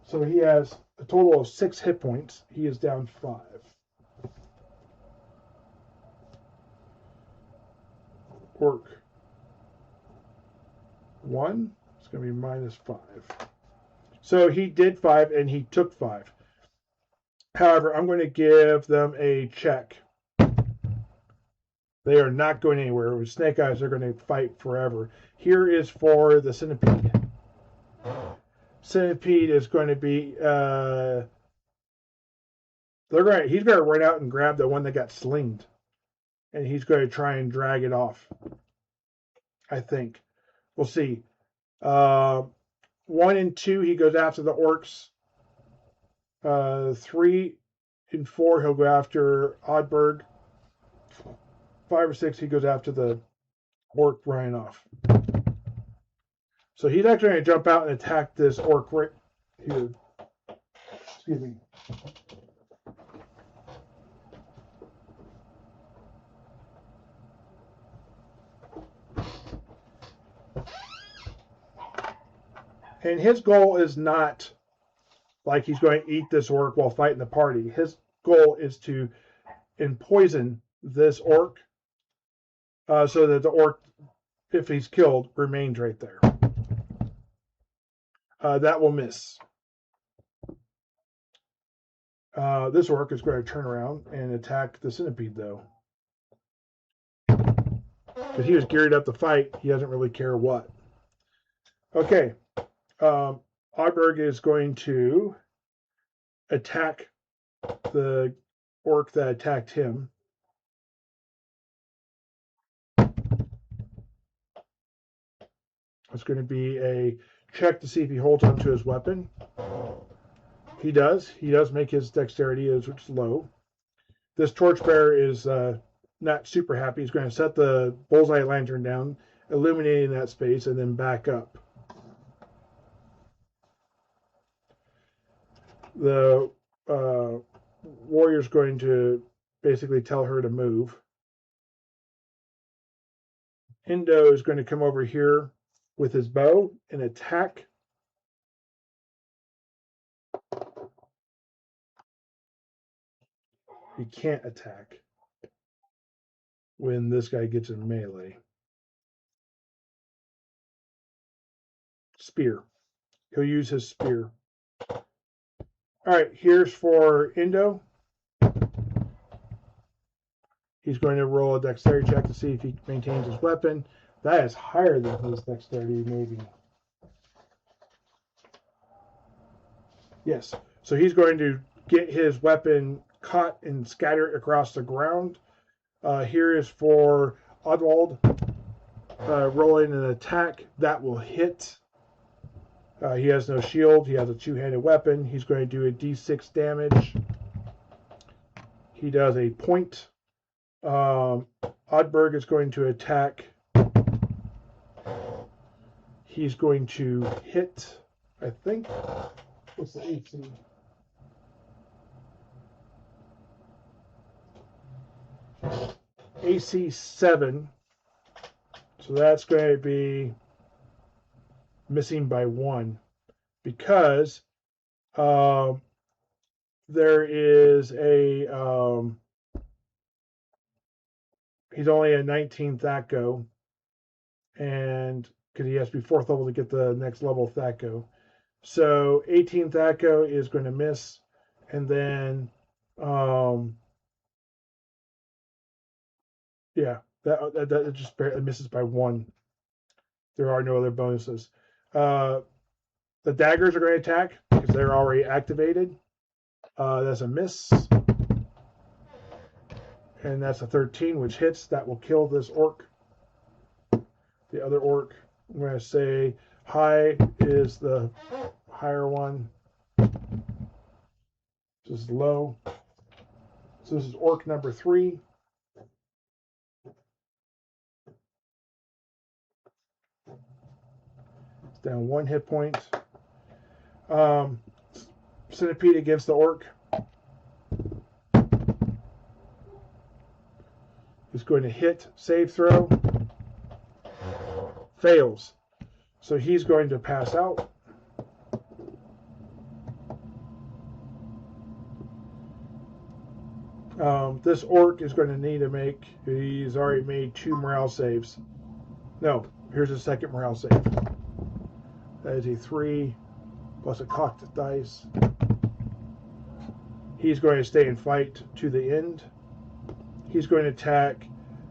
So he has a total of 6 hit points. He is down 5. Orc 1. It's going to be minus 5. So he did 5 and he took 5. However, I'm going to give them a check. They are not going anywhere. With Snake Eyes, they're going to fight forever. Here is for the Centipede. Centipede is going to be... he's going to run out and grab the one that got slinged. And he's going to try and drag it off. I think. We'll see. 1 and 2, he goes after the orcs. 3 and 4, he'll go after Oddberg. 5 or 6, he goes after the orc running off. So he's actually going to jump out and attack this orc right here. Excuse me. And his goal is not like he's going to eat this orc while fighting the party. His goal is to poison this orc so that the orc, if he's killed, remains right there. That will miss. This orc is going to turn around and attack the centipede, though. Because he was geared up to fight, he doesn't really care what. Okay. Oddberg is going to attack the orc that attacked him. It's going to be a check to see if he holds onto his weapon. He does. He does make his dexterity, which is low. This torchbearer is not super happy. He's going to set the bullseye lantern down, illuminating that space, and then back up. The warrior's going to basically tell her to move. Indo is going to come over here with his bow and attack. He can't attack when this guy gets in melee. Spear. He'll use his spear. All right, here's for Indo. He's going to roll a dexterity check to see if he maintains his weapon. That is higher than his dexterity, maybe. Yes. So he's going to get his weapon caught and scatter it across the ground. Here is for Oddwald. Rolling an attack. That will hit. He has no shield. He has a two-handed weapon. He's going to do a d6 damage. He does a point. Oddberg is going to attack. He's going to hit, I think. What's the AC? AC 7. So that's going to be missing by 1 because there is a he's only a 19 THAC-O, and because he has to be 4th level to get the next level of THAC-O. So 18 THAC-O is going to miss, and then yeah, that just misses by 1. There are no other bonuses. The daggers are going to attack because they're already activated. That's a miss. And that's a 13, which hits. That will kill this orc. The other orc, I'm going to say high is the higher one. This is low. So this is orc number 3. It's down 1 hit point. Centipede against the orc. He's going to hit, save throw. Fails. So he's going to pass out. This orc is going to need to make, he's already made 2 morale saves. No, here's a second morale save. That is a 3 plus a cocked dice. He's going to stay and fight to the end. He's going to attack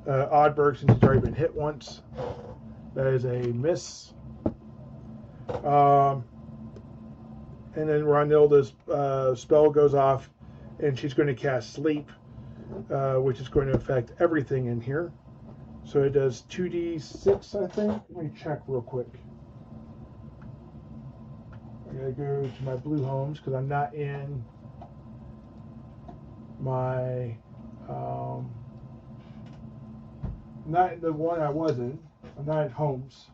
Oddberg since he's already been hit once. That is a miss. And then Ronilda's spell goes off, and she's going to cast Sleep, which is going to affect everything in here. So it does 2d6, I think. Let me check real quick. I gotta go to my Blue Homes because I'm not in my not the one I was in. I'm not at Holmes.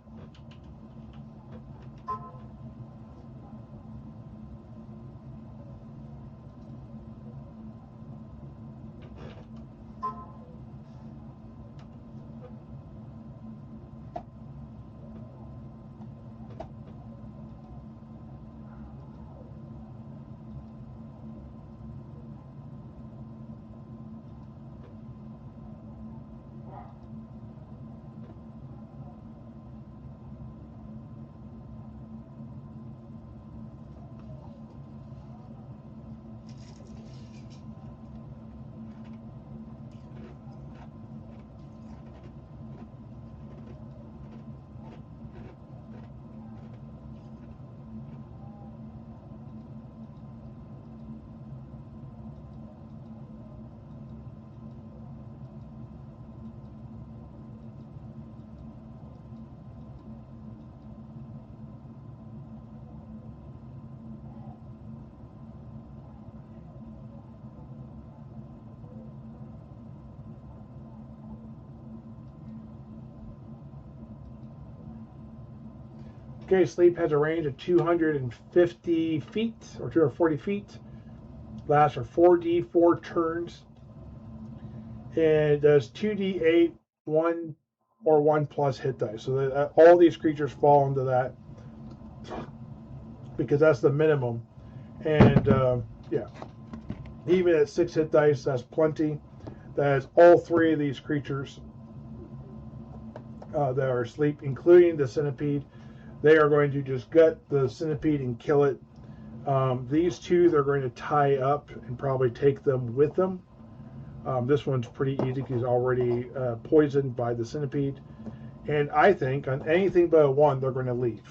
Okay, Sleep has a range of 250 feet or 240 feet. Lasts for 4d4 turns. And it does 2d8, 1 or 1 plus hit dice. So all these creatures fall into that because that's the minimum. And yeah, even at 6 hit dice, that's plenty. That is all 3 of these creatures that are asleep, including the centipede. They are going to just gut the centipede and kill it. These 2 they're going to tie up and probably take them with them. This one's pretty easy because he's already poisoned by the centipede. And I think on anything but a 1, they're going to leave.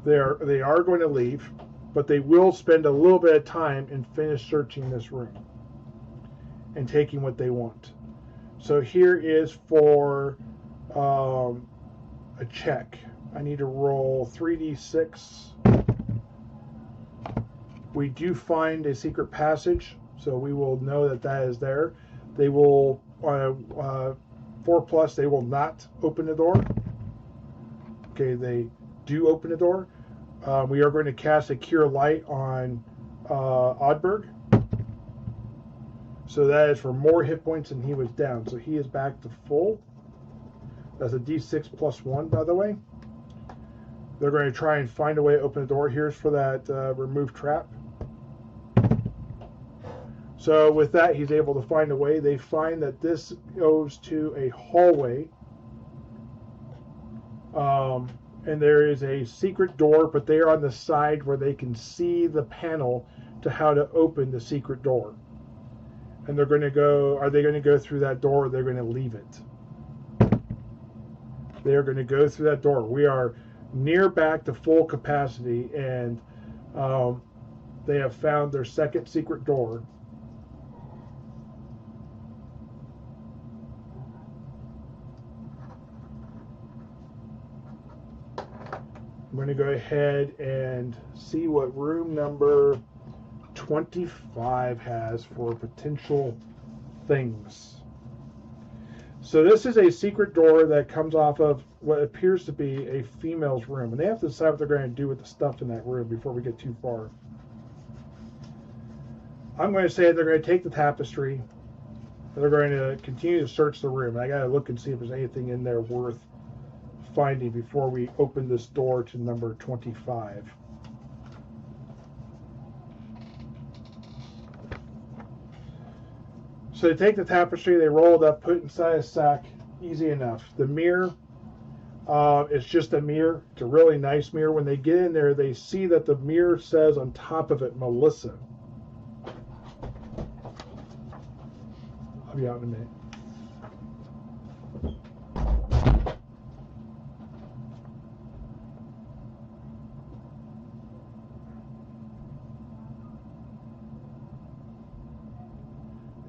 They are going to leave, but they will spend a little bit of time and finish searching this room and taking what they want. So here is for a check. I need to roll 3d6. We do find a secret passage, so we will know that that is there. They will, 4+, they will not open the door. Okay, they do open the door. We are going to cast a Cure Light on Oddberg. So that is for more hit points than he was down. So he is back to full. That's a d6 plus 1, by the way. They're going to try and find a way to open the door. Here's for that remove trap. So with that, he's able to find a way. They find that this goes to a hallway. And there is a secret door, but they are on the side where they can see the panel to how to open the secret door. And they're going to go, are they going to go through that door or they're going to leave it? They are going to go through that door. We are near back to full capacity, and they have found their second secret door. I'm going to go ahead and see what room number 25 has for potential things. So this is a secret door that comes off of what appears to be a female's room. And they have to decide what they're going to do with the stuff in that room before we get too far. I'm going to say they're going to take the tapestry. They're going to continue to search the room. I got to look and see if there's anything in there worth finding before we open this door to number 25. So they take the tapestry, they roll it up, put it inside a sack, easy enough. The mirror, It's just a mirror. It's a really nice mirror. When they get in there, they see that the mirror says on top of it, Melissa. I'll be out in a minute.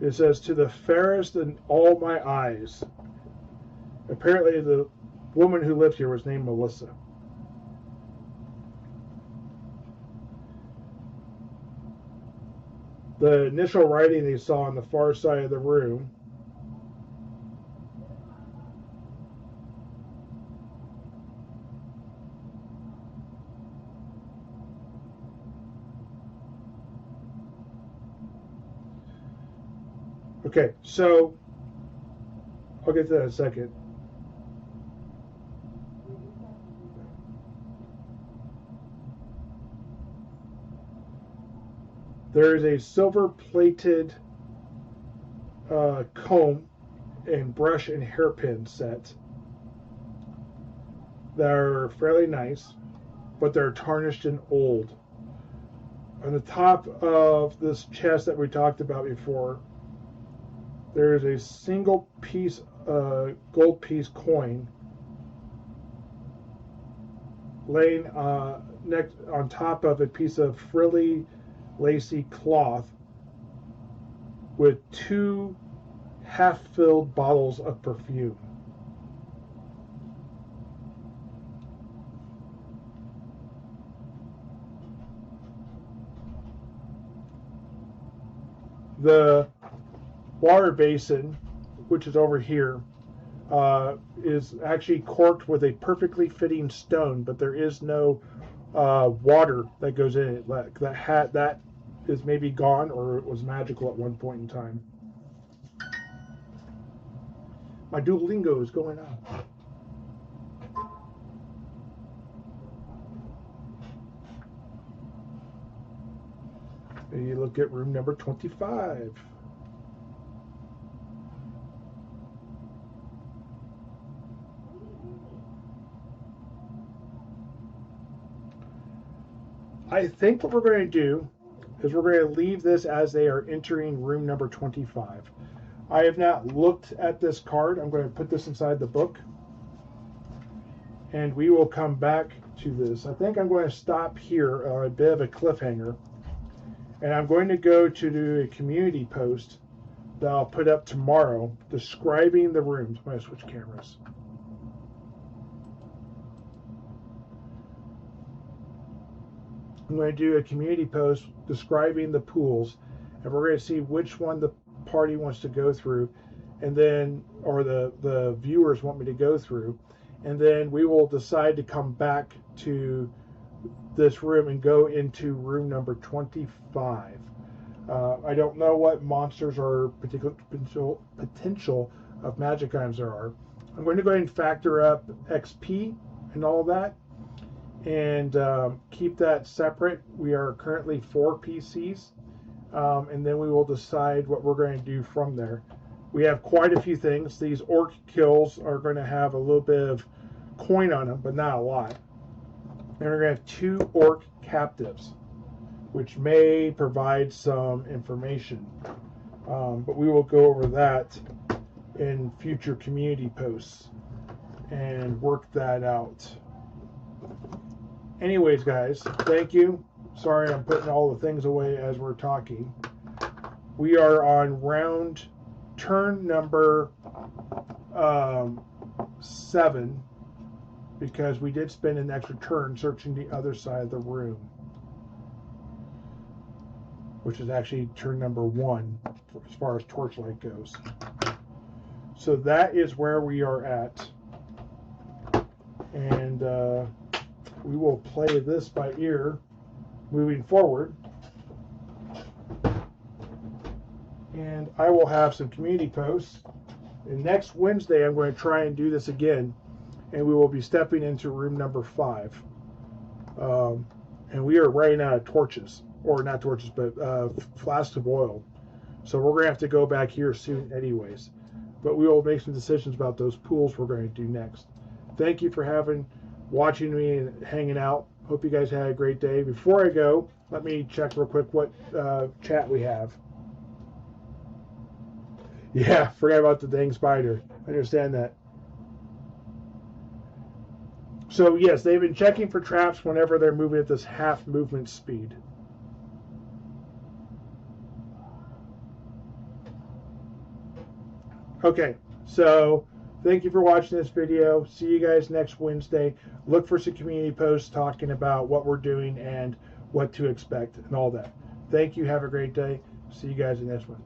It says, to the fairest in all my eyes. Apparently the woman who lived here was named Melissa. The initial writing they saw on the far side of the room Okay, so I'll get to that in a second. There is a silver-plated comb and brush and hairpin set that are fairly nice, but they're tarnished and old. On the top of this chest that we talked about before, there is a single piece, gold piece coin laying next on top of a piece of frilly, lacy cloth with 2 half-filled bottles of perfume. The water basin, which is over here, is actually corked with a perfectly fitting stone, but there is no water that goes in it. That is maybe gone, or it was magical at one point in time. My Duolingo is going on. And you look at room number 25. I think what we're going to do is we're going to leave this as they are entering room number 25. I have not looked at this card. I'm going to put this inside the book, and we will come back to this. I think I'm going to stop here on a bit of a cliffhanger, and I'm going to go to do a community post that I'll put up tomorrow describing the rooms. I'm going to switch cameras. I'm going to do a community post describing the pools, and we're going to see which one the party wants to go through, and then, or the viewers want me to go through, and then we will decide to come back to this room and go into room number 25. I don't know what monsters or particular potential of magic items there are. I'm going to go ahead and factor up XP and all of that, and keep that separate. We are currently 4 PCs, and then we will decide what we're going to do from there. We have quite a few things. These orc kills are going to have a little bit of coin on them, but not a lot. And we're going to have 2 orc captives, which may provide some information, but we will go over that in future community posts and work that out. Anyways, guys, thank you. Sorry I'm putting all the things away as we're talking. We are on turn number 7, because we did spend an extra turn searching the other side of the room, which is actually turn number 1 as far as torchlight goes. So that is where we are at, and we will play this by ear moving forward, and I will have some community posts, and next Wednesday I'm going to try and do this again, and we will be stepping into room number 5, and we are running out of torches, or not torches, but flasks of oil, so we're going to have to go back here soon anyways, but we will make some decisions about those pools we're going to do next. Thank you for watching me and hanging out. Hope you guys had a great day. Before I go, let me check real quick what chat we have. Yeah, forgot about the dang spider. I understand that. So yes, they've been checking for traps whenever they're moving at this half movement speed. Okay, so thank you for watching this video. See you guys next Wednesday. Look for some community posts talking about what we're doing and what to expect and all that. Thank you. Have a great day. See you guys in the next one.